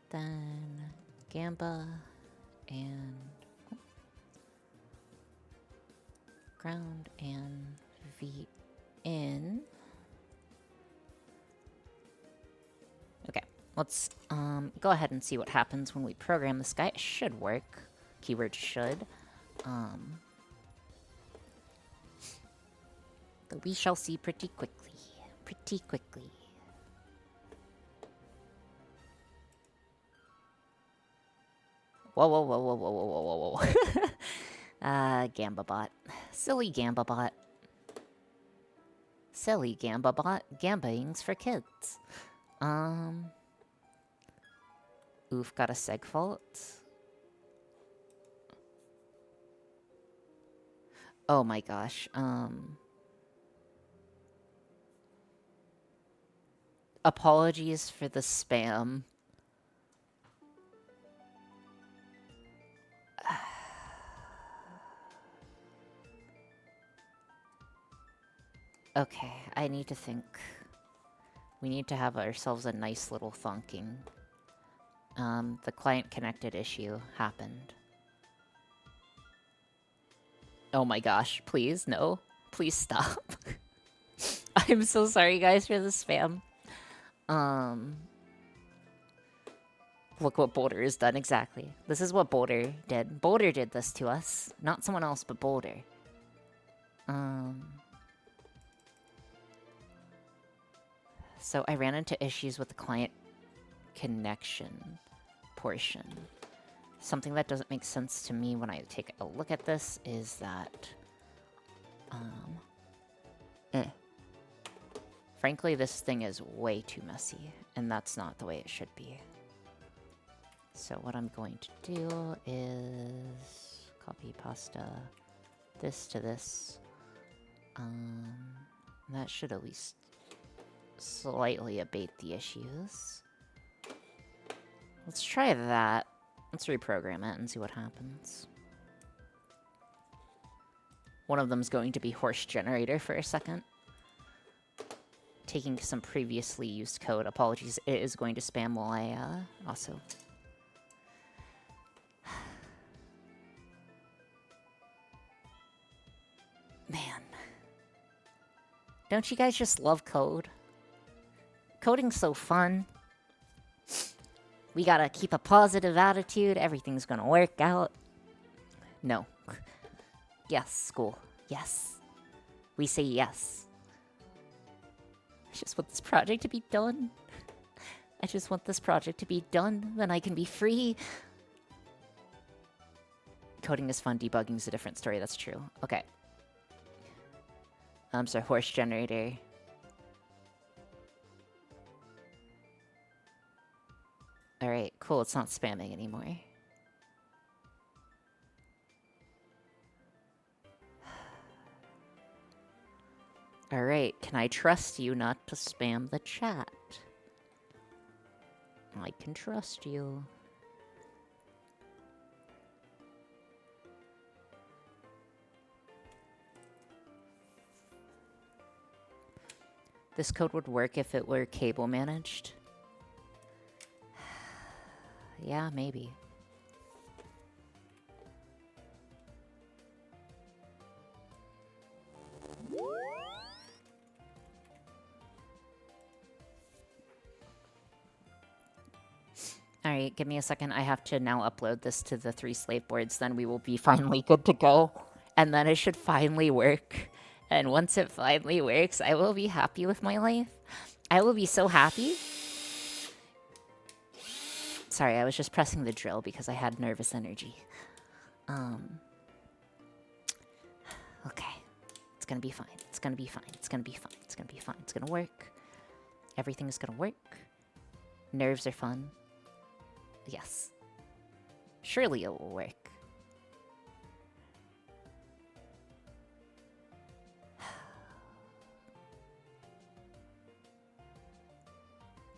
Then Gamba and ground and V in. Okay, let's go ahead and see what happens when we program this guy. It should work. Keyword should. But we shall see pretty quickly. Pretty quickly. Whoa, whoa, whoa, whoa, whoa, whoa, whoa, whoa, whoa. Gambabot. Silly Gambabot. Silly Gambabot. Gambaying's for kids. Oof, got a seg fault. Oh my gosh. Apologies for the spam. Okay, I need to think. We need to have ourselves a nice little thonking. The client connected issue happened. Oh my gosh, please, no. Please stop. I'm so sorry, guys, for the spam. Look what Boulder has done, exactly. This is what Boulder did. Boulder did this to us. Not someone else, but Boulder. So I ran into issues with the client connection portion. Something that doesn't make sense to me when I take a look at this is that... Frankly, this thing is way too messy, and that's not the way it should be. So what I'm going to do is copy pasta this to this. That should at least slightly abate the issues. Let's try that. Let's reprogram it and see what happens. One of them's going to be horse generator for a second. Taking some previously used code. Apologies, it is going to spam while I also... Man. Don't you guys just love code? Coding's so fun. We gotta keep a positive attitude. Everything's gonna work out. No. Yes, school. Yes. We say yes. I just want this project to be done. I just want this project to be done. Then I can be free. Coding is fun. Debugging is a different story. That's true. Okay. So horse generator. Alright, cool. It's not spamming anymore. Alright, can I trust you not to spam the chat? I can trust you. This code would work if it were cable managed. Yeah, maybe. Alright, give me a second. I have to now upload this to the 3 slave boards. Then we will be finally good to go. And then it should finally work. And once it finally works, I will be happy with my life. I will be so happy. Sorry, I was just pressing the drill because I had nervous energy. Okay. It's gonna be fine. It's gonna be fine. It's gonna be fine. It's gonna be fine. It's gonna work. Everything is gonna work. Nerves are fun. Yes. Surely it will work.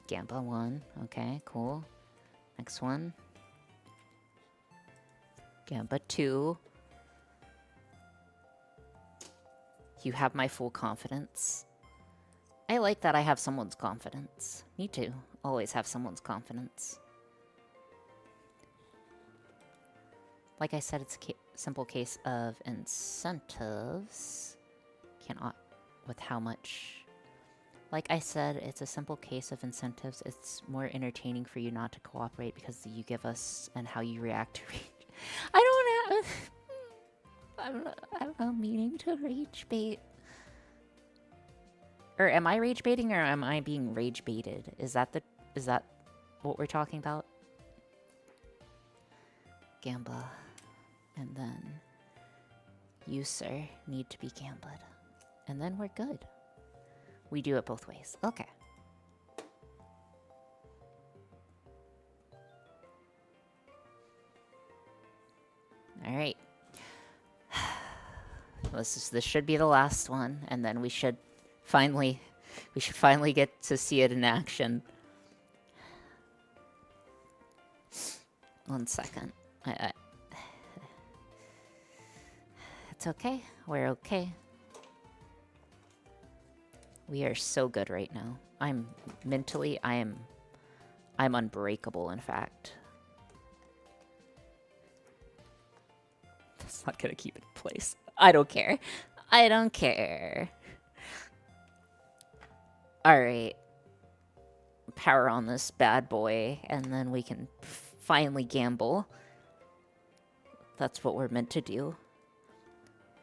Gamba 1. Okay, cool. Next one. Gamba 2. You have my full confidence. I like that I have someone's confidence. Me too. Always have someone's confidence. Like I said, it's a simple case of incentives. Cannot with how much... Like I said, it's a simple case of incentives. It's more entertaining for you not to cooperate because you give us and how you react to rage. I don't have... I'm not meaning to rage bait. Or am I rage baiting or am I being rage baited? Is that what we're talking about? Gamba. And then you, sir, need to be gambad. And then we're good. We do it both ways. Okay. All right. This should be the last one, and then we should finally get to see it in action. 1 second. It's okay. We're okay. We are so good right now. I'm mentally, I'm unbreakable, in fact. That's not gonna keep it in place. I don't care. I don't care. Alright. Power on this bad boy, and then we can finally gamble. That's what we're meant to do.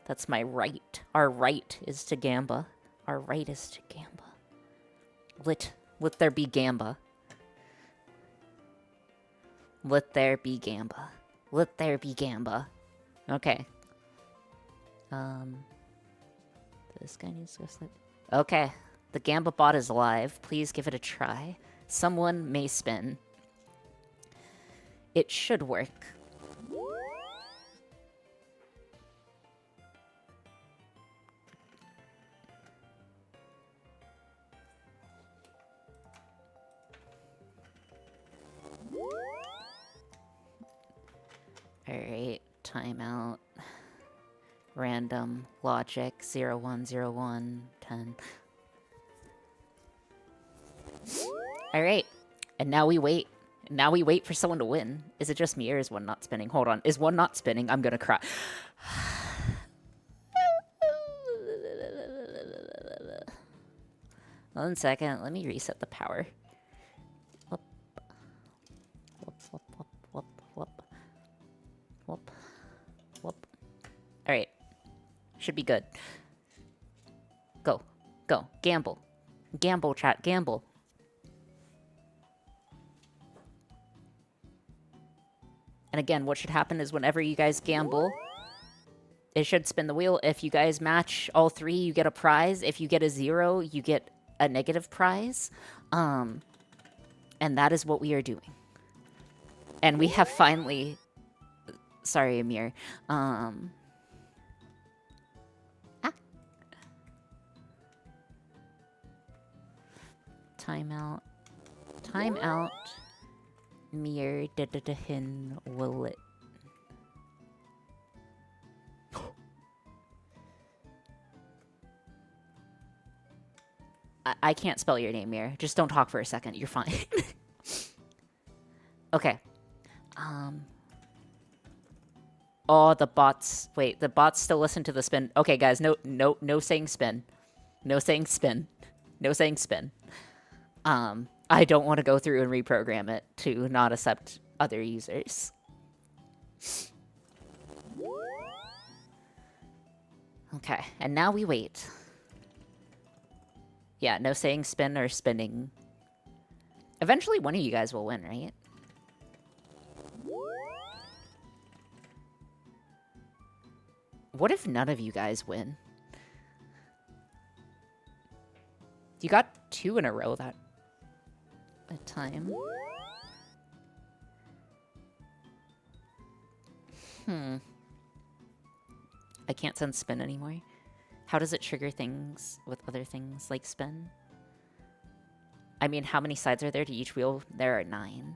That's my right. Our right is to gamba. Our right is to gamba. Let there be gamba. Let there be gamba. Let there be gamba. Okay. This guy needs to go sleep. Okay. The Gamba bot is alive. Please give it a try. Someone may spin. It should work. Alright, timeout. Random, logic, 0, 1, 0, 1, 10. Alright, and now we wait. Now we wait for someone to win. Is it just me or is one not spinning? Hold on, is one not spinning? I'm gonna cry. One second, let me reset the power. Whoop. Whoop, whoop, whoop, whoop, whoop. Whoop. Whoop. Alright. Should be good. Go. Go. Gamble. Gamble, chat. Gamble. And again, what should happen is whenever you guys gamble, it should spin the wheel. If you guys match all three, you get a prize. If you get a 0, you get a negative prize. And that is what we are doing. And we have finally... Sorry, Amir. Timeout. Timeout. Mir hin willet. I can't spell your name, Mir. Just don't talk for a second. You're fine. Okay. Oh, the bots. Wait, the bots still listen to the spin. Okay, guys, no saying spin. No saying spin. No saying spin. I don't want to go through and reprogram it to not accept other users. Okay, and now we wait. Yeah, no saying spin or spinning. Eventually one of you guys will win, right? What if none of you guys win? You got 2 in a row that time. I can't send spin anymore. How does it trigger things with other things like spin? I mean, how many sides are there to each wheel? There are 9.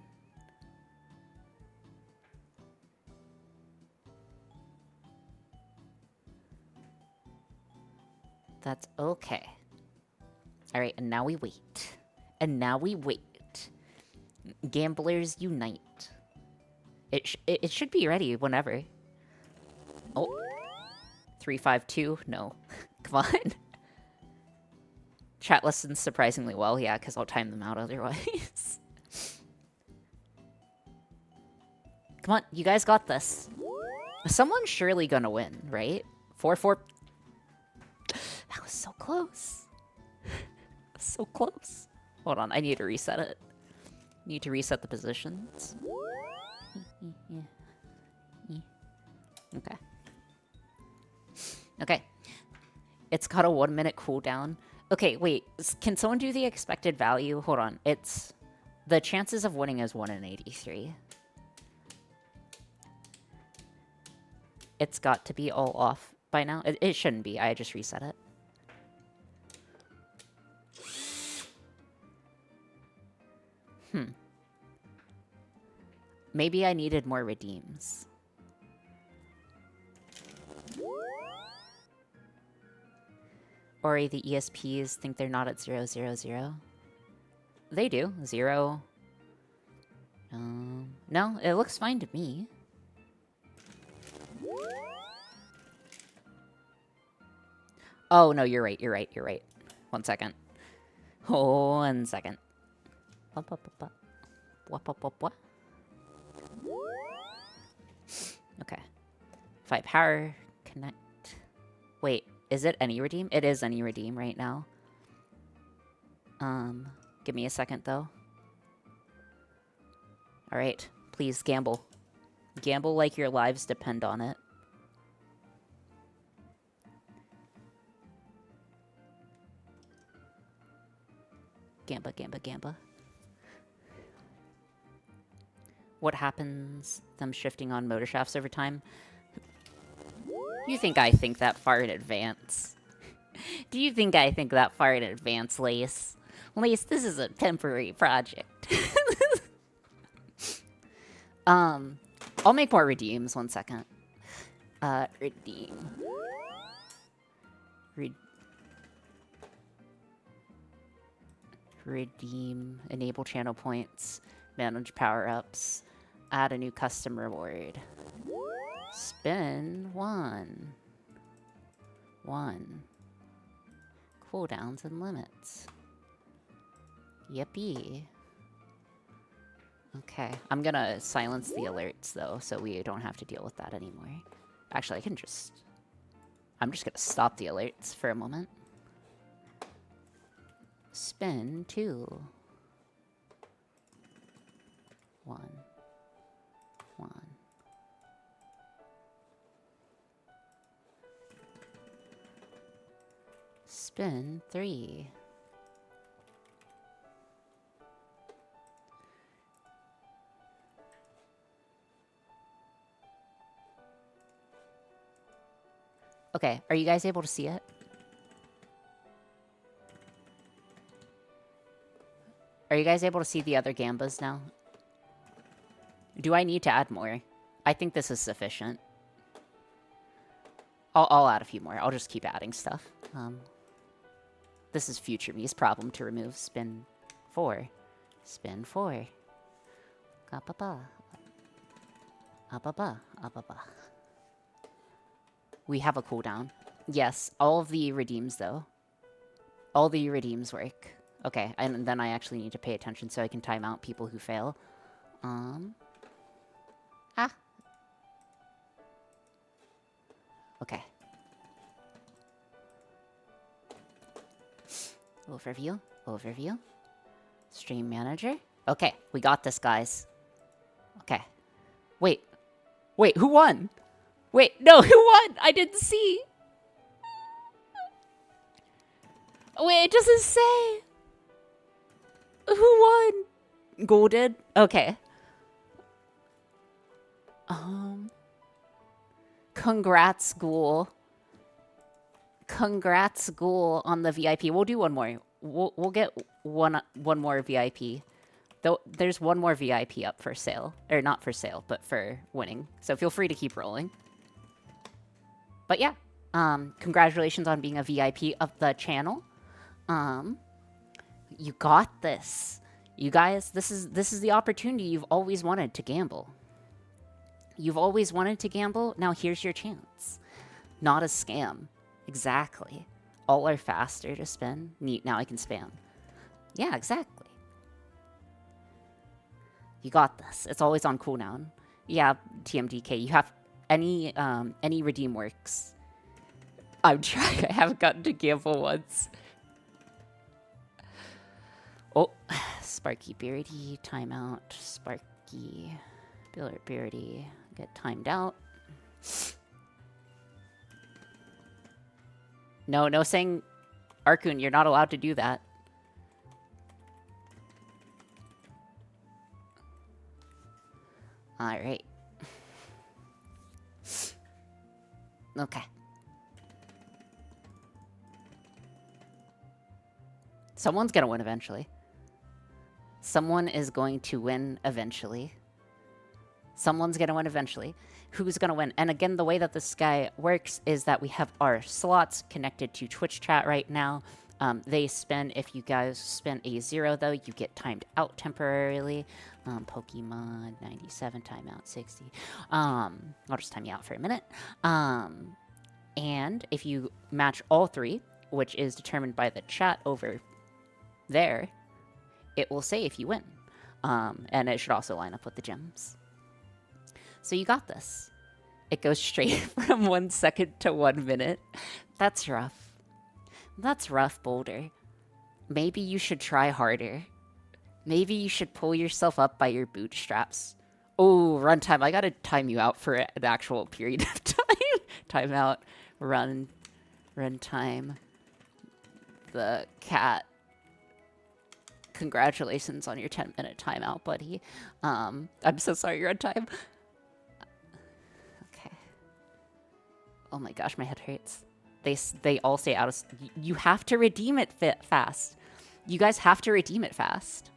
That's okay. Alright, and now we wait. And now we wait. Gamblers unite. It should be ready whenever. Oh. 352? No. Come on. Chat listens surprisingly well, yeah, because I'll time them out otherwise. Come on, you guys got this. Someone's surely gonna win, right? 4-4. That was so close. So close. Hold on, I need to reset it. Need to reset the positions. Okay. Okay. It's got a 1-minute cooldown. Okay, wait. Can someone do the expected value? Hold on. It's... The chances of winning is 1 in 83. It's got to be all off by now. It shouldn't be. I just reset it. Maybe I needed more redeems. Or the ESPs think they're not at 000. they do. 0. No, it looks fine to me. Oh, no, you're right. 1 second. Oh, 1 second. Okay. 5 power. Connect. Wait, is it any redeem? It is any redeem right now. Give me a second, though. Alright, please gamble. Gamble like your lives depend on it. Gamba. What happens? Them shifting on motor shafts over time? You think I think that far in advance? Do you think I think that far in advance, Lace? Lace, this is a temporary project. I'll make more redeems. 1 second. Redeem. Redeem. Enable channel points. Manage power-ups. Add a new custom reward. Spin 1. Cooldowns and limits. Yippee. Okay, I'm gonna silence the alerts, though, so we don't have to deal with that anymore. Actually, I'm just gonna stop the alerts for a moment. Spin 2. 1. Spin 3. Okay, are you guys able to see it? Are you guys able to see the other gambas now? Do I need to add more? I think this is sufficient. I'll add a few more. I'll just keep adding stuff. This is future me's problem to remove. Spin 4. Spin 4. We have a cooldown. Yes, all of the redeems, though. All the redeems work. Okay, and then I actually need to pay attention so I can time out people who fail. Okay. Overview. Stream manager. Okay, we got this, guys. Okay. Wait, who won? Wait, no, who won? I didn't see. Wait, it doesn't say. Who won? Ghoul did? Okay. Congrats, Ghoul. Congrats, Ghoul, on the VIP. We'll do one more. We'll get one more VIP. Though there's one more VIP up for sale. Or not for sale, but for winning. So feel free to keep rolling. But yeah. Congratulations on being a VIP of the channel. You got this. You guys, this is the opportunity you've always wanted to gamble. You've always wanted to gamble. Now here's your chance. Not a scam. Exactly. All are faster to spin. Neat, now I can spam. Yeah, exactly. You got this. It's always on cooldown. Yeah, TMDK, you have any redeem works. I'm trying. I haven't gotten to gamble once. Oh, Sparky Beardy, timeout. Sparky Beardy, get timed out. No saying, Arkun, you're not allowed to do that. Alright. Okay. Someone's gonna win eventually. Someone is going to win eventually. Someone's gonna win eventually. Who's gonna win? And again, the way that this guy works is that we have our slots connected to Twitch chat right now. They spin, if you guys spin a 0, though, you get timed out temporarily. Pokemon 97, timeout 60. I'll just time you out for a minute. And if you match all 3, which is determined by the chat over there, it will say if you win. And it should also line up with the gems. So you got this. It goes straight from 1 second to 1 minute. That's rough. That's rough, Boulder. Maybe you should try harder. Maybe you should pull yourself up by your bootstraps. Oh, runtime. I gotta time you out for an actual period of time. Timeout. Runtime. The cat. Congratulations on your 10-minute timeout, buddy. I'm so sorry you're on time. Okay. Oh my gosh, my head hurts. They all say out of... You have to redeem it fast. You guys have to redeem it fast.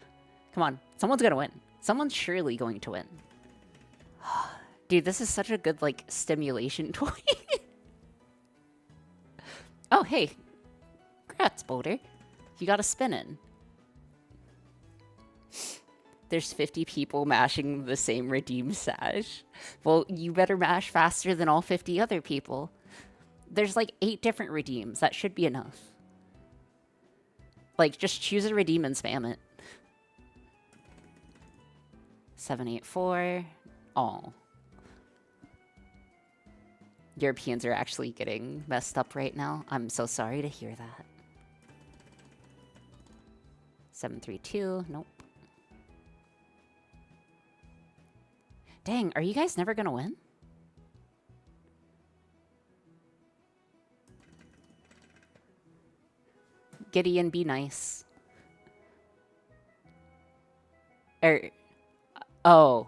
Come on. Someone's gonna win. Someone's surely going to win. Dude, this is such a good, like, stimulation toy. Oh, hey. Congrats, Boulder. You got a spin in. There's 50 people mashing the same redeem sash. Well, you better mash faster than all 50 other people. There's like 8 different redeems. That should be enough. Like, just choose a redeem and spam it. 784. Oh. Europeans are actually getting messed up right now. I'm so sorry to hear that. 732. Nope. Dang, are you guys never gonna win? Gideon, be nice. Oh,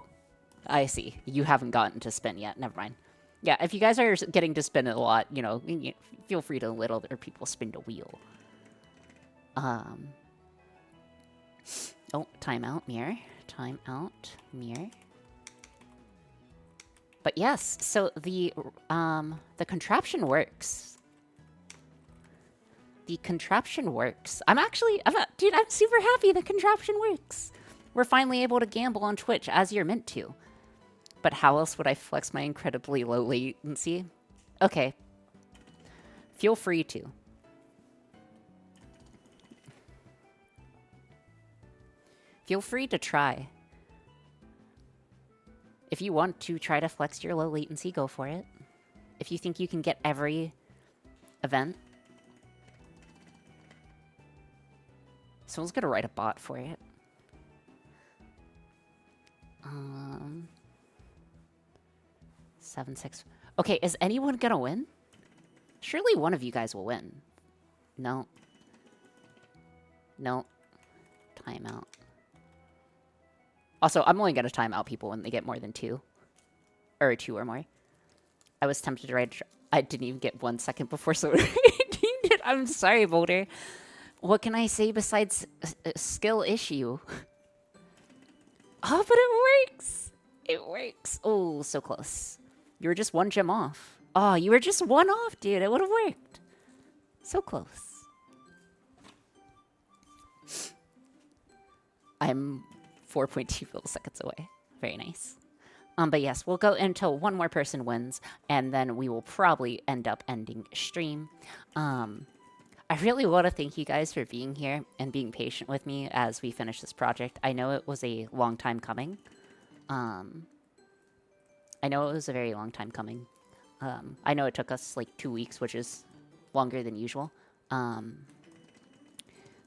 I see. You haven't gotten to spin yet. Never mind. Yeah, if you guys are getting to spin it a lot, you know, feel free to let other people spin the wheel. Oh, timeout, mirror. Timeout, mirror. But yes, so the contraption works. The contraption works. Dude, I'm super happy the contraption works. We're finally able to gamble on Twitch as you're meant to. But how else would I flex my incredibly low latency? Okay. Feel free to. Feel free to try. If you want to try to flex your low latency, go for it. If you think you can get every event. Someone's gonna write a bot for it. 7-6. Okay, is anyone gonna win? Surely one of you guys will win. No. No. Timeout. Also, I'm only gonna time out people when they get more than 2. Or 2 or more. I was tempted to write... I didn't even get 1 second before someone redeemed it. I'm sorry, Boulder. What can I say besides skill issue? Oh, but it works! It works. Oh, so close. You were just 1 gem off. Oh, you were just 1 off, dude. It would have worked. So close. I'm 4.2 milliseconds away. Very nice. But yes, we'll go until 1 more person wins, and then we will probably end up ending stream. I really want to thank you guys for being here and being patient with me as we finish this project. I know it was a long time coming. I know it was a very long time coming. I know it took us like 2 weeks, which is longer than usual.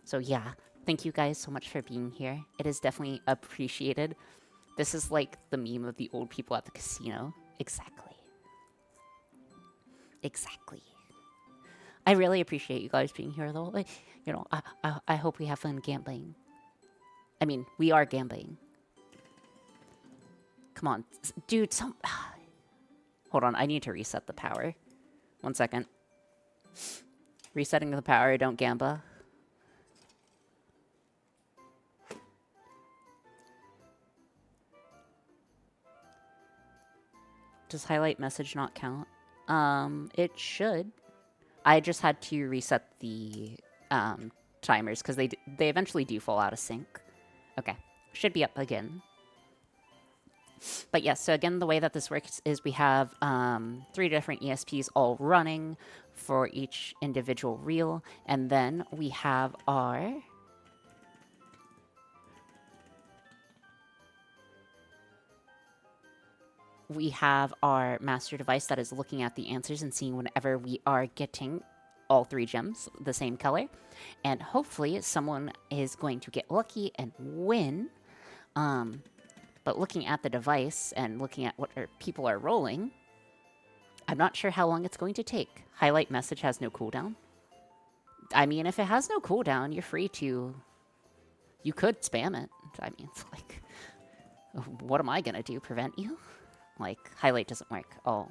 So yeah, thank you guys so much for being here. It is definitely appreciated. This is like the meme of the old people at the casino. Exactly. Exactly. I really appreciate you guys being here, though. Like, you know, I hope we have fun gambling. I mean, we are gambling. Come on. Dude, Hold on, I need to reset the power. 1 second. Resetting the power, don't gamba. Does highlight message not count? It should. I just had to reset the timers because they eventually do fall out of sync. Okay, should be up again. But yes, so again, the way that this works is we have 3 different ESPs all running for each individual reel, and then we have our master device that is looking at the answers and seeing whenever we are getting all 3 gems the same color, and hopefully someone is going to get lucky and win. But looking at the device and looking at what people are rolling, I'm not sure how long it's going to take. Highlight message has no cooldown. I mean, if it has no cooldown, you're free to... You could spam it. I mean, it's like... What am I going to do? Prevent you? Like, highlight doesn't work. Oh.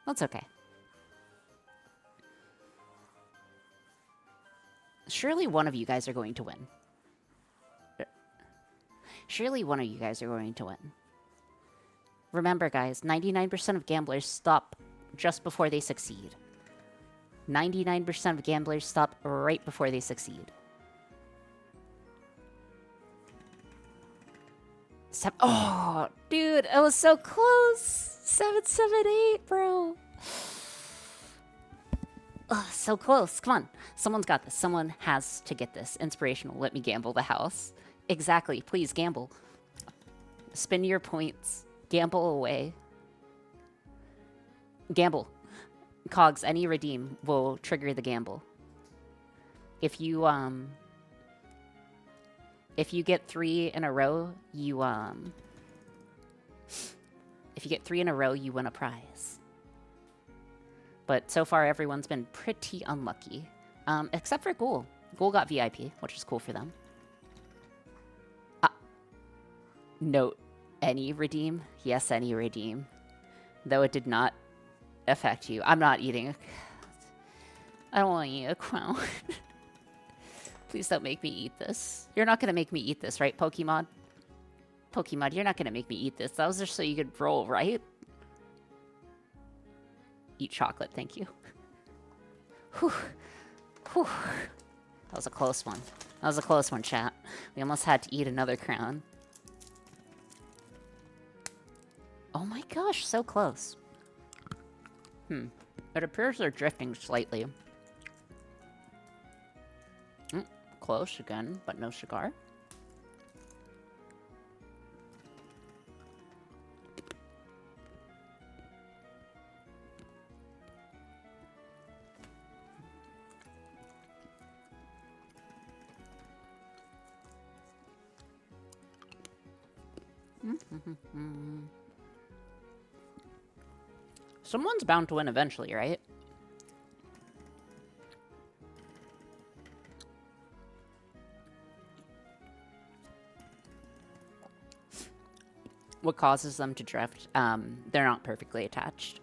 That's okay. Surely one of you guys are going to win. Surely one of you guys are going to win. Remember, guys, 99% of gamblers stop just before they succeed. 99% of gamblers stop right before they succeed. Oh, dude, it was so close. 778, bro. Oh, so close. Come on. Someone's got this. Someone has to get this. Inspirational. Let me gamble the house. Exactly. Please gamble. Spin your points. Gamble away. Gamble. Cogs, any redeem will trigger the gamble. If you get 3 in a row, you win a prize. But so far, everyone's been pretty unlucky. Except for Ghoul. Ghoul got VIP, which is cool for them. Note, any redeem? Yes, any redeem. Though it did not affect you. I'm not eating I don't want to eat a crown. Please don't make me eat this. You're not going to make me eat this, right, Pokemon? Pokemon, you're not going to make me eat this. That was just so you could roll, right? Eat chocolate, thank you. Whew. Whew. That was a close one. That was a close one, chat. We almost had to eat another crown. Oh my gosh, so close. It appears they're drifting slightly. Close again, but no cigar. Someone's bound to win eventually, right? What causes them to drift? They're not perfectly attached.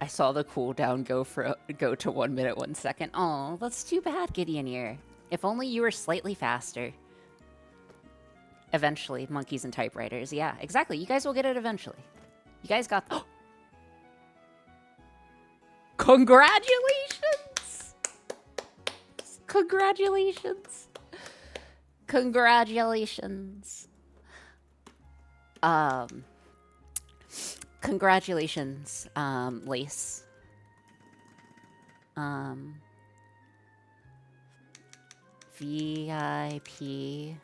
I saw the cooldown go to 1 minute, 1 second. Oh, that's too bad, Gideon here. If only you were slightly faster. Eventually, monkeys and typewriters. Yeah, exactly. You guys will get it eventually. You guys got... Congratulations! Congratulations! Congratulations! Congratulations, Lace. VIP...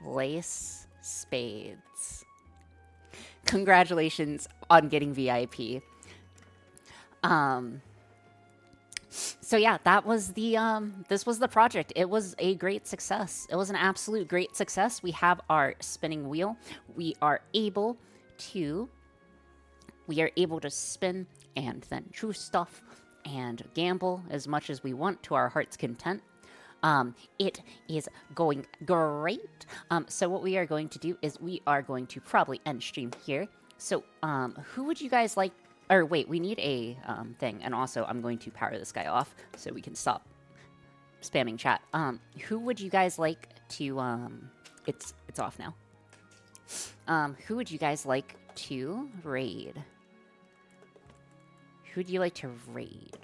Lace Spades. Congratulations on getting VIP. So yeah, that was the this was the project. It was a great success. It was an absolute great success. We have our spinning wheel. We are able to spin and then choose stuff and gamble as much as we want to our heart's content. It is going great. So what we are going to do is we are going to probably end stream here. So, who would you guys like? Or wait, we need a thing. And also, I'm going to power this guy off so we can stop spamming chat. Who would you guys like to? It's off now. Who would you guys like to raid? Who'd you like to raid?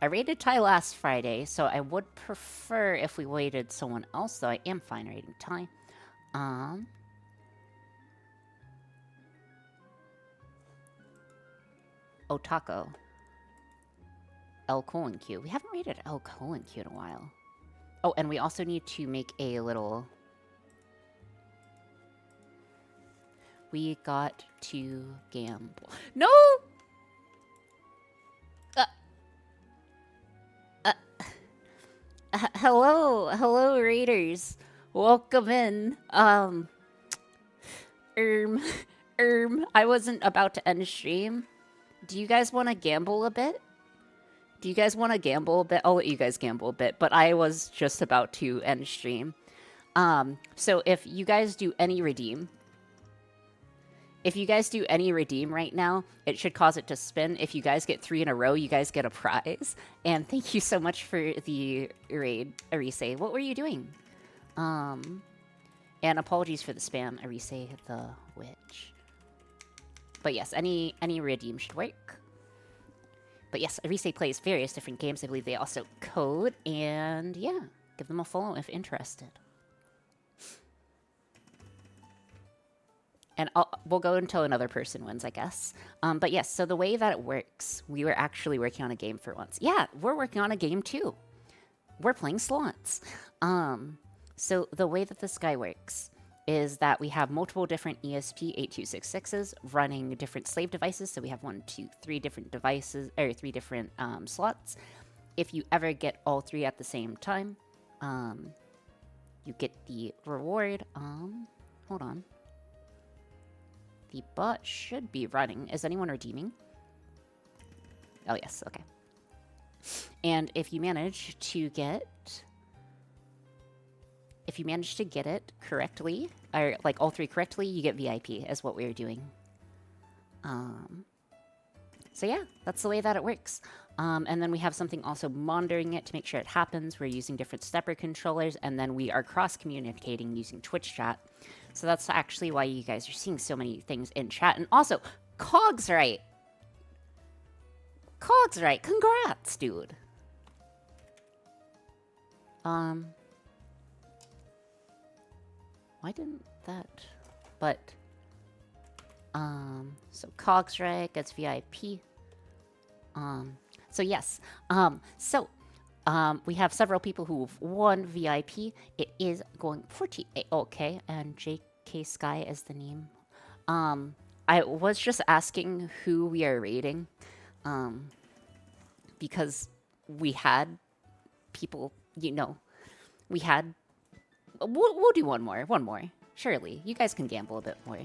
I raided Ty last Friday, so I would prefer if we waited someone else, though I am fine raiding Ty. Otako. L:*Q. We haven't raided L:*Q in a while. Oh, and we also need to make a little... We got to gamble. No! Hello, raiders. Welcome in. I wasn't about to end stream. Do you guys want to gamble a bit? I'll let you guys gamble a bit, but I was just about to end stream. So if you guys do any redeem, right now, it should cause it to spin. If you guys get 3 in a row, you guys get a prize. And thank you so much for the raid, Arise. What were you doing? And apologies for the spam, Arise the Witch. But yes, any redeem should work. But yes, Arise plays various different games. I believe they also code. And yeah, give them a follow if interested. And we'll go until another person wins, I guess. But yes, so the way that it works, we were actually working on a game for once. Yeah, we're working on a game too. We're playing slots. So the way that this guy works is that we have multiple different ESP8266s running different slave devices. So we have 3 different devices, or 3 different slots. If you ever get all 3 at the same time, you get the reward. Hold on. The bot should be running. Is anyone redeeming? Oh, yes. Okay. And if you manage to get it correctly, or like all 3 correctly, you get VIP, is what we're doing. So yeah, that's the way that it works. And then we have something also monitoring it to make sure it happens. We're using different stepper controllers, and then we are cross-communicating using Twitch chat. So that's actually why you guys are seeing so many things in chat. And also, Cog's right. Congrats, dude. Why didn't that... But... So Cog's right, gets VIP. So yes. We have several people who've won VIP. It is going pretty okay, and JK Sky is the name. I was just asking who we are rating, because we had people, we had... We'll do one more. Surely. You guys can gamble a bit more.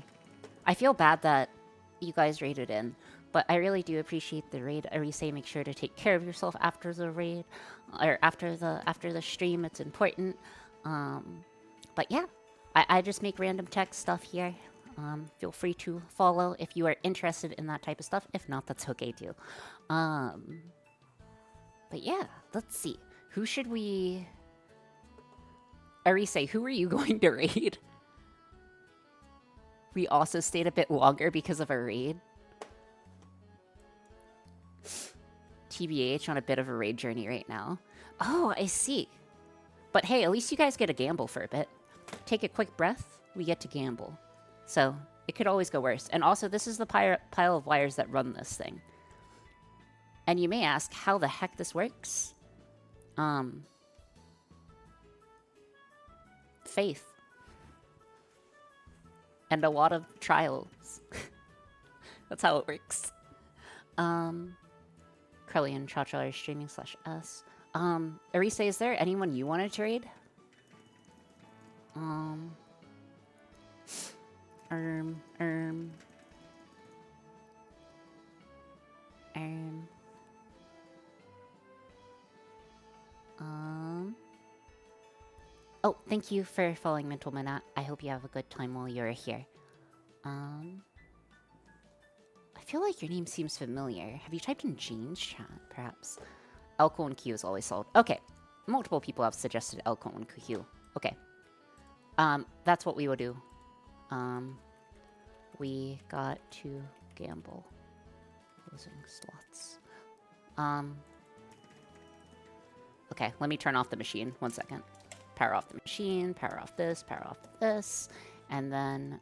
I feel bad that you guys raided in, but I really do appreciate the raid. Arise, make sure to take care of yourself after the raid, or after the stream. It's important. But yeah, I just make random tech stuff here. Feel free to follow if you are interested in that type of stuff. If not, that's okay too. But yeah, let's see. Who should we... Arise, who are you going to raid? We also stayed a bit longer because of a raid. TBH on a bit of a raid journey right now. Oh, I see. But hey, at least you guys get to gamble for a bit. Take a quick breath, we get to gamble. So, it could always go worse. And also, this is the pile of wires that run this thing. And you may ask how the heck this works. Faith. And a lot of trials. That's how it works. Crowley and Cha-Cha are streaming /S. Arise, is there anyone you wanted to raid? Oh, thank you for following Mental Minute. I hope you have a good time while you're here. I feel like your name seems familiar. Have you typed in Jane's chat, perhaps? L:*Q is always solved. Okay. Multiple people have suggested L:*Q. Okay. That's what we will do. We got to gamble. closing slots. Okay, let me turn off the machine. 1 second. Power off the machine, power off this, and then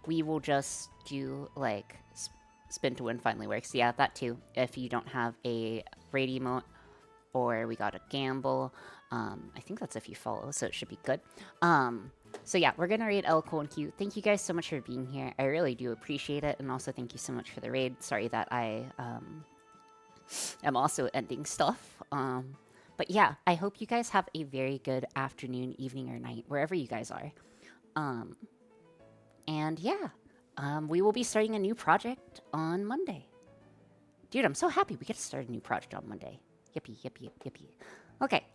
we will just do like spin to win finally works. Yeah, that too. If you don't have a raid emote or we got a gamble, I think that's if you follow, so it should be good. So yeah, we're gonna raid L Cool and Q. Thank you guys so much for being here. I really do appreciate it, and also thank you so much for the raid. Sorry that I am also ending stuff. But yeah, I hope you guys have a very good afternoon, evening, or night, wherever you guys are. And yeah, we will be starting a new project on Monday. Dude, I'm so happy we get to start a new project on Monday. Yippee, yippee, yippee. Okay.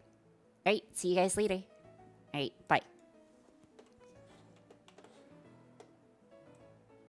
All right, see you guys later. All right, bye.